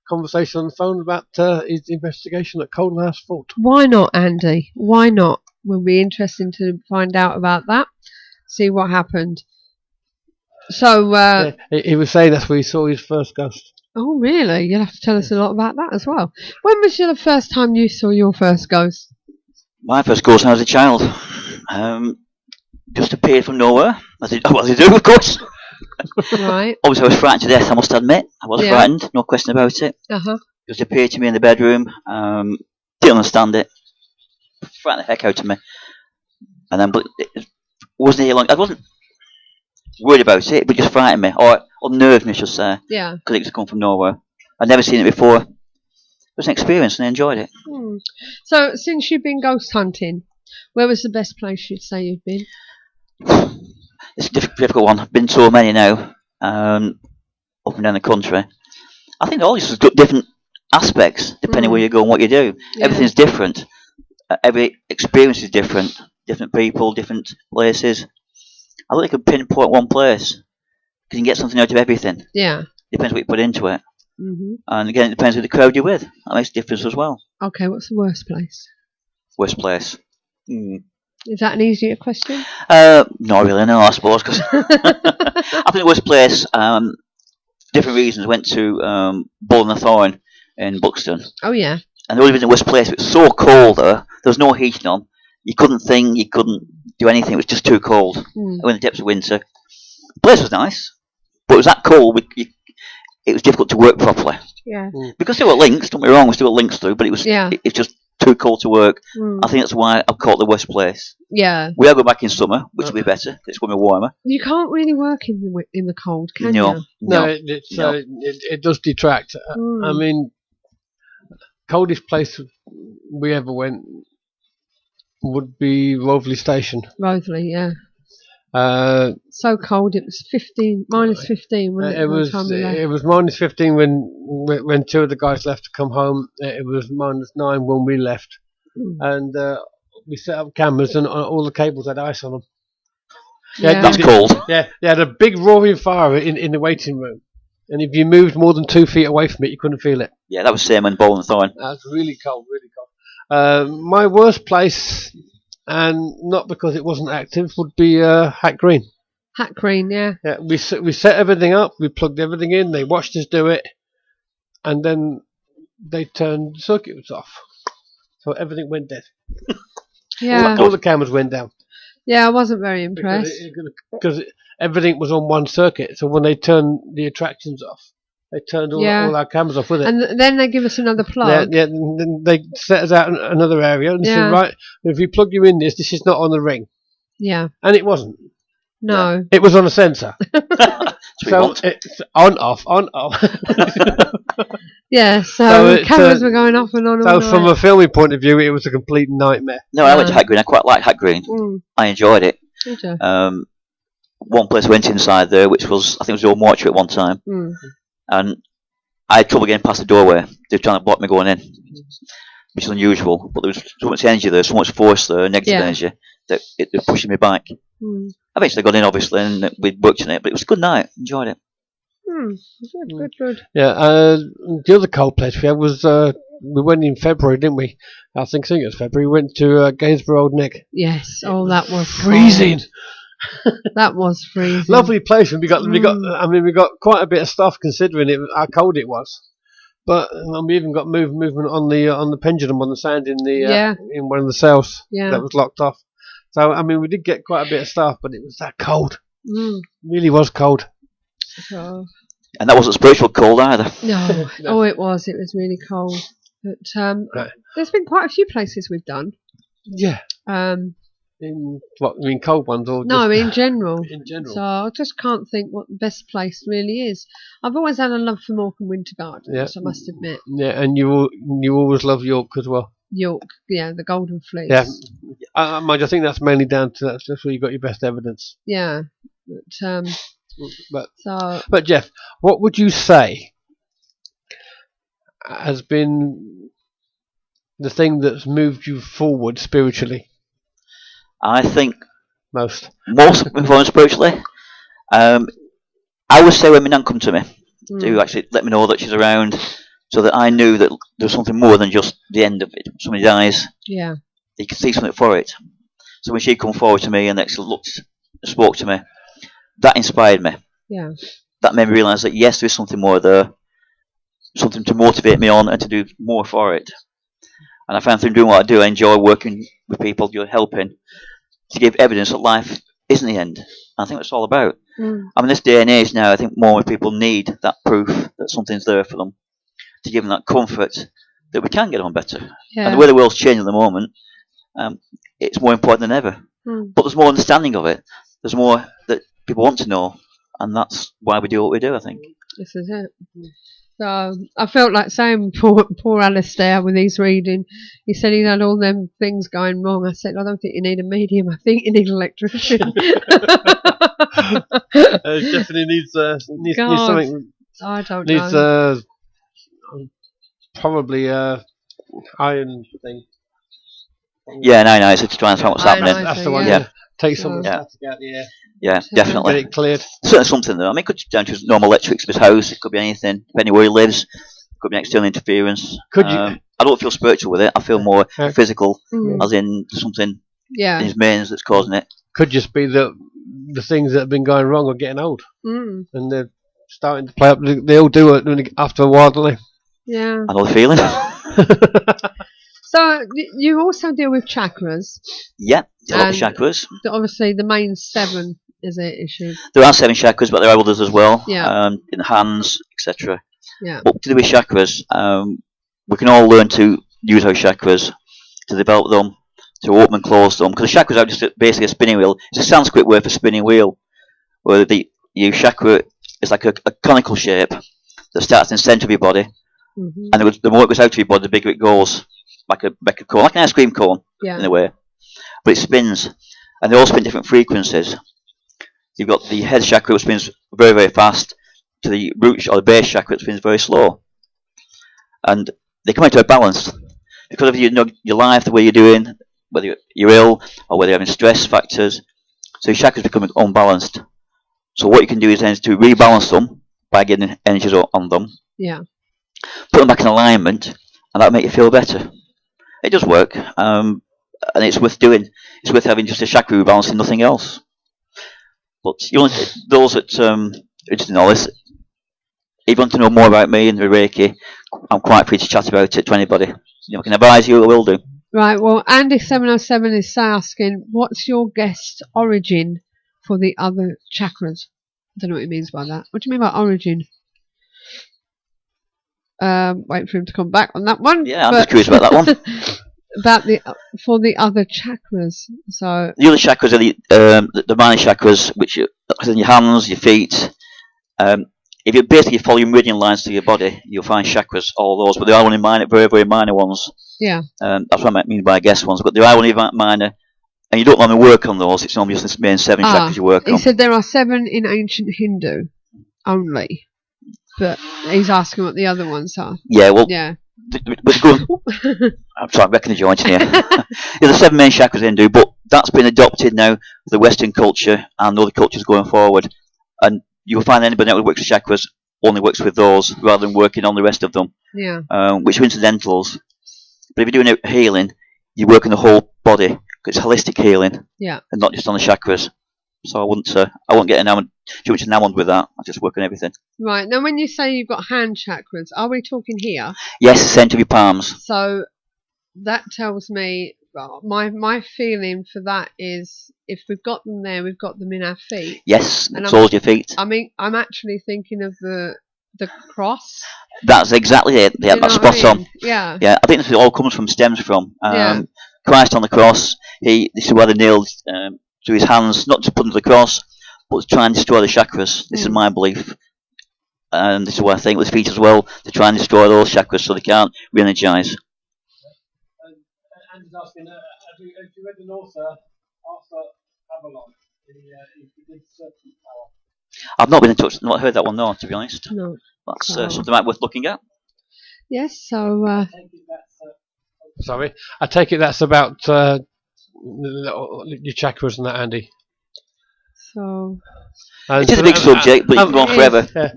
[SPEAKER 5] conversation on the phone about his investigation at Coldhouse Fort.
[SPEAKER 4] Why not, Andy? Why not? Will be interesting to find out about that. See what happened. So
[SPEAKER 5] he was saying that's where he saw his first ghost.
[SPEAKER 4] Oh, really? You'll have to tell us a lot about that as well. When was the first time you saw your first ghost?
[SPEAKER 6] My first ghost when I was a child. Just appeared from nowhere, as they do, of course.
[SPEAKER 4] Right.
[SPEAKER 6] Obviously, I was frightened to death, I must admit. I was frightened, no question about it. Just appeared to me in the bedroom. Didn't understand it. Frightened the heck out of me. And then, but it wasn't here long. I wasn't worried about it, but just frightened me, or unnerved me, I should say.
[SPEAKER 4] Yeah.
[SPEAKER 6] Because it just come from nowhere. I'd never seen it before. It was an experience, and I enjoyed it.
[SPEAKER 4] So, since you've been ghost hunting, where was the best place you'd say you've been?
[SPEAKER 6] It's a difficult one. I've been to so many now, up and down the country. I think all this has got different aspects depending where you go and what you do. Yeah. Everything's different. Every experience is different. Different people, different places. I don't think you can pinpoint one place. You can get something out of everything.
[SPEAKER 4] Yeah.
[SPEAKER 6] Depends what you put into it. And again, it depends who the crowd you're with. That makes a difference as well.
[SPEAKER 4] Okay, what's the worst place?
[SPEAKER 6] Worst place?
[SPEAKER 4] Is that an easier question?
[SPEAKER 6] Not really, no, I suppose. Cause I think the worst place, different reasons, went to Bull and the Thorn in Buxton.
[SPEAKER 4] Oh, yeah.
[SPEAKER 6] And the only reason the worst place, it was so cold there, there was no heating on. You couldn't think, you couldn't do anything, it was just too cold. In the depths of winter. The place was nice, but it was that cold, it was difficult to work properly.
[SPEAKER 4] Yeah.
[SPEAKER 6] Because there were links, don't be wrong, we still got links through, but it was it's just too cold to work. I think that's why I've caught the worst place.
[SPEAKER 4] Yeah.
[SPEAKER 6] We are going back in summer, which will be better. It's going to be warmer.
[SPEAKER 4] You can't really work in the cold, can you?
[SPEAKER 5] No, it does detract. I mean, coldest place we ever went would be Roveley Station.
[SPEAKER 4] Roveley, yeah. So cold, it was minus 15, wasn't it?
[SPEAKER 5] It was minus 15 when two of the guys left to come home. It was minus 9 when we left, and we set up cameras and all the cables had ice on them.
[SPEAKER 6] Yeah. That's cold.
[SPEAKER 5] Yeah, they had a big roaring fire in the waiting room, and if you moved more than 2 feet away from it, you couldn't feel it.
[SPEAKER 6] Yeah, that was same in Bowling Thorn.
[SPEAKER 5] That's really cold, really cold. My worst place, and not because it wasn't active, would be Hat Green.
[SPEAKER 4] Hat Green, yeah.
[SPEAKER 5] Yeah, we set everything up, we plugged everything in, they watched us do it, and then they turned the circuits off. So everything went dead.
[SPEAKER 4] Yeah.
[SPEAKER 5] All the cameras went down.
[SPEAKER 4] Yeah, I wasn't very impressed.
[SPEAKER 5] Because everything was on one circuit, so when they turned the attractions off, they turned all our cameras off with it.
[SPEAKER 4] And then they give us another plug.
[SPEAKER 5] Yeah, and then they set us out in another area and said, right, if we plug you in this is not on the ring.
[SPEAKER 4] Yeah.
[SPEAKER 5] And it wasn't.
[SPEAKER 4] No.
[SPEAKER 5] It was on a sensor. So it's on, off.
[SPEAKER 4] Yeah, so cameras were going off and on.
[SPEAKER 5] So from a filming point of view, it was a complete nightmare.
[SPEAKER 6] No, I went to Hat Green. I quite liked Hat Green. I enjoyed it.
[SPEAKER 4] Did you?
[SPEAKER 6] One place I went inside there, which was, I think it was the old mortuary at one time, and I had trouble getting past the doorway. They were trying to block me going in, which is unusual. But there was so much energy there, so much force there, negative energy, that it was pushing me back. I eventually got in, obviously, and we worked on it, but it was a good night. Enjoyed it.
[SPEAKER 4] Good.
[SPEAKER 5] Yeah, the other cold place we had was, we went in February, didn't we? I think it was February. We went to Gainsborough Old Nick.
[SPEAKER 4] Yes, that was
[SPEAKER 5] freezing.
[SPEAKER 4] That was freezing.
[SPEAKER 5] Lovely place, and we got quite a bit of stuff considering how cold it was. But we even got movement on the pendulum on the sand in one of the cells that was locked off. So we did get quite a bit of stuff, but it was that cold. It really was cold.
[SPEAKER 4] Oh.
[SPEAKER 6] And that wasn't spiritual cold either.
[SPEAKER 4] No. Oh, it was. It was really cold. But there's been quite a few places we've done.
[SPEAKER 5] Yeah. In what? I mean, cold ones or
[SPEAKER 4] no? In general.
[SPEAKER 5] In general.
[SPEAKER 4] So I just can't think what the best place really is. I've always had a love for Morecambe Winter Gardens. I must admit.
[SPEAKER 5] Yeah, and you always love York as well.
[SPEAKER 4] York, yeah, the Golden Fleece.
[SPEAKER 5] Yeah, I think that's mainly down to that's where you got your best evidence.
[SPEAKER 4] Yeah,
[SPEAKER 5] but Jeff, what would you say has been the thing that's moved you forward spiritually?
[SPEAKER 6] I think
[SPEAKER 5] most
[SPEAKER 6] forward spiritually. I would say when my nan come to me to actually let me know that she's around, so that I knew that there was something more than just the end of it. Somebody dies.
[SPEAKER 4] Yeah.
[SPEAKER 6] You can see something for it. So when she come forward to me and actually spoke to me, that inspired me.
[SPEAKER 4] Yeah.
[SPEAKER 6] That made me realise that yes, there is something more there, something to motivate me on and to do more for it. And I found through doing what I do, I enjoy working with people, helping to give evidence that life isn't the end. I think that's what it's all about. This day and age now, I think more people need that proof that something's there for them, to give them that comfort that we can get on better.
[SPEAKER 4] Yeah.
[SPEAKER 6] And the way the world's changing at the moment, it's more important than ever. But there's more understanding of it. There's more that people want to know, and that's why we do what we do, I think.
[SPEAKER 4] This is it. So I felt like saying poor Alistair with his reading. He said he had all them things going wrong. I said, I don't think you need a medium. I think you need an electrician.
[SPEAKER 5] Definitely needs something.
[SPEAKER 4] I don't know.
[SPEAKER 5] Probably iron thing.
[SPEAKER 6] Yeah, no, it's to try and find what's happening.
[SPEAKER 5] That's the one.
[SPEAKER 6] Yeah.
[SPEAKER 5] Take some of the static out the air.
[SPEAKER 6] Yeah, definitely.
[SPEAKER 5] Get it cleared.
[SPEAKER 6] Certainly something there. It could be down to normal electrics of his house. It could be anything, depending where he lives. It could be external interference. I don't feel spiritual with it. I feel more physical, as in something in his mains that's causing it.
[SPEAKER 5] Could just be the things that have been going wrong are getting old, and they're starting to play up. They all do it after a while, don't they?
[SPEAKER 4] Yeah.
[SPEAKER 6] I know the feeling.
[SPEAKER 4] So you also deal with chakras.
[SPEAKER 6] Yeah, a lot of chakras.
[SPEAKER 4] Obviously, the main 7 is an issue.
[SPEAKER 6] There are 7 chakras, but there are others as well.
[SPEAKER 4] Yeah.
[SPEAKER 6] In the hands, etc.
[SPEAKER 4] Yeah.
[SPEAKER 6] But to do with chakras, we can all learn to use our chakras, to develop them, to open and close them. Because the chakras are just basically a spinning wheel. It's a Sanskrit word for spinning wheel, where your chakra is like a conical shape that starts in the centre of your body, and the more it goes out of your body, the bigger it goes. Like a cone, like an ice cream cone, in a way. But it spins, and they all spin different frequencies. you've got the head chakra, which spins very, very fast, to the root or the base chakra, which spins very slow. And they come into a balance. Because of your life, the way you're doing, whether you're ill or whether you're having stress factors, so your chakras become unbalanced. So what you can do is then to rebalance them by getting energies on them.
[SPEAKER 4] Yeah.
[SPEAKER 6] Put them back in alignment, and that'll make you feel better. It does work, and it's worth doing. It's worth having just a chakra rebalance and nothing else. But those that interested in all this, if you want to know more about me and the Reiki, I'm quite free to chat about it to anybody. I can advise you, I will do.
[SPEAKER 4] Right, well, Andy707 is asking, what's your guest origin for the other chakras? I don't know what he means by that. What do you mean by origin? Wait for him to come back on that one.
[SPEAKER 6] Yeah, I'm just curious about that one.
[SPEAKER 4] For the other chakras. So
[SPEAKER 6] the other chakras are the minor chakras, which are in your hands, your feet. If you basically follow your meridian lines to your body, you'll find chakras, all those. But there are only very, very minor ones.
[SPEAKER 4] Yeah.
[SPEAKER 6] That's what I mean by guess ones. But there are only minor, and you don't normally work on those. It's only just the main 7 chakras you work on.
[SPEAKER 4] He said there are 7 in ancient Hindu only. But he's asking what the other ones are.
[SPEAKER 6] Yeah, well.
[SPEAKER 4] Yeah.
[SPEAKER 6] I'm sorry, I'm wrecking the joint here. The 7 main chakras in Hindu, but that's been adopted now for the Western culture and other cultures going forward. And you'll find anybody that works with chakras only works with those rather than working on the rest of them.
[SPEAKER 4] Yeah.
[SPEAKER 6] Which are incidentals. But if you're doing healing, you work on the whole body because it's holistic healing.
[SPEAKER 4] Yeah.
[SPEAKER 6] And not just on the chakras. So I won't get too much enamored with that. I just work on everything.
[SPEAKER 4] Right. Now, when you say you've got hand chakras, are we talking here?
[SPEAKER 6] Yes, the centre of your palms.
[SPEAKER 4] So that tells me, well, my feeling for that is if we've got them there, we've got them in our feet.
[SPEAKER 6] Yes, soles your feet.
[SPEAKER 4] I mean, I'm actually thinking of the cross.
[SPEAKER 6] That's exactly it. Yeah, that's spot on.
[SPEAKER 4] Yeah.
[SPEAKER 6] Yeah, I think this all stems from Christ on the cross. This is where they nailed to his hands, not to put them to the cross, but to try and destroy the chakras. This is my belief. And this is what I think with his feet as well, to try and destroy those chakras so they can't re-energise.
[SPEAKER 5] Andy's asking, have you read the author Arthur Avalon? He did Serpent Power.
[SPEAKER 6] I've not been in touch, not heard that one, no, to be honest.
[SPEAKER 4] No.
[SPEAKER 6] That's something worth looking at.
[SPEAKER 4] Yes, so...
[SPEAKER 5] Sorry, I take it that's about your chakras and that, Andy.
[SPEAKER 4] So...
[SPEAKER 6] It is a big subject, but you can go on forever.
[SPEAKER 5] Yeah.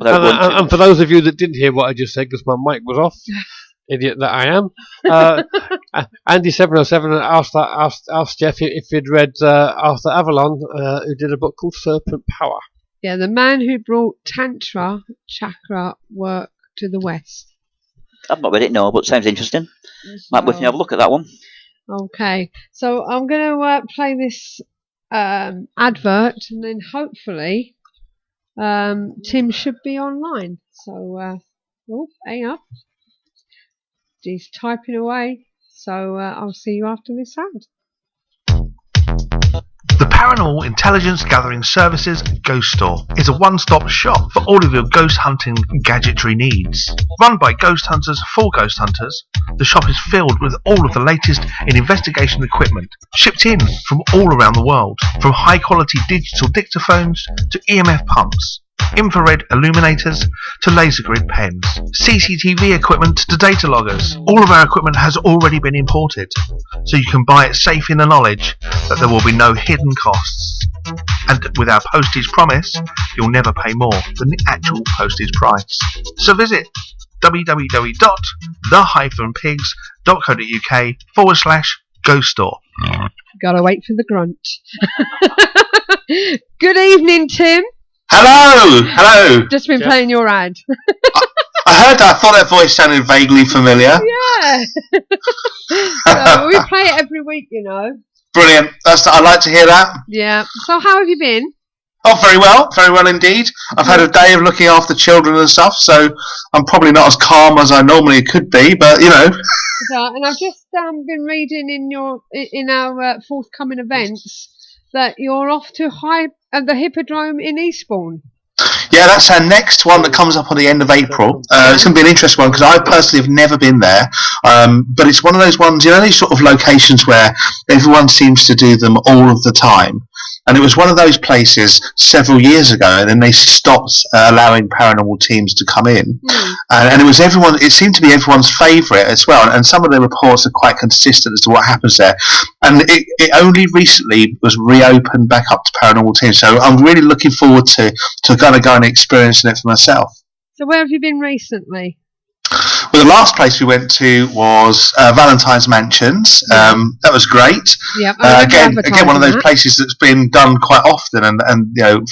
[SPEAKER 5] And for those of you that didn't hear what I just said, because my mic was off, idiot that I am, Andy707 asked Jeff if he'd read Arthur Avalon, who did a book called Serpent Power.
[SPEAKER 4] Yeah, the man who brought Tantra chakra work to the West.
[SPEAKER 6] I've not read it, no, but it sounds interesting. Might worth have a look at that one.
[SPEAKER 4] Okay, so I'm going to play this advert, and then hopefully Tim should be online. So, hang up. He's typing away. So I'll see you after this ad.
[SPEAKER 12] The Paranormal Intelligence Gathering Services Ghost Store is a one-stop shop for all of your ghost hunting gadgetry needs. Run by ghost hunters for ghost hunters, the shop is filled with all of the latest in investigation equipment, shipped in from all around the world, from high-quality digital dictaphones to EMF pumps, infrared illuminators to laser grid pens, CCTV equipment to data loggers. All of our equipment has already been imported, so you can buy it safe in the knowledge that there will be no hidden costs. And with our postage promise, you'll never pay more than the actual postage price. So visit www.the-pigs.co.uk/ghost store.
[SPEAKER 4] Gotta wait for the grunt. Good evening, Tim.
[SPEAKER 13] Hello.
[SPEAKER 4] Just been playing your ad.
[SPEAKER 13] I heard that. I thought that voice sounded vaguely familiar.
[SPEAKER 4] Yeah. So we play it every week, you know.
[SPEAKER 13] Brilliant. I like to hear that.
[SPEAKER 4] Yeah. So how have you been?
[SPEAKER 13] Oh, very well indeed. I've had a day of looking after children and stuff, so I'm probably not as calm as I normally could be, but you know.
[SPEAKER 4] And I've just been reading in our forthcoming events that you're off to the Hippodrome in Eastbourne.
[SPEAKER 13] Yeah, that's our next one that comes up on the end of April. It's going to be an interesting one because I personally have never been there, but it's one of those ones, you know, these sort of locations where everyone seems to do them all of the time. And it was one of those places several years ago, and then they stopped allowing paranormal teams to come in. And it was it seemed to be everyone's favourite as well. And some of the reports are quite consistent as to what happens there. And it only recently was reopened back up to paranormal teams. So I'm really looking forward to kind of go and experiencing it for myself.
[SPEAKER 4] So where have you been recently?
[SPEAKER 13] Well, the last place we went to was Valentine's Mansions. That was great.
[SPEAKER 4] Yep,
[SPEAKER 13] again, one of those places that's been done quite often, and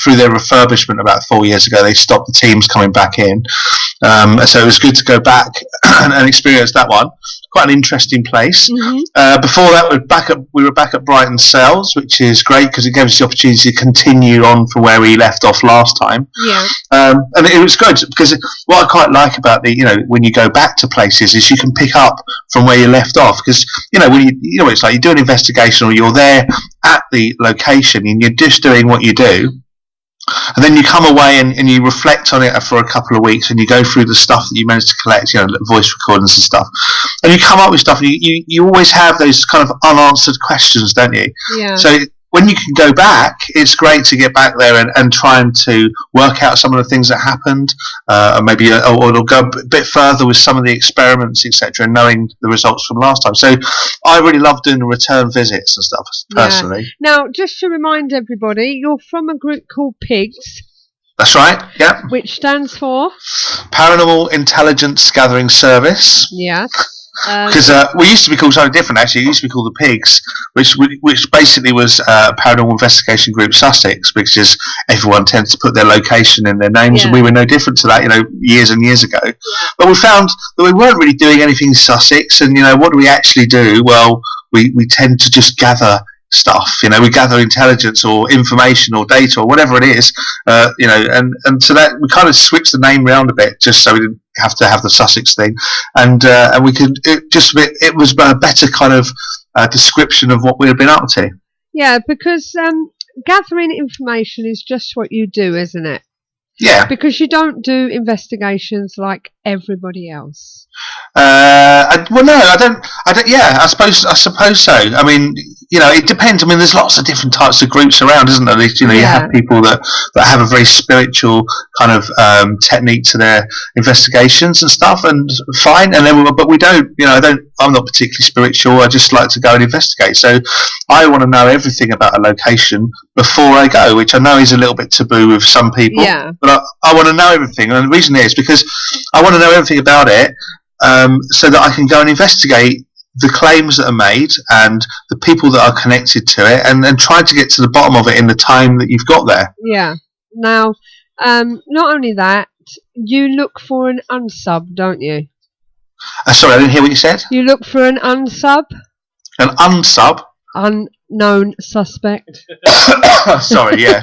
[SPEAKER 13] through their refurbishment about 4 years ago, they stopped the teams coming back in. So it was good to go back and experience that one. Quite an interesting place. Before that, we were back at Brighton Cells, which is great because it gave us the opportunity to continue on from where we left off last time.
[SPEAKER 4] Yeah.
[SPEAKER 13] And it was good because what I quite like about when you go back to places is you can pick up from where you left off, because it's like you do an investigation or you're there at the location and you're just doing what you do. And then you come away and you reflect on it for a couple of weeks, and you go through the stuff that you managed to collect, voice recordings and stuff, and you come up with stuff. And you always have those kind of unanswered questions, don't you?
[SPEAKER 4] Yeah.
[SPEAKER 13] So when you can go back, it's great to get back there and trying to work out some of the things that happened, or maybe or go a bit further with some of the experiments, etc., and knowing the results from last time. So I really love doing the return visits and stuff, personally.
[SPEAKER 4] Yeah. Now, just to remind everybody, you're from a group called PIGS.
[SPEAKER 13] That's right, yeah.
[SPEAKER 4] Which stands for?
[SPEAKER 13] Paranormal Intelligence Gathering Service.
[SPEAKER 4] Yeah.
[SPEAKER 13] Because we used to be called something different, actually. It used to be called the Pigs, which basically was Paranormal Investigation Group Sussex, because everyone tends to put their location in their names, and we were no different to that, years and years ago. But we found that we weren't really doing anything in Sussex, and, what do we actually do? Well, we tend to just gather stuff, we gather intelligence or information or data or whatever it is, and so that we kind of switched the name around a bit just so we didn't have to have the Sussex thing, and we could it was a better kind of description of what we had been up to.
[SPEAKER 4] Yeah, because gathering information is just what you do, isn't it?
[SPEAKER 13] Yeah.
[SPEAKER 4] Because you don't do investigations like everybody else.
[SPEAKER 13] Well, no, I don't. Yeah, I suppose so. I mean, it depends. I mean, there's lots of different types of groups around, isn't there? You have people that have a very spiritual kind of technique to their investigations and stuff, and fine. And then, but we don't. I'm not particularly spiritual. I just like to go and investigate. So I want to know everything about a location before I go, which I know is a little bit taboo with some people.
[SPEAKER 4] Yeah.
[SPEAKER 13] But I want to know everything, and the reason is because I want to know everything about it. So that I can go and investigate the claims that are made and the people that are connected to it, and try to get to the bottom of it in the time that you've got there.
[SPEAKER 4] Yeah. Now, not only that, you look for an unsub, don't you?
[SPEAKER 13] Sorry, I didn't hear what you said.
[SPEAKER 4] You look for an unsub?
[SPEAKER 13] An unsub?
[SPEAKER 4] Unknown suspect.
[SPEAKER 13] Sorry, yeah.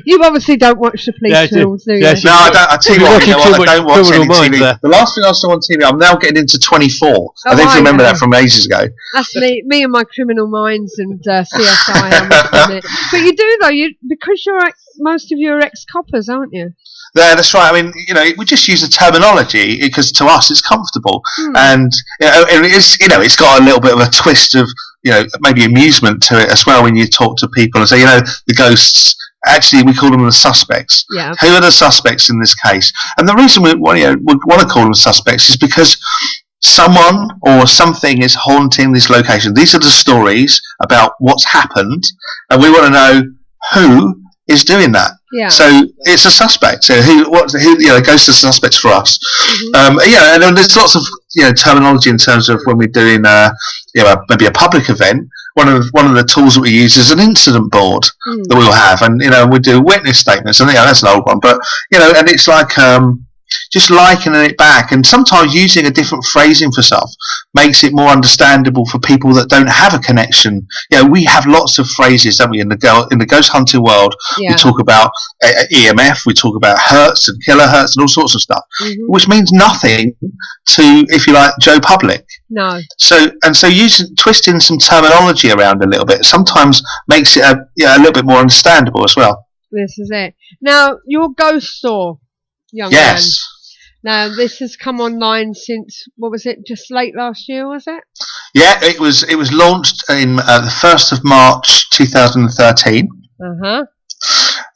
[SPEAKER 4] You obviously don't watch the police films, do you?
[SPEAKER 13] No, I don't. I tell you what, I don't watch any TV.
[SPEAKER 3] There.
[SPEAKER 13] The last thing I saw on TV, I'm now getting into 24. I think you remember that from ages ago.
[SPEAKER 4] That's me and my Criminal Minds and CSI. I must admit. But you do though, because most of you are ex-coppers, aren't you?
[SPEAKER 13] Yeah, that's right. I mean, we just use the terminology because to us it's comfortable, and it's got a little bit of a twist of maybe amusement to it as well when you talk to people and say the ghosts. Actually, we call them the suspects.
[SPEAKER 4] Yeah.
[SPEAKER 13] Who are the suspects in this case? And the reason we want to call them suspects is because someone or something is haunting this location. These are the stories about what's happened, and we want to know who is doing that.
[SPEAKER 4] Yeah.
[SPEAKER 13] So it's a suspect. So who goes to suspects for us. And then there's lots of terminology in terms of when we're doing maybe a public event. One of the tools that we use is an incident board that we'll have, and we do witness statements, and that's an old one, but and it's like just likening it back, and sometimes using a different phrasing for stuff makes it more understandable for people that don't have a connection. We have lots of phrases, don't we, in the ghost hunting world.
[SPEAKER 4] Yeah.
[SPEAKER 13] We talk about EMF, we talk about hertz and kilohertz and all sorts of stuff, which means nothing to, if you like, Joe Public.
[SPEAKER 4] No.
[SPEAKER 13] So twisting some terminology around a little bit sometimes makes it a little bit more understandable as well.
[SPEAKER 4] This is it. Now, your ghost store, young
[SPEAKER 13] man.
[SPEAKER 4] Now, this has come online since, what was it, just late last year, was it?
[SPEAKER 13] Yeah, it was launched in the 1st of March 2013.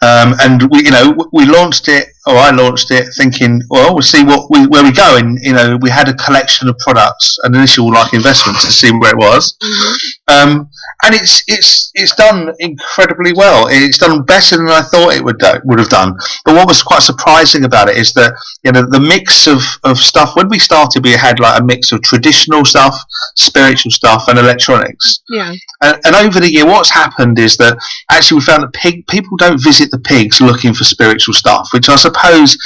[SPEAKER 13] And we launched it, or I launched it, thinking, well, we'll see where we go. And we had a collection of products, an initial investment to see where it was. And it's done incredibly well. It's done better than I thought it would have done. But what was quite surprising about it is that the mix of stuff. When we started, we had a mix of traditional stuff, spiritual stuff, and electronics.
[SPEAKER 4] Yeah.
[SPEAKER 13] And over the year, what's happened is that actually we found that people don't visit the pigs looking for spiritual stuff, which I suppose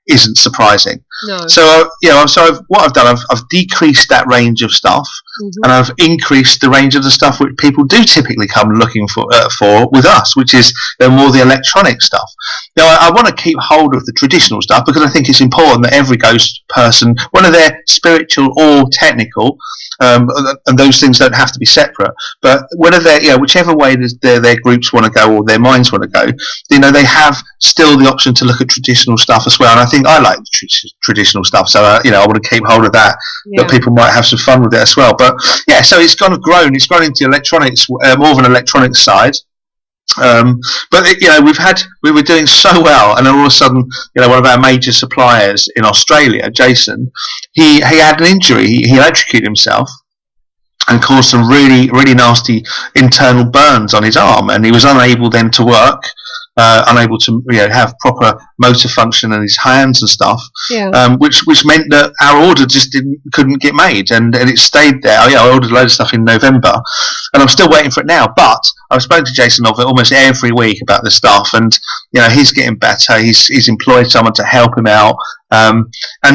[SPEAKER 13] isn't surprising.
[SPEAKER 4] No.
[SPEAKER 13] So what I've done, I've decreased that range of stuff, and I've increased the range of the stuff which people do typically come looking for with us, which is more the electronic stuff. Now I want to keep hold of the traditional stuff because I think it's important that every ghost person, whether they're spiritual or technical, and those things don't have to be separate, but whether they're whichever way their groups want to go or their minds want to go, they have still the option to look at traditional stuff as well. And I think I like traditional stuff, so I want to keep hold of that.
[SPEAKER 4] Yeah.
[SPEAKER 13] That people might have some fun with it as well. But yeah, so it's kind of grown. It's grown into electronics, more of an electronics side. But we were doing so well, and then all of a sudden, one of our major suppliers in Australia, Jason, he had an injury. He electrocuted himself and caused some really, really nasty internal burns on his arm, and he was unable then to work. Unable to have proper motor function in his hands and stuff, which meant that our order just couldn't get made, and it stayed there. I ordered a load of stuff in November, and I'm still waiting for it now. But I've spoken to Jason of it almost every week about this stuff, and he's getting better. He's employed someone to help him out, and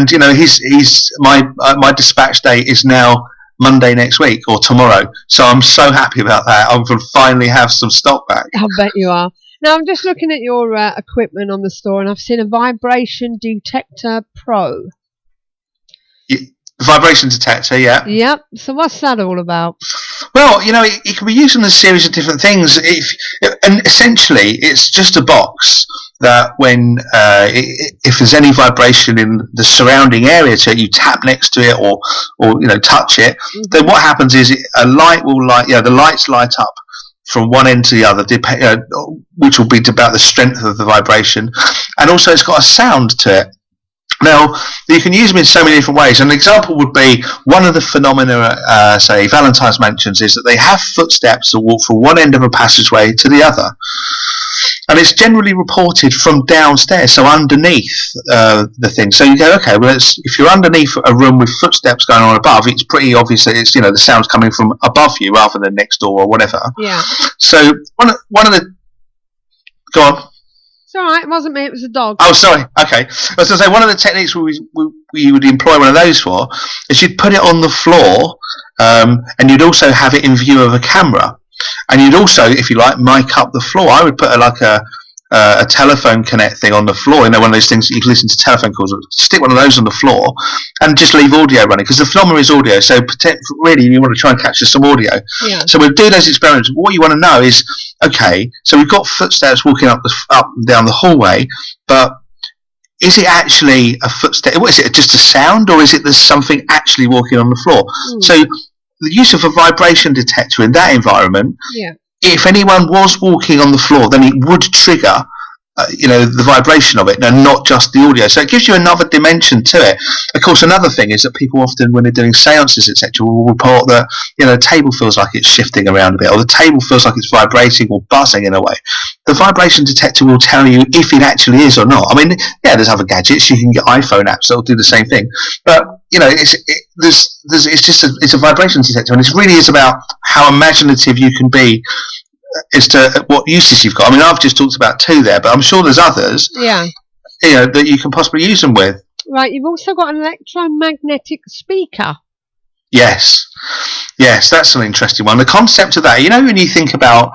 [SPEAKER 13] he's my dispatch date is now Monday next week or tomorrow. So I'm so happy about that. I will finally have some stock back.
[SPEAKER 4] I bet you are. Now, I'm just looking at your equipment on the store, and I've seen a vibration detector pro.
[SPEAKER 13] Vibration detector, yeah.
[SPEAKER 4] Yep. So what's that all about?
[SPEAKER 13] Well, it can be used in a series of different things. And essentially, it's just a box that when if there's any vibration in the surrounding area to it, you tap next to it or touch it. Then what happens is a light will the lights light up from one end to the other, which will be about the strength of the vibration, and also it's got a sound to it. Now, you can use them in so many different ways. An example would be one of the phenomena, say, Valentine's mansions, is that they have footsteps that walk from one end of a passageway to the other. And it's generally reported from downstairs, so underneath the thing. So you go, okay, well, if you're underneath a room with footsteps going on above, it's pretty obvious that it's the sound's coming from above you rather than next door or whatever.
[SPEAKER 4] Yeah.
[SPEAKER 13] So one of the go on.
[SPEAKER 4] It's all right. It wasn't me. It was a dog.
[SPEAKER 13] Oh, sorry. Okay. I was going to say one of the techniques we would employ one of those for is you'd put it on the floor, and you'd also have it in view of a camera. And you'd also, if you like, mic up the floor. I would put a telephone connect thing on the floor, one of those things that you can listen to telephone calls. Stick one of those on the floor and just leave audio running, because the phenomenon is audio. So really, you want to try and capture some audio.
[SPEAKER 4] Yeah.
[SPEAKER 13] So we'll do those experiments. What you want to know is, okay, so we've got footsteps walking up and down the hallway, but is it actually a footstep? What is it? Just a sound, or is it there's something actually walking on the floor? So the use of a vibration detector in that environment, if anyone was walking on the floor, then it would trigger the vibration of it and not just the audio. So it gives you another dimension to it. Of course, another thing is that people often, when they're doing seances, etc., will report that the table feels like it's shifting around a bit, or the table feels like it's vibrating or buzzing in a way. The vibration detector will tell you if it actually is or not. I mean, there's other gadgets. You can get iPhone apps that'll do the same thing, but it's a vibration detector, and it really is about how imaginative you can be as to what uses you've got. I mean, I've just talked about two there, but I'm sure there's others.
[SPEAKER 4] Yeah.
[SPEAKER 13] That you can possibly use them with.
[SPEAKER 4] Right. You've also got an electromagnetic speaker.
[SPEAKER 13] Yes, that's an interesting one. The concept of that, when you think about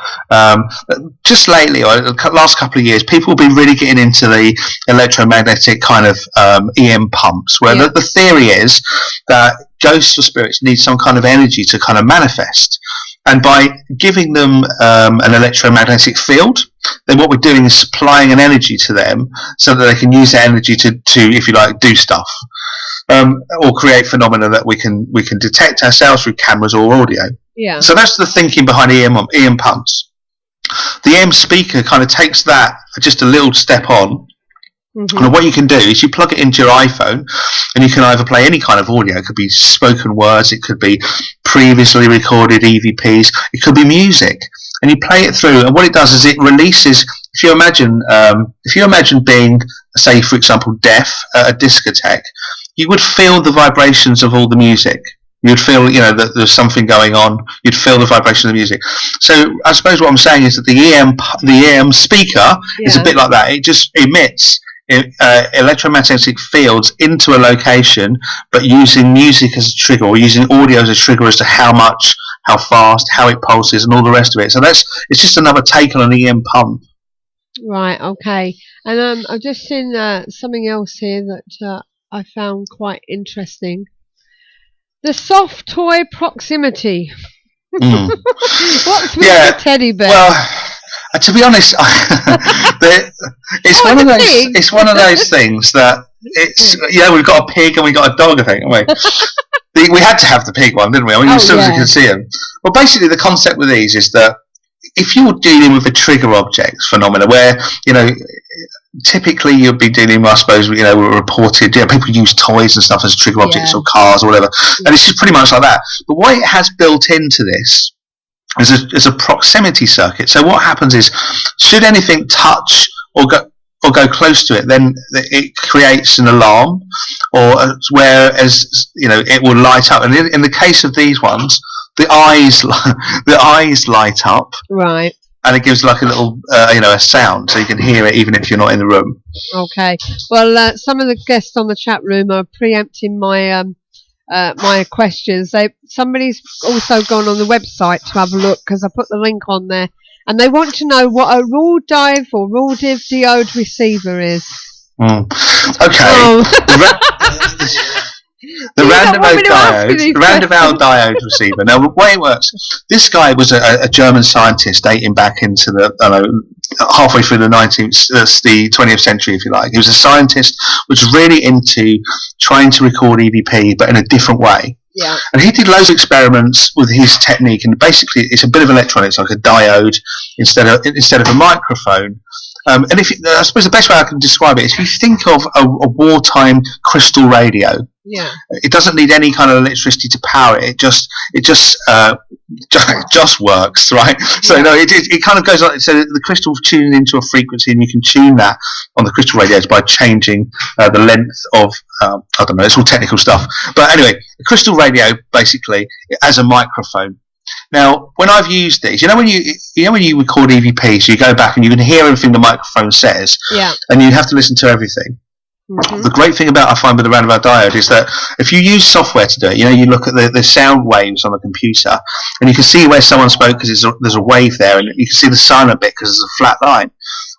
[SPEAKER 13] just lately, or the last couple of years, people have been really getting into the electromagnetic kind of EM pumps, where the theory is that ghosts or spirits need some kind of energy to kind of manifest. And by giving them an electromagnetic field, then what we're doing is supplying an energy to them so that they can use that energy to if you like, do stuff. Or create phenomena that we can detect ourselves through cameras or audio.
[SPEAKER 4] Yeah.
[SPEAKER 13] So that's the thinking behind EM pumps. the EM speaker kind of takes that just a little step on. And what you can do is you plug it into your iPhone, and you can either play any kind of audio. It could be spoken words, it could be previously recorded EVPs, it could be music, and you play it through. And what it does is it releases. If you imagine being, say, for example, deaf at a discotheque, you would feel the vibrations of all the music. You'd feel, that there's something going on. You'd feel the vibration of the music. So I suppose what I'm saying is that the EM speaker is a bit like that. It just emits electromagnetic fields into a location, but using music as a trigger, or using audio as a trigger as to how much, how fast, how it pulses, and all the rest of it. So it's just another take on an EM pump.
[SPEAKER 4] Right. Okay. And I've just seen something else here that I found quite interesting. The soft toy proximity. What's with the teddy bear?
[SPEAKER 13] Well, to be honest, it's one of those things that we've got a pig and we've got a dog, I think, haven't we? We had to have the pig one, didn't we? I mean, as soon as we could see them. Well, basically, the concept with these is that if you're dealing with a trigger object phenomena, where typically you'd be dealing, I suppose, with reported, people use toys and stuff as trigger objects, or cars or whatever, and it's just pretty much like that. But what it has built into this is a proximity circuit. So what happens is, should anything touch or go close to it, then it creates an alarm, or whereas it will light up. And in the case of these ones, the eyes light up,
[SPEAKER 4] right,
[SPEAKER 13] and it gives like a little a sound, so you can hear it even if you're not in the room.
[SPEAKER 4] Okay. Well, some of the guests on the chat room are preempting my my questions. Somebody's also gone on the website to have a look, because I put the link on there, and they want to know what a raw dive or raw div diode receiver is.
[SPEAKER 13] Okay. The roundabout diode receiver. Now, the way it works, this guy was a German scientist dating back into halfway through the 20th century, if you like. He was a scientist which was really into trying to record EVP, but in a different way.
[SPEAKER 4] Yeah.
[SPEAKER 13] And he did loads of experiments with his technique, and basically it's a bit of electronics, like a diode instead of a microphone. And I suppose the best way I can describe it is, if you think of a wartime crystal radio, it doesn't need any kind of electricity to power it. It just works, right? So it kind of goes like, so the crystal tunes into a frequency, and you can tune that on the crystal radios by changing the length of I don't know, it's all technical stuff. But anyway, the crystal radio basically as a microphone. Now, when I've used these, when you record EVPs, you go back and you can hear everything the microphone says, and you have to listen to everything. The great thing I find with the roundabout diode is that if you use software to do it, you look at the sound waves on a computer, and you can see where someone spoke because there's a wave there, and you can see the silent bit because there's a flat line.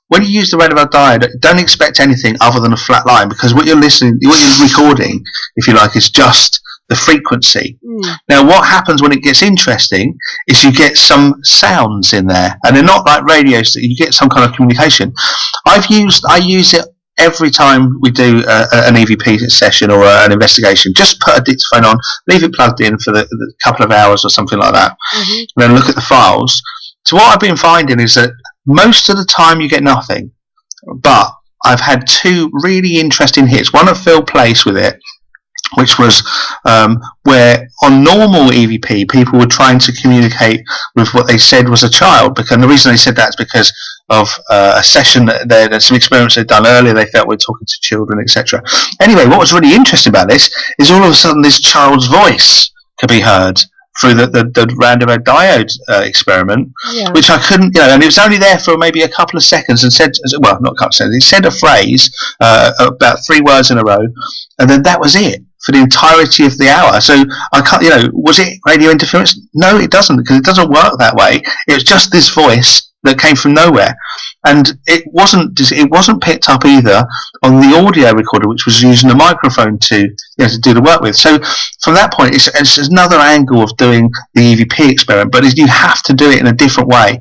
[SPEAKER 13] When you use the roundabout diode, don't expect anything other than a flat line, because what you're recording, if you like, is just the frequency. Now, what happens when it gets interesting is you get some sounds in there, and they're not like radios, that you get some kind of communication. I use it every time we do an EVP session or an investigation. Just put a dictaphone on, leave it plugged in for the couple of hours or something like that, and then look at the files. So what I've been finding is that most of the time you get nothing, but I've had two really interesting hits. One at Phil Place with it, which was where on normal EVP people were trying to communicate with what they said was a child, and the reason they said that is because of a session that some experiments they'd done earlier. They felt we're talking to children, etc. Anyway, what was really interesting about this is all of a sudden this child's voice could be heard through the roundabout diode experiment, which I couldn't, and it was only there for maybe a couple of seconds, and said, well, not a couple of seconds, it said a phrase, about 3 words in a row, and then that was it for the entirety of the hour. So I can't, was it radio interference? No, it doesn't, because it doesn't work that way. It was just this voice that came from nowhere, and it wasn't picked up either on the audio recorder, which was using a microphone to do the work with. So from that point, it's another angle of doing the EVP experiment, but you have to do it in a different way.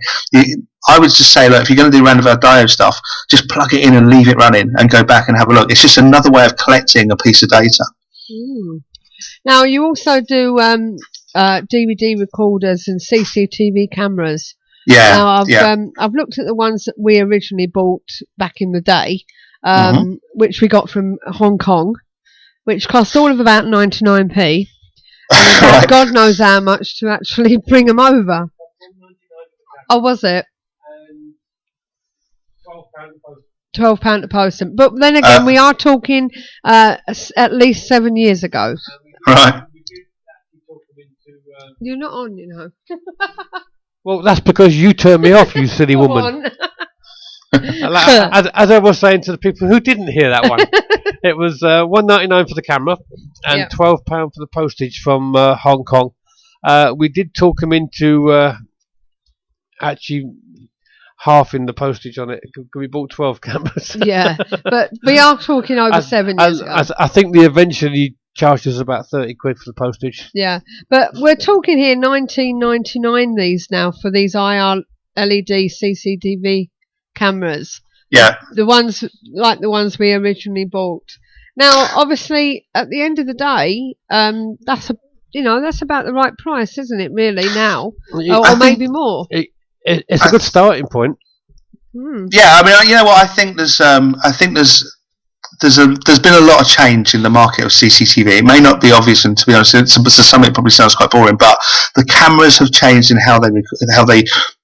[SPEAKER 13] I would just say, look, if you're going to do roundabout diode stuff, just plug it in and leave it running and go back and have a look. It's just another way of collecting a piece of data.
[SPEAKER 4] Now, you also do DVD recorders and CCTV cameras.
[SPEAKER 13] Yeah.
[SPEAKER 4] Now, I've looked at the ones that we originally bought back in the day, which we got from Hong Kong, which cost all of about 99p. And about God knows how much to actually bring them over. Oh, was it? £12 to post them. But then again, we are talking at least 7 years ago.
[SPEAKER 13] Right.
[SPEAKER 4] You're not on, you know.
[SPEAKER 5] Well, that's because you turned me off, you silly woman. As I was saying to the people who didn't hear that one, it was $1.99 for the camera and £12 for the postage from Hong Kong. We did talk them into actually half in the postage on it. We bought 12 cameras.
[SPEAKER 4] Yeah, but we are talking over 7 years ago.
[SPEAKER 5] I think they eventually charged us about 30 quid for the postage.
[SPEAKER 4] Yeah, but we're talking here 1999 these now for these IR LED CCTV cameras.
[SPEAKER 13] Yeah.
[SPEAKER 4] The ones like the ones we originally bought. Now, obviously, at the end of the day, that's about the right price, isn't it? Really now, or maybe more.
[SPEAKER 5] It's a good starting point.
[SPEAKER 13] Yeah, I mean, you know what? I think there's been a lot of change in the market of CCTV. It may not be obvious, and to be honest, to some it probably sounds quite boring. But the cameras have changed in how they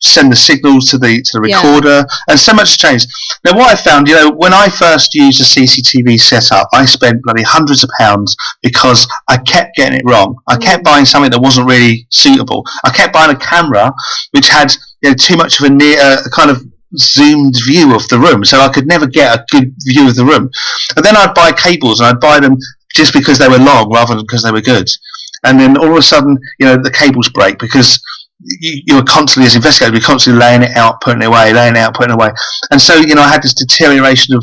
[SPEAKER 13] send the signals to the recorder, and so much has changed. Now, what I found, when I first used a CCTV setup, I spent bloody hundreds of pounds because I kept getting it wrong. I kept buying something that wasn't really suitable. I kept buying a camera which had too much of a kind of zoomed view of the room, so I could never get a good view of the room. And then I'd buy cables, and I'd buy them just because they were long rather than because they were good. And then all of a sudden, the cables break because you were constantly, as investigators, we were constantly laying it out, putting it away, laying it out, putting it away. And so, I had this deterioration of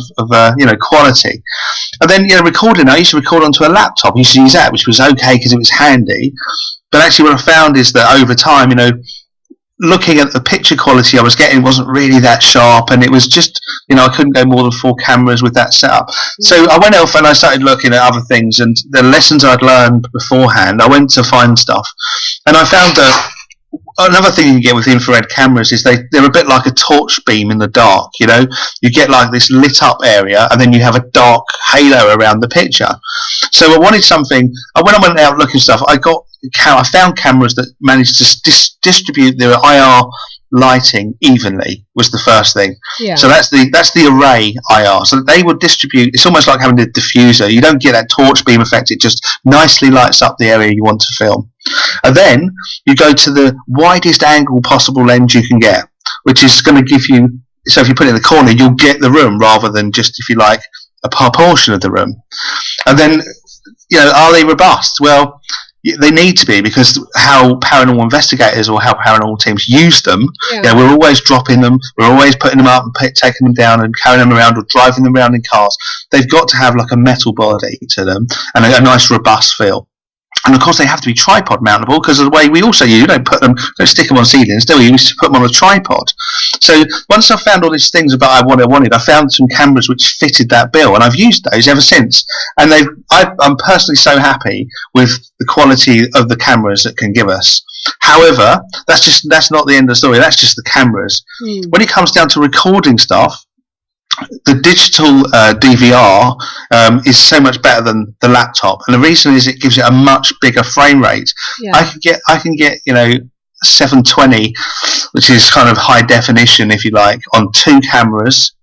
[SPEAKER 13] quality. And then, recording, I used to record onto a laptop. I used to use that, which was okay because it was handy. But actually what I found is that over time, looking at the picture quality I was getting wasn't really that sharp, and it was just, I couldn't go more than 4 cameras with that setup. So I went off and I started looking at other things, and the lessons I'd learned beforehand, I went to find stuff, and I found that another thing you can get with infrared cameras is they're a bit like a torch beam in the dark. You get like this lit up area, and then you have a dark halo around the picture. So I wanted something. When I went out looking stuff, I found cameras that managed to distribute their IR lighting evenly. Was the first thing.
[SPEAKER 4] Yeah.
[SPEAKER 13] So that's the array IR. So they would distribute. It's almost like having a diffuser. You don't get that torch beam effect. It just nicely lights up the area you want to film. And then you go to the widest angle possible lens you can get, which is going to give you. So if you put it in the corner, you'll get the room rather than just, if you like, a portion of the room. And then, are they robust? Well, they need to be, because how paranormal investigators or how paranormal teams use them, we're always dropping them, we're always putting them up and taking them down and carrying them around or driving them around in cars. They've got to have like a metal body to them and a nice robust feel. And of course they have to be tripod mountable, because of the way we also use, you don't stick them on ceilings, do we? You used to put them on a tripod. So once I found all these things about what I wanted, I found some cameras which fitted that bill, and I've used those ever since. And I'm personally so happy with the quality of the cameras that can give us. However, that's not the end of the story. That's just the cameras. When it comes down to recording stuff, the digital DVR is so much better than the laptop, and the reason is it gives it a much bigger frame rate. I can get 720, which is kind of high definition, if you like, on 2 cameras.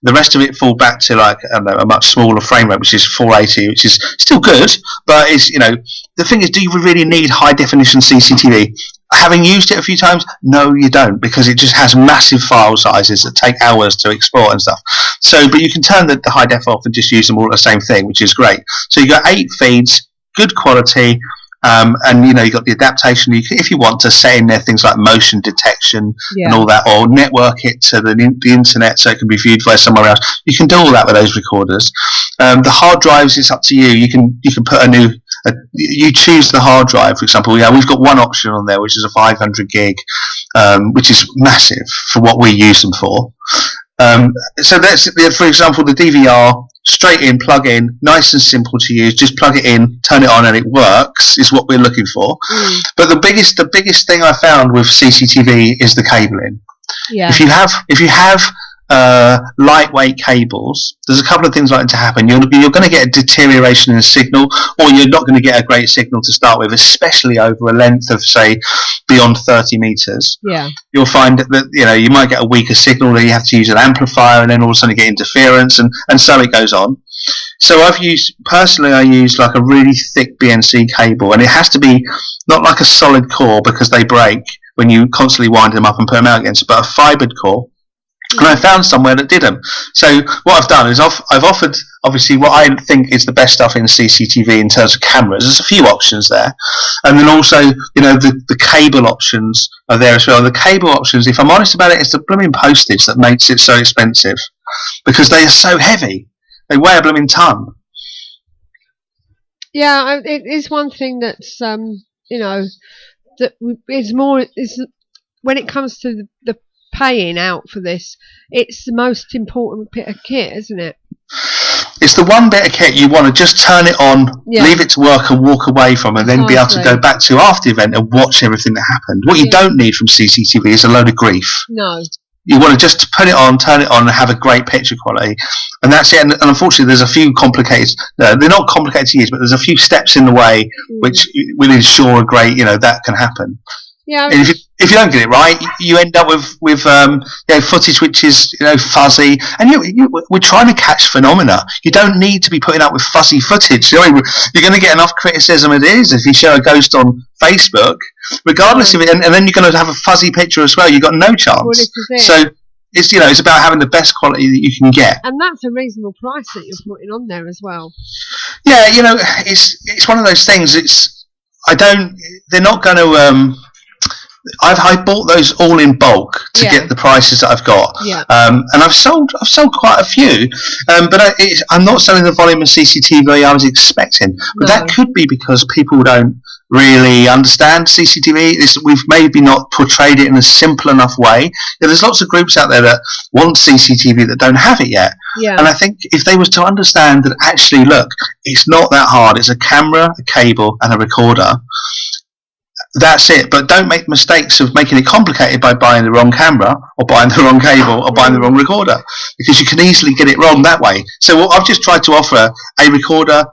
[SPEAKER 13] The rest of it fall back to like a much smaller frame rate, which is 480, which is still good, but it's the thing is, do you really need high definition CCTV? Having used it a few times, no, you don't, because it just has massive file sizes that take hours to export and stuff. So, but you can turn the high def off and just use them all at the same thing, which is great. So you got 8 feeds, good quality, and you got the adaptation. If you want to set in there things like motion detection and all that, or network it to the internet so it can be viewed by somewhere else, you can do all that with those recorders. The hard drives, it's up to you. You can put you choose the hard drive, for example. We've got one option on there, which is a 500 gig, which is massive for what we use them for. So that's, for example, the DVR straight in, plug in, nice and simple to use. Just plug it in, turn it on, and it works. Is what we're looking for. But the biggest thing I found with CCTV is the cabling.
[SPEAKER 4] Yeah.
[SPEAKER 13] If you have lightweight cables, there's a couple of things likely to happen. You're going to get a deterioration in the signal, or you're not going to get a great signal to start with, especially over a length of, say, beyond 30 meters.
[SPEAKER 4] Yeah.
[SPEAKER 13] You'll find that you might get a weaker signal, or you have to use an amplifier, and then all of a sudden you get interference, and so it goes on. So I use like a really thick BNC cable, and it has to be not like a solid core because they break when you constantly wind them up and put them out again, but a fibered core. And I found somewhere that did them. So what I've done is I've offered, obviously, what I think is the best stuff in CCTV in terms of cameras. There's a few options there. And then also, the cable options are there as well. The cable options, if I'm honest about it, it's the blooming postage that makes it so expensive. Because they are so heavy. They weigh a blooming ton.
[SPEAKER 4] Yeah, it is one thing that's, that is when it comes to the paying out for this, it's the most important bit of kit, isn't it?
[SPEAKER 13] It's the one bit of kit you want to just turn it on, leave it to work and walk away from, and then be able to go back to after the event and watch everything that happened. What you don't need from CCTV is a load of grief.
[SPEAKER 4] No.
[SPEAKER 13] You want to just put it on, turn it on, and have a great picture quality, and that's it. And unfortunately, there's a few complicated. They're not complicated to use, but there's a few steps in the way which will ensure a great, that can happen.
[SPEAKER 4] Yeah.
[SPEAKER 13] And if you don't get it right, you end up with footage which is fuzzy, and we're trying to catch phenomena. You don't need to be putting up with fuzzy footage. You're going to get enough criticism as it is if you show a ghost on Facebook, regardless of it, and then you're going to have a fuzzy picture as well. You've got no chance.
[SPEAKER 4] Well, this is it.
[SPEAKER 13] So it's about having the best quality that you can get,
[SPEAKER 4] and that's a reasonable price that you're putting on there as well.
[SPEAKER 13] Yeah, it's one of those things. They're not going to. I bought those all in bulk to get the prices that I've got, and I've sold quite a few, but I'm not selling the volume of CCTV I was expecting. But that could be because people don't really understand CCTV. We've maybe not portrayed it in a simple enough way. There's lots of groups out there that want CCTV that don't have it yet.
[SPEAKER 4] Yeah.
[SPEAKER 13] And I think if they was to understand that actually, look, it's not that hard. It's a camera, a cable, and a recorder. That's it, but don't make mistakes of making it complicated by buying the wrong camera or buying the wrong cable or buying the wrong recorder, because you can easily get it wrong that way. So I've just tried to offer a recorder,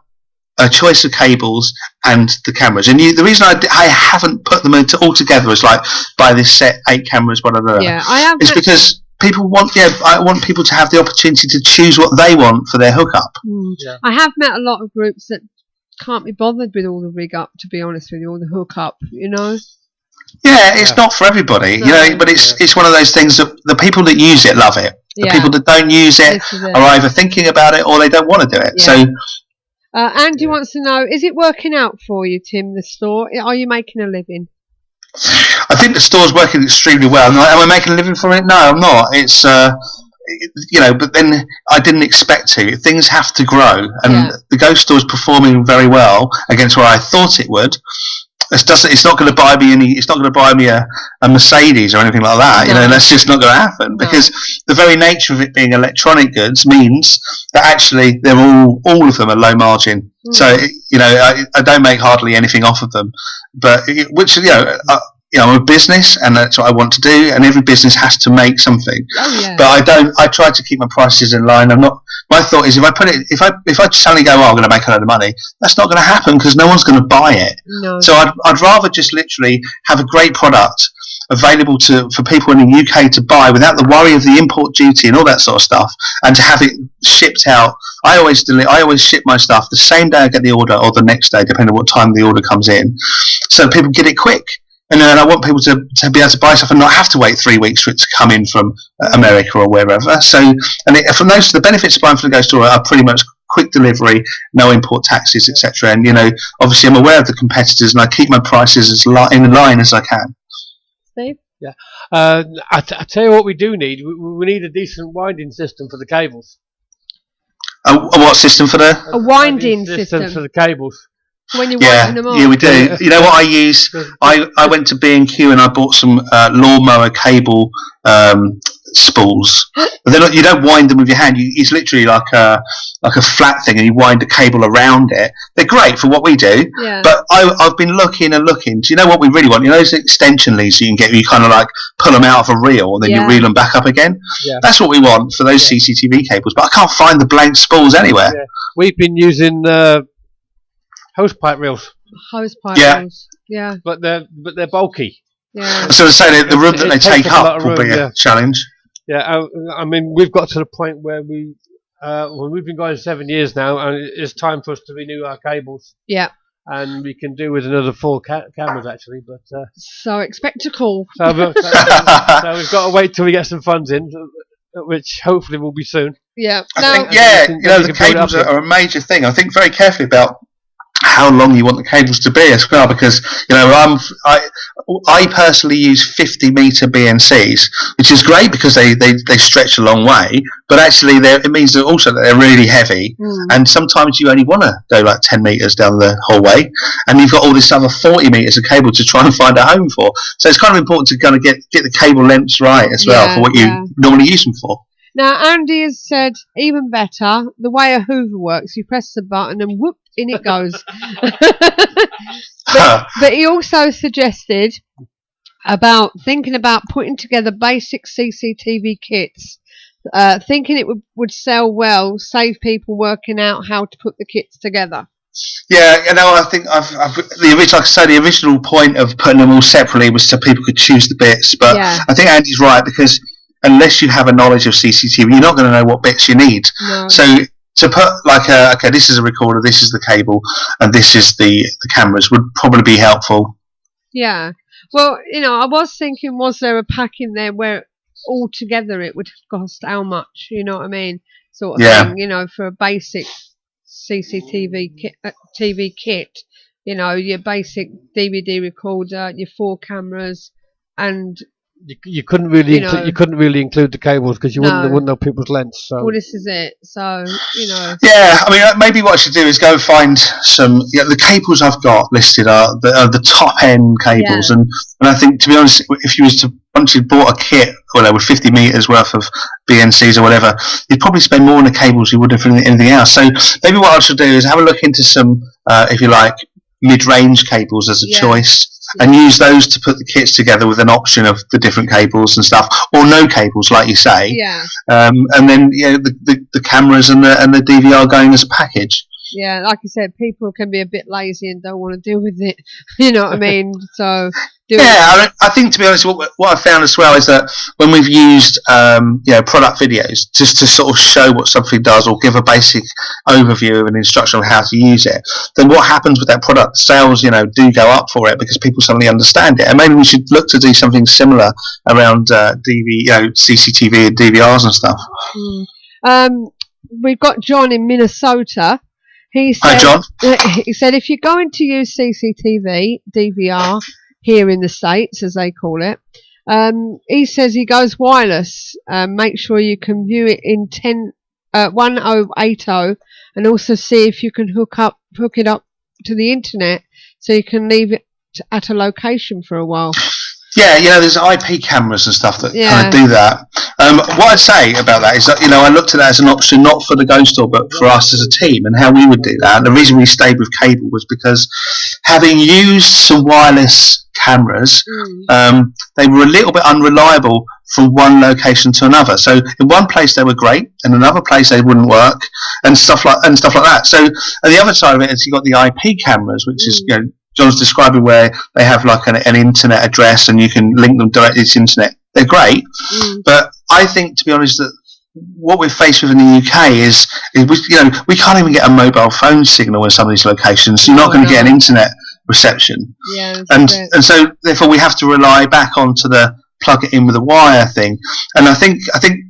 [SPEAKER 13] a choice of cables, and the cameras. And the reason I haven't put them all together as like buy this set 8 cameras, whatever.
[SPEAKER 4] Yeah, I have.
[SPEAKER 13] It's because people want. Yeah, I want people to have the opportunity to choose what they want for their hookup.
[SPEAKER 4] Yeah. I have met a lot of groups that can't be bothered with all the rig up, to be honest with you, all the hook up,
[SPEAKER 13] Yeah, it's not for everybody, but it's one of those things that the people that use it love it. The people that don't use it are either thinking about it or they don't want to do it.
[SPEAKER 4] Yeah.
[SPEAKER 13] So
[SPEAKER 4] Andy wants to know, is it working out for you, Tim, the store? Are you making a living?
[SPEAKER 13] I think the store's working extremely well. Am I making a living from it? No, I'm not. It's but then I didn't expect to. Things have to grow, and the ghost store's performing very well against where I thought it would. It's not going to buy me any. It's not going to buy me a Mercedes or anything like that.
[SPEAKER 4] No.
[SPEAKER 13] That's just not going to happen because the very nature of it being electronic goods means that actually they're all of them are low margin. So I don't make hardly anything off of them, but I'm a business, and that's what I want to do. And every business has to make something.
[SPEAKER 4] Oh, yeah.
[SPEAKER 13] But I try to keep my prices in line. I'm not. My thought is, if I suddenly go, I'm going to make a load of money, that's not going to happen because no one's going to buy it.
[SPEAKER 4] No.
[SPEAKER 13] So I'd rather just literally have a great product available for people in the UK to buy without the worry of the import duty and all that sort of stuff, and to have it shipped out. I always ship my stuff the same day I get the order or the next day, depending on what time the order comes in, so people get it quick. And then I want people to be able to buy stuff and not have to wait 3 weeks for it to come in from America or wherever. So, from those, the benefits of buying from the ghost store are pretty much quick delivery, no import taxes, etc. And obviously, I'm aware of the competitors, and I keep my prices as in line as I can.
[SPEAKER 4] Steve?
[SPEAKER 5] Yeah. I tell you what, we do need. We need a decent winding system for the cables.
[SPEAKER 13] A what system for the?
[SPEAKER 4] A winding system
[SPEAKER 5] for the cables.
[SPEAKER 4] When you're winding them off.
[SPEAKER 13] Yeah, we do. You know what I use? I went to B&Q and I bought some lawnmower cable spools. But they're not, you don't wind them with your hand. It's literally like a flat thing, and you wind a cable around it. They're great for what we do.
[SPEAKER 4] Yeah.
[SPEAKER 13] But I've been looking and looking. Do you know what we really want? You know those extension leads you can get, where you kind of like pull them out of a reel, and then you reel them back up again.
[SPEAKER 5] Yeah.
[SPEAKER 13] That's what we want for those CCTV cables. But I can't find the blank spools anywhere.
[SPEAKER 5] Yeah. We've been using hosepipe reels.
[SPEAKER 4] Hosepipe reels. Yeah.
[SPEAKER 5] But they're bulky.
[SPEAKER 4] Yeah.
[SPEAKER 13] So to say that the room that they take up will be a challenge.
[SPEAKER 5] Yeah, I mean, we've got to the point where we've been going 7 years now, and it's time for us to renew our cables.
[SPEAKER 4] Yeah.
[SPEAKER 5] And we can do with another 4 cameras, actually. But
[SPEAKER 4] so expect a call.
[SPEAKER 5] So we've got to wait till we get some funds in, which hopefully will be soon.
[SPEAKER 4] Yeah.
[SPEAKER 13] I think, the cables are a major thing. I think very carefully about how long you want the cables to be as well, because I personally use 50-meter BNCs, which is great because they stretch a long way, but actually it means that also that they're really heavy, and sometimes you only want to go like 10 meters down the whole way, and you've got all this other 40 meters of cable to try and find a home for. So it's kind of important to kind of get the cable lengths right as well for what you normally use them for.
[SPEAKER 4] Now, Andy has said, even better, the way a Hoover works, you press the button and whoop, in it goes. but he also suggested about thinking about putting together basic CCTV kits, thinking it would sell well, save people working out how to put the kits together.
[SPEAKER 13] Yeah, I think the original point of putting them all separately was so people could choose the bits, but I think Andy's right, because unless you have a knowledge of CCTV, you're not going to know what bits you need. No. So to put like okay, this is a recorder, this is the cable, and this is the cameras would probably be helpful.
[SPEAKER 4] Yeah. Well, I was thinking, was there a pack in there where altogether it would cost how much? You know what I mean? Sort of thing. For a basic CCTV TV kit. Your basic DVD recorder, your 4 cameras, and
[SPEAKER 5] you couldn't really include the cables because you wouldn't know people's lengths. So
[SPEAKER 4] well, this is it. So
[SPEAKER 13] Yeah, I mean, maybe what I should do is go find some. The cables I've got listed are the top end cables, and I think, to be honest, if you was to once you bought a kit, with 50 meters worth of BNCs or whatever, you'd probably spend more on the cables you would have for anything else. So maybe what I should do is have a look into some, if you like, mid-range cables as a choice. And use those to put the kits together with an option of the different cables and stuff, or no cables, like you say.
[SPEAKER 4] Yeah.
[SPEAKER 13] And then the cameras and the DVR going as a package.
[SPEAKER 4] Yeah, like I said, people can be a bit lazy and don't want to deal with it. You know what I mean? So
[SPEAKER 13] I think, to be honest, what I've found as well is that when we've used product videos just to sort of show what something does or give a basic overview of an instruction on how to use it, then what happens with that product, sales do go up for it because people suddenly understand it. And maybe we should look to do something similar around CCTV and DVRs and stuff.
[SPEAKER 4] We've got John in Minnesota. He said,
[SPEAKER 13] Hi, John.
[SPEAKER 4] He said, if you're going to use CCTV, DVR, here in the States, as they call it, he says he goes wireless. Make sure you can view it in 1080, and also see if you can hook it up to the internet so you can leave it at a location for a while.
[SPEAKER 13] Yeah, there's IP cameras and stuff that kind of do that. What I'd say about that is that, I looked at that as an option not for the Ghost Store, but for us as a team and how we would do that. And the reason we stayed with cable was because having used some wireless cameras, they were a little bit unreliable from one location to another. So in one place they were great, in another place they wouldn't work, and stuff like that. So and the other side of it is you got the IP cameras, which is John's describing, where they have like an internet address and you can link them directly to the internet. They're great, but I think, to be honest, that what we're faced with in the UK is we can't even get a mobile phone signal in some of these locations. So you're not going to get an internet reception, and so therefore we have to rely back onto the plug it in with a wire thing. And I think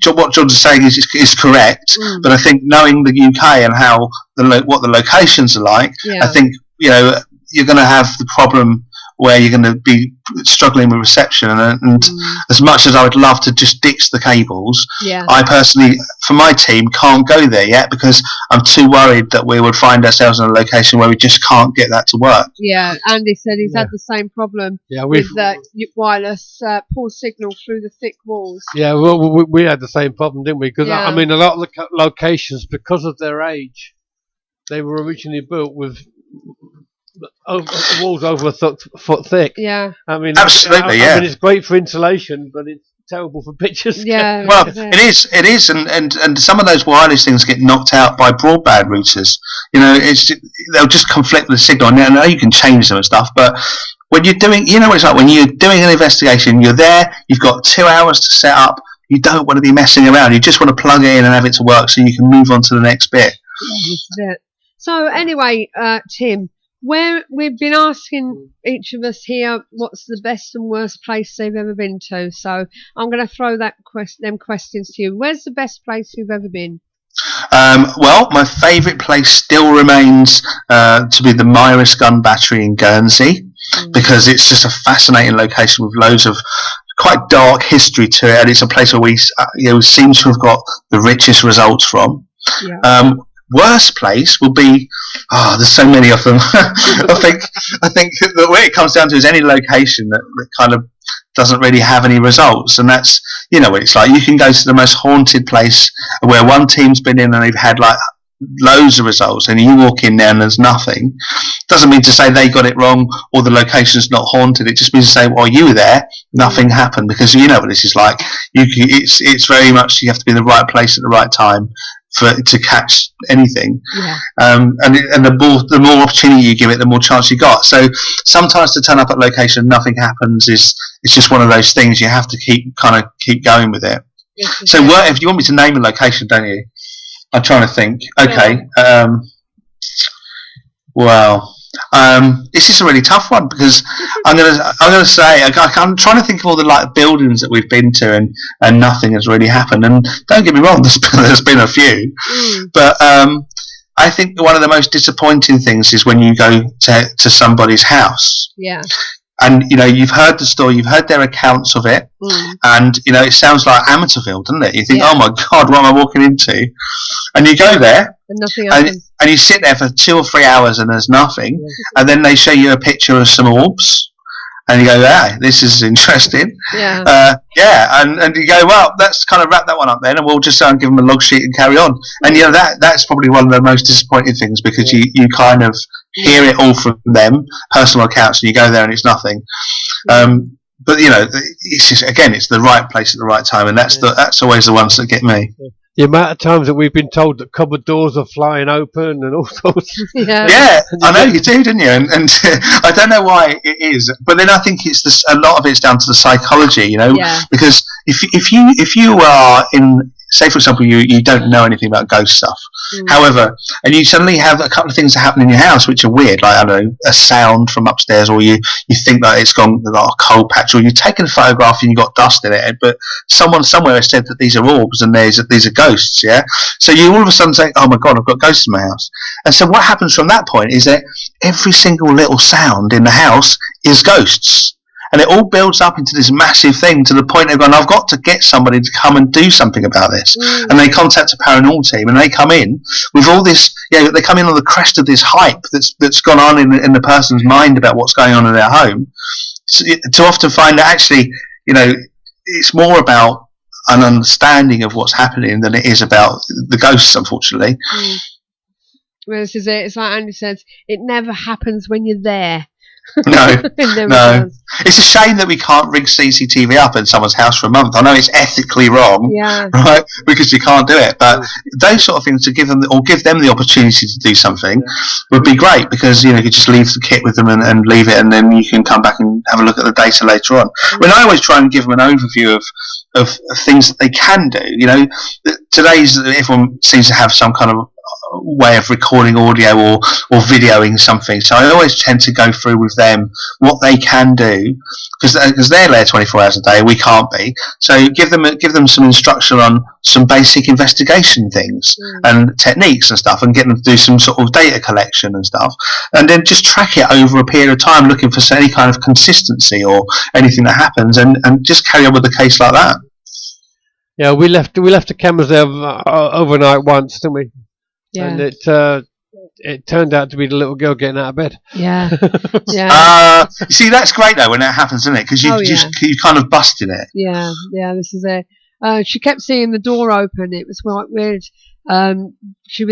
[SPEAKER 13] what John's saying is correct, but I think knowing the UK and how what the locations are like, I think you're going to have the problem where you're going to be struggling with reception, and as much as I would love to just ditch the cables, I personally, for my team, can't go there yet because I'm too worried that we would find ourselves in a location where we just can't get that to work.
[SPEAKER 4] Yeah, Andy said he's had the same problem with wireless poor signal through the thick walls.
[SPEAKER 5] Yeah, well, we had the same problem, didn't we? Because I mean, a lot of the locations, because of their age, they were originally built with walls over a foot thick.
[SPEAKER 4] Yeah.
[SPEAKER 5] I mean,
[SPEAKER 13] absolutely.
[SPEAKER 5] I mean, it's great for insulation, but it's terrible for pictures.
[SPEAKER 4] Yeah.
[SPEAKER 13] Well, it is, and some of those wireless things get knocked out by broadband routers. You know, they'll just conflict with the signal. And I know you can change them and stuff, but when you're doing, you know what it's like when you're doing an investigation, you're there, you've got 2 hours to set up. You don't want to be messing around. You just want to plug it in and have it to work so you can move on to the next bit.
[SPEAKER 4] So anyway, Tim, where we've been asking each of us here what's the best and worst place they've ever been to. So I'm going to throw them questions to you. Where's the best place you've ever been?
[SPEAKER 13] Well, my favourite place still remains to be the Myris Gun Battery in Guernsey, because it's just a fascinating location with loads of quite dark history to it, and it's a place where we seem to have got the richest results from. Worst place will be there's so many of them. I think the way it comes down to is any location that kind of doesn't really have any results, and that's, you know what it's like. You can go to the most haunted place where one team's been in and they've had like loads of results, and you walk in there and there's nothing. Doesn't mean to say they got it wrong or the location's not haunted. It just means to say, while you were there, nothing happened, because you know what this is like. It's very much, you have to be in the right place at the right time to catch anything. And the more opportunity you give it, the more chance you got. So sometimes to turn up at location and nothing happens it's just one of those things. You have to keep going with it. So if you want me to name a location, don't you? I'm trying to think. Okay. This is a really tough one, because I'm gonna say I'm trying to think of all the like buildings that we've been to and nothing has really happened. And don't get me wrong, there's been a few, but I think one of the most disappointing things is when you go to somebody's house.
[SPEAKER 4] Yeah.
[SPEAKER 13] And you've heard the story, you've heard their accounts of it, and it sounds like Amateurville, doesn't it? You think, oh my God, what am I walking into? And you go there,
[SPEAKER 4] and nothing happens.
[SPEAKER 13] And you sit there for 2 or 3 hours, and there's nothing. And then they show you a picture of some orbs, and you go, this is interesting. And you go, well, let's kind of wrap that one up then, and we'll just give them a log sheet and carry on. And that's probably one of the most disappointing things, because you kind of hear it all from them, personal accounts, and you go there and it's nothing. But it's just, again, it's the right place at the right time, and that's always the ones that get me.
[SPEAKER 5] The amount of times that we've been told that cupboard doors are flying open and all sorts.
[SPEAKER 13] Yeah, I know you do, didn't you? And I don't know why it is, but then I think it's a lot of it's down to the psychology, because if you are in, say for example, you don't know anything about ghost stuff, however, and you suddenly have a couple of things that happen in your house which are weird, like, I don't know, a sound from upstairs, or you think that it's gone like a cold patch, or you've taken a photograph and you got dust in it, but someone somewhere has said that these are orbs and these are ghosts, so you all of a sudden say, oh my God, I've got ghosts in my house. And so what happens from that point is that every single little sound in the house is ghosts. And it all builds up into this massive thing, to the point of going, I've got to get somebody to come and do something about this. And they contact a paranormal team, and they come in with all this, they come in on the crest of this hype that's gone on in the person's mind about what's going on in their home, to often find that actually, it's more about an understanding of what's happening than it is about the ghosts, unfortunately.
[SPEAKER 4] Well, this is it. It's like Andy says, it never happens when you're there.
[SPEAKER 13] No. It's a shame that we can't rig CCTV up in someone's house for a month. I know it's ethically wrong, right? Because you can't do it. But those sort of things, to give them the opportunity to do something, would be great, because you could just leave the kit with them and leave it, and then you can come back and have a look at the data later on. When I always try and give them an overview of things that they can do. Today's everyone seems to have some kind of way of recording audio or videoing something. So I always tend to go through with them what they can do, because they're there 24 hours a day, we can't be. So give them some instruction on some basic investigation things and techniques and stuff, and get them to do some sort of data collection and stuff, and then just track it over a period of time, looking for any kind of consistency or anything that happens, and just carry on with the case like that.
[SPEAKER 5] Yeah, we left the cameras there overnight once, didn't we?
[SPEAKER 4] Yeah.
[SPEAKER 5] And it turned out to be the little girl getting out of bed.
[SPEAKER 4] Yeah. Yeah.
[SPEAKER 13] You see, that's great though when that happens, isn't it? Because you kind of busted it.
[SPEAKER 4] Yeah. Yeah. This is it. She kept seeing the door open. It was quite weird. She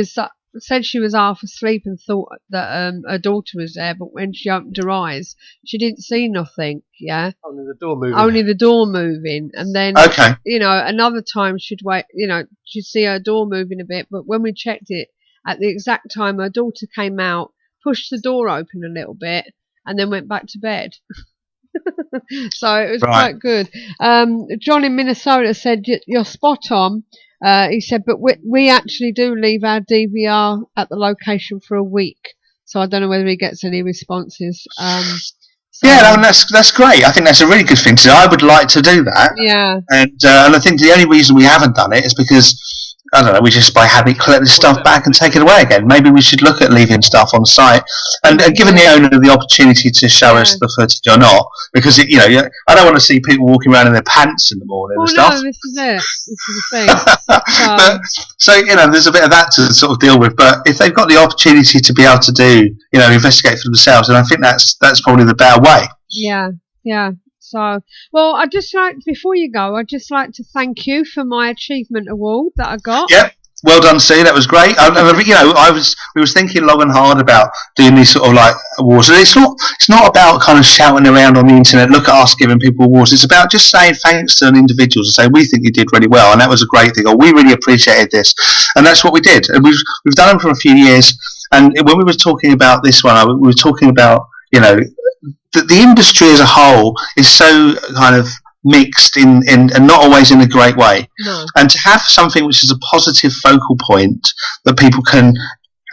[SPEAKER 4] said she was half asleep and thought that her daughter was there, but when she opened her eyes, she didn't see nothing. Yeah,
[SPEAKER 5] only the door moving.
[SPEAKER 4] And then another time she'd she'd see her door moving a bit, but when we checked it at the exact time, her daughter came out, pushed the door open a little bit, and then went back to bed. So it was quite good. John in Minnesota said you're spot on. He said, but we actually do leave our DVR at the location for a week, so I don't know whether he gets any responses.
[SPEAKER 13] That's great. I think that's a really good thing to do. I would like to do that.
[SPEAKER 4] Yeah.
[SPEAKER 13] And I think the only reason we haven't done it is because, I don't know, we just by habit collect the stuff back and take it away again. Maybe we should look at leaving stuff on site and giving the owner the opportunity to show us the footage or not, because I don't want to see people walking around in their pants in the morning and stuff.
[SPEAKER 4] No, this is it. This is the thing.
[SPEAKER 13] So there's a bit of that to sort of deal with. But if they've got the opportunity to be able to do, investigate for themselves, then I think that's probably the better way.
[SPEAKER 4] Yeah, yeah. So, well, before you go, I'd just like to thank you for my achievement award that I got.
[SPEAKER 13] Yep. Well done, Sue. That was great. We was thinking long and hard about doing these sort of like awards. And it's not about kind of shouting around on the internet, look at us giving people awards. It's about just saying thanks to an individual and say, we think you did really well, and that was a great thing, or we really appreciated this. And that's what we did. And we've done them for a few years. And when we were talking about this one, we were talking about, the industry as a whole is so kind of mixed in and not always in a great way.
[SPEAKER 4] No.
[SPEAKER 13] And to have something which is a positive focal point that people can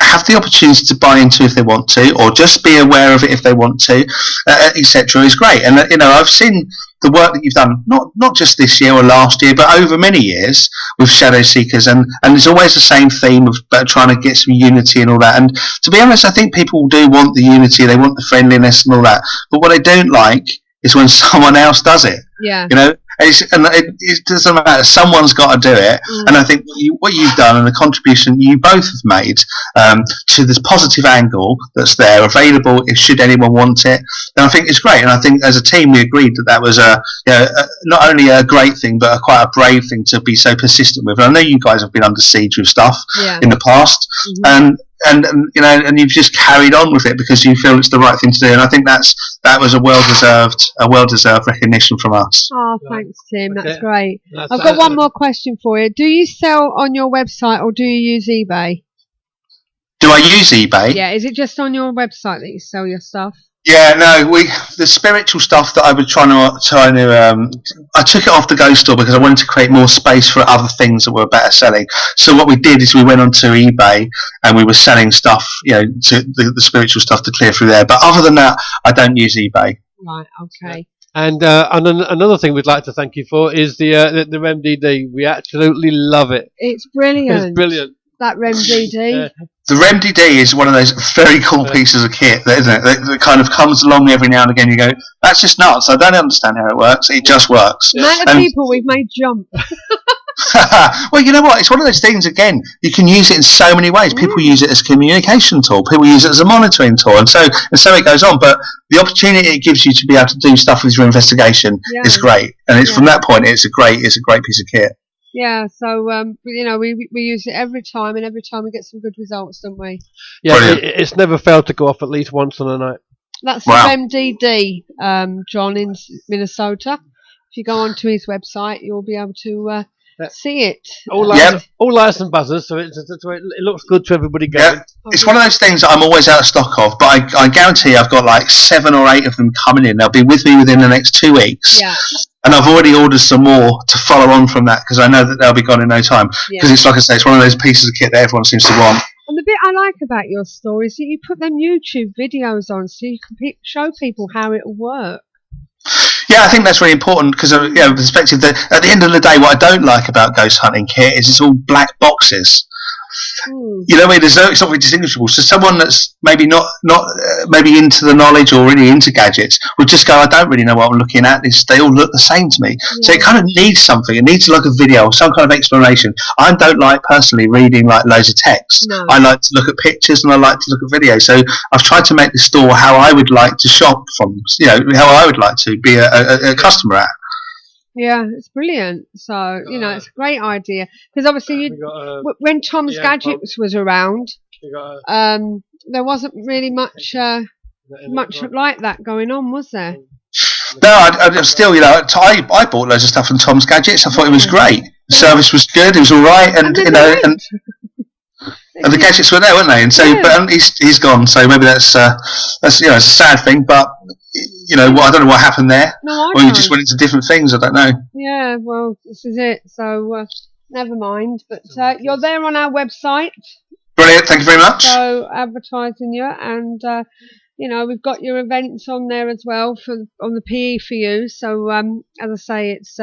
[SPEAKER 13] have the opportunity to buy into if they want to, or just be aware of it if they want to, etc., is great. And I've seen the work that you've done, not just this year or last year, but over many years with Shadow Seekers, and it's always the same theme of trying to get some unity and all that. And to be honest, I think people do want the unity, they want the friendliness and all that, but what they don't like is when someone else does it.
[SPEAKER 4] Yeah.
[SPEAKER 13] It doesn't matter. Someone's got to do it, and I think what you've done and the contribution you both have made to this positive angle that's there, available if should anyone want it, then I think it's great. And I think as a team we agreed that was not only a great thing but quite a brave thing to be so persistent with. And I know you guys have been under siege with stuff in the past, and you've just carried on with it because you feel it's the right thing to do. And I think that was a well deserved recognition from us.
[SPEAKER 4] Oh, thanks, Tim. That's great. I've got one more question for you. Do you sell on your website or do you use eBay?
[SPEAKER 13] Do I use eBay?
[SPEAKER 4] Yeah. Is it just on your website that you sell your stuff?
[SPEAKER 13] Yeah, no, the spiritual stuff that I was trying to I took it off the Ghost Store because I wanted to create more space for other things that were better selling. So what we did is we went onto eBay and we were selling stuff, to the spiritual stuff to clear through there. But other than that, I don't use eBay.
[SPEAKER 4] Right. Okay.
[SPEAKER 5] And another thing we'd like to thank you for is the REMDD. We absolutely love it.
[SPEAKER 4] It's brilliant.
[SPEAKER 5] It's brilliant.
[SPEAKER 4] That REMDD.
[SPEAKER 13] The REMDD is one of those very cool pieces of kit, isn't it? That kind of comes along every now and again. You go, that's just nuts. I don't understand how it works. It just works.
[SPEAKER 4] The amount of people we've made jump.
[SPEAKER 13] Well, you know what? It's one of those things, again, you can use it in so many ways. People use it as a communication tool. People use it as a monitoring tool. And so it goes on. But the opportunity it gives you to be able to do stuff with your investigation is great. And it's from that point, it's a great piece of kit.
[SPEAKER 4] Yeah, so we use it every time, and every time we get some good results, don't we?
[SPEAKER 5] Yeah, it's never failed to go off at least once on a night.
[SPEAKER 4] That's the MDD, John in Minnesota. If you go onto his website, you'll be able to see it.
[SPEAKER 5] All lights and buzzers, so it looks good to everybody going.
[SPEAKER 13] Yeah. It's one of those things that I'm always out of stock of, but I guarantee I've got like 7 or 8 of them coming in. They'll be with me within the next 2 weeks.
[SPEAKER 4] Yeah.
[SPEAKER 13] And I've already ordered some more to follow on from that because I know that they'll be gone in no time. Because it's like I say, it's one of those pieces of kit that everyone seems to want.
[SPEAKER 4] And I like about your stories that you put them YouTube videos on so you can show people how it'll work.
[SPEAKER 13] Yeah, I think that's really important because, the perspective that at the end of the day, what I don't like about ghost hunting kit is it's all black boxes. You know what I mean? It's not really distinguishable. So someone that's maybe not maybe into the knowledge or really into gadgets would just go, I don't really know what I'm looking at. They all look the same to me. Yeah. So it kind of needs something. It needs like a video or some kind of explanation. I don't like personally reading like loads of text. No. I like to look at pictures and I like to look at videos. So I've tried to make the store how I would like to shop from, how I would like to be a customer at.
[SPEAKER 4] Yeah, it's brilliant. So, it's a great idea. Because obviously, when Tom's Gadgets was around, there wasn't really much like that going on, was there?
[SPEAKER 13] No, I still, I bought loads of stuff from Tom's Gadgets. I thought it was great. The service was good. It was all right. And the gadgets were there, weren't they? And so, but he's gone. So maybe that's a sad thing. But I don't know what happened there.
[SPEAKER 4] No,
[SPEAKER 13] or you just went into different things. I don't know.
[SPEAKER 4] Yeah, well, this is it. So never mind. But you're there on our website.
[SPEAKER 13] Brilliant. Thank you very much.
[SPEAKER 4] So advertising you, and we've got your events on there as well on the PE for you. So as I say, it's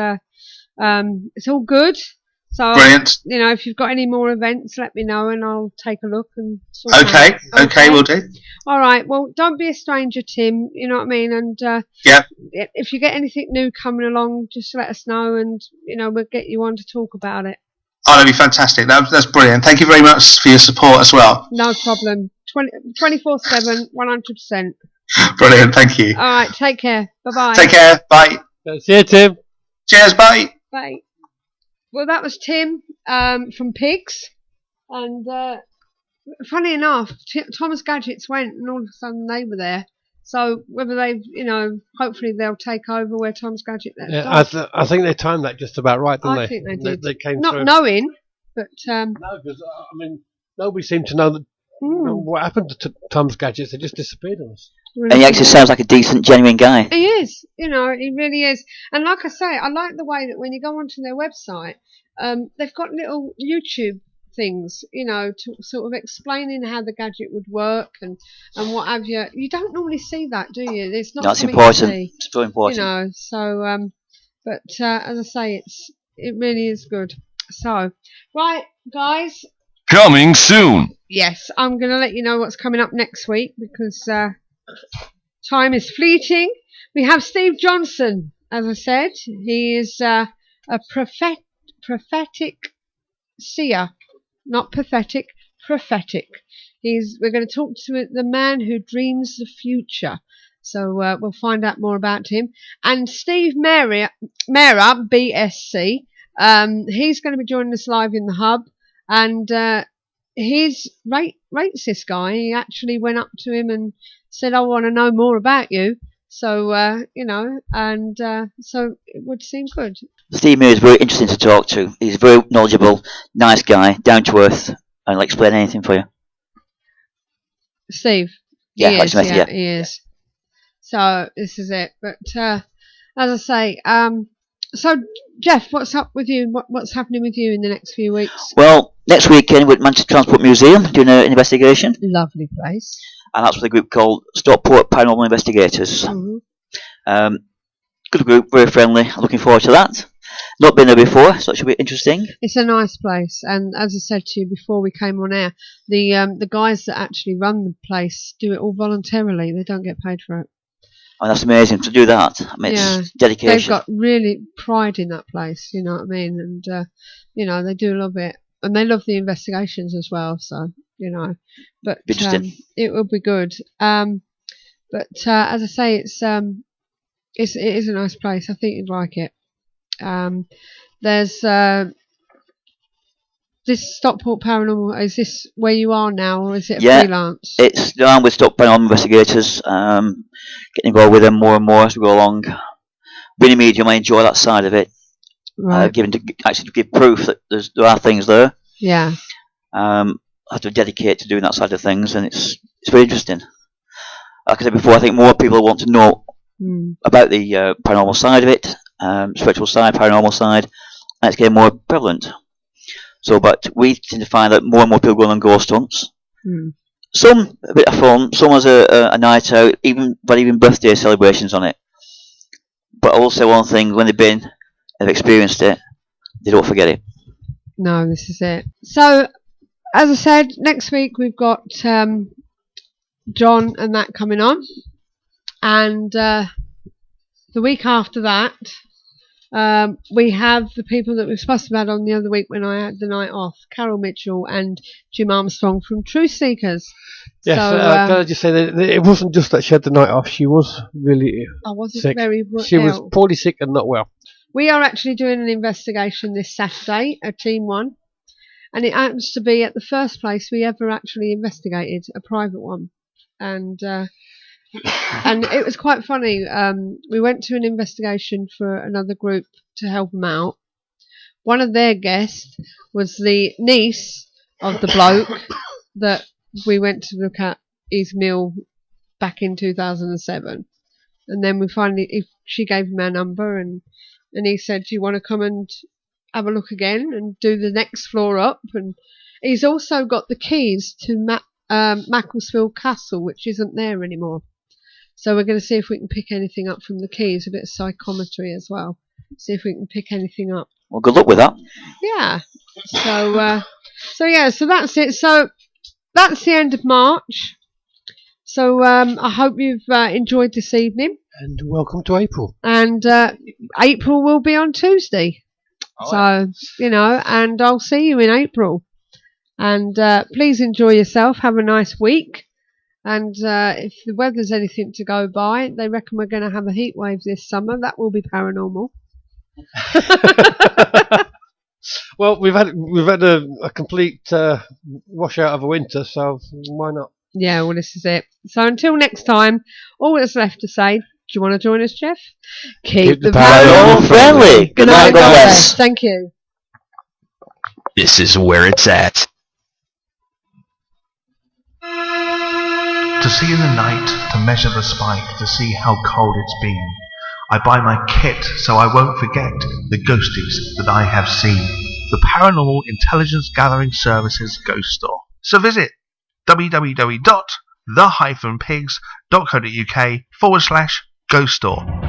[SPEAKER 4] all good. So,
[SPEAKER 13] brilliant.
[SPEAKER 4] If you've got any more events, let me know and I'll take a look and sort
[SPEAKER 13] Okay, we'll do.
[SPEAKER 4] All right. Well, don't be a stranger, Tim. You know what I mean? And if you get anything new coming along, just let us know and, we'll get you on to talk about it.
[SPEAKER 13] Oh, that'd be fantastic. That's brilliant. Thank you very much for your support as well.
[SPEAKER 4] No problem. 24/7, 100%.
[SPEAKER 13] Brilliant. Thank you.
[SPEAKER 4] All right. Take care. Bye-bye.
[SPEAKER 13] Take care. Bye.
[SPEAKER 5] See you, Tim.
[SPEAKER 13] Cheers. Bye.
[SPEAKER 4] Bye. Well, that was Tim from Pigs, and funny enough, Thomas Gadgets went, and all of a sudden they were there. So whether they've, hopefully they'll take over where Tom's Gadget left off.
[SPEAKER 5] I think they timed that just about right, didn't they?
[SPEAKER 4] I think they did.
[SPEAKER 5] They came
[SPEAKER 4] not
[SPEAKER 5] through.
[SPEAKER 4] knowing, but
[SPEAKER 5] no, because nobody seemed to know that. What happened to Tom's Gadgets? They just disappeared on us.
[SPEAKER 6] And he actually sounds like a decent, genuine guy.
[SPEAKER 4] He is, he really is. And like I say, I like the way that when you go onto their website, they've got little YouTube things, to sort of explaining how the gadget would work and what have you. You don't normally see that, do you? It's not.
[SPEAKER 6] That's important. It's very important.
[SPEAKER 4] So, but as I say, it really is good. So, right, guys.
[SPEAKER 1] Coming soon.
[SPEAKER 4] Yes, I'm going to let you know what's coming up next week because time is fleeting. We have Steve Johnson, as I said. He is a prophetic seer, not pathetic, prophetic. We're going to talk to the man who dreams the future. So we'll find out more about him. And Steve Mera, BSc, he's going to be joining us live in the hub. And he rates this guy. He actually went up to him and said, I want to know more about you. So, so it would seem good.
[SPEAKER 6] Steve Muir is very interesting to talk to. He's very knowledgeable, nice guy, down to earth, and he'll explain anything for you.
[SPEAKER 4] Steve?
[SPEAKER 6] Yeah,
[SPEAKER 4] he is. So, this is it. But, as I say, so, Jeff, what's up with you? What's happening with you in the next few weeks?
[SPEAKER 6] Well, next weekend we're at Manchester Transport Museum doing an investigation.
[SPEAKER 4] Lovely place.
[SPEAKER 6] And that's with a group called Stockport Paranormal Investigators.
[SPEAKER 4] Mm-hmm.
[SPEAKER 6] Good group, very friendly. I'm looking forward to that. Not been there before, so it should be interesting.
[SPEAKER 4] It's a nice place, and as I said to you before we came on air, the guys that actually run the place do it all voluntarily. They don't get paid for it.
[SPEAKER 6] Oh, that's amazing to do that. I mean, it's dedication.
[SPEAKER 4] They've got really pride in that place, you know what I mean? And, they do love it. And they love the investigations as well, so, But it will be good. But as I say, it is a nice place. I think you'd like it. There's this Stockport Paranormal. Is this where you are now, or is it a freelance?
[SPEAKER 6] I'm with Stockport Paranormal Investigators. Getting involved with them more and more as we go along. Being a medium, I enjoy that side of it.
[SPEAKER 4] Right.
[SPEAKER 6] To give proof that there are things there.
[SPEAKER 4] Yeah.
[SPEAKER 6] I have to dedicate to doing that side of things, and it's very interesting. Like I said before, I think more people want to know about the paranormal side of it, spiritual side, paranormal side, and it's getting more prevalent. So, but we tend to find that more and more people go on ghost hunts. Some a bit of fun, some as a night out, even birthday celebrations on it. But I will say one thing: when they've experienced it, they don't forget it.
[SPEAKER 4] No, this is it. So, as I said, next week we've got John and that coming on, and the week after that we have the people that we were supposed to have had on the other week when I had the night off, Carol Mitchell and Jim Armstrong from Truth Seekers.
[SPEAKER 5] Yes,
[SPEAKER 4] so,
[SPEAKER 5] can I just say that it wasn't just that she had the night off, she was really sick. She was poorly sick and not well.
[SPEAKER 4] We are actually doing an investigation this Saturday, a team one, and it happens to be at the first place we ever actually investigated, a private one, and it was quite funny. We went to an investigation for another group to help them out. One of their guests was the niece of the bloke that we went to look at his mill back in 2007, and then she gave him our number and he said, do you want to come and have a look again and do the next floor up? And he's also got the keys to Macclesfield Castle, which isn't there anymore. So we're going to see if we can pick anything up from the keys, a bit of psychometry as well. See if we can pick anything up.
[SPEAKER 6] Well, good luck with that.
[SPEAKER 4] Yeah. So that's it. So that's the end of March. So I hope you've enjoyed this evening.
[SPEAKER 5] And welcome to April.
[SPEAKER 4] And April will be on Tuesday. And I'll see you in April. And please enjoy yourself. Have a nice week. And if the weather's anything to go by, they reckon we're going to have a heat wave this summer. That will be paranormal.
[SPEAKER 5] Well, we've had a complete washout of a winter, so why not?
[SPEAKER 4] Yeah, well, this is it. So until next time, all that's left to say, do you want to join us, Jeff? Keep the paranormal
[SPEAKER 6] friendly. Good night, God bless.
[SPEAKER 4] Thank you.
[SPEAKER 3] This is where it's at.
[SPEAKER 12] To see in the night, to measure the spike, to see how cold it's been. I buy my kit so I won't forget the ghosties that I have seen. The Paranormal Intelligence Gathering Services Ghost Store. So visit www.the-pigs.co.uk/ghost store.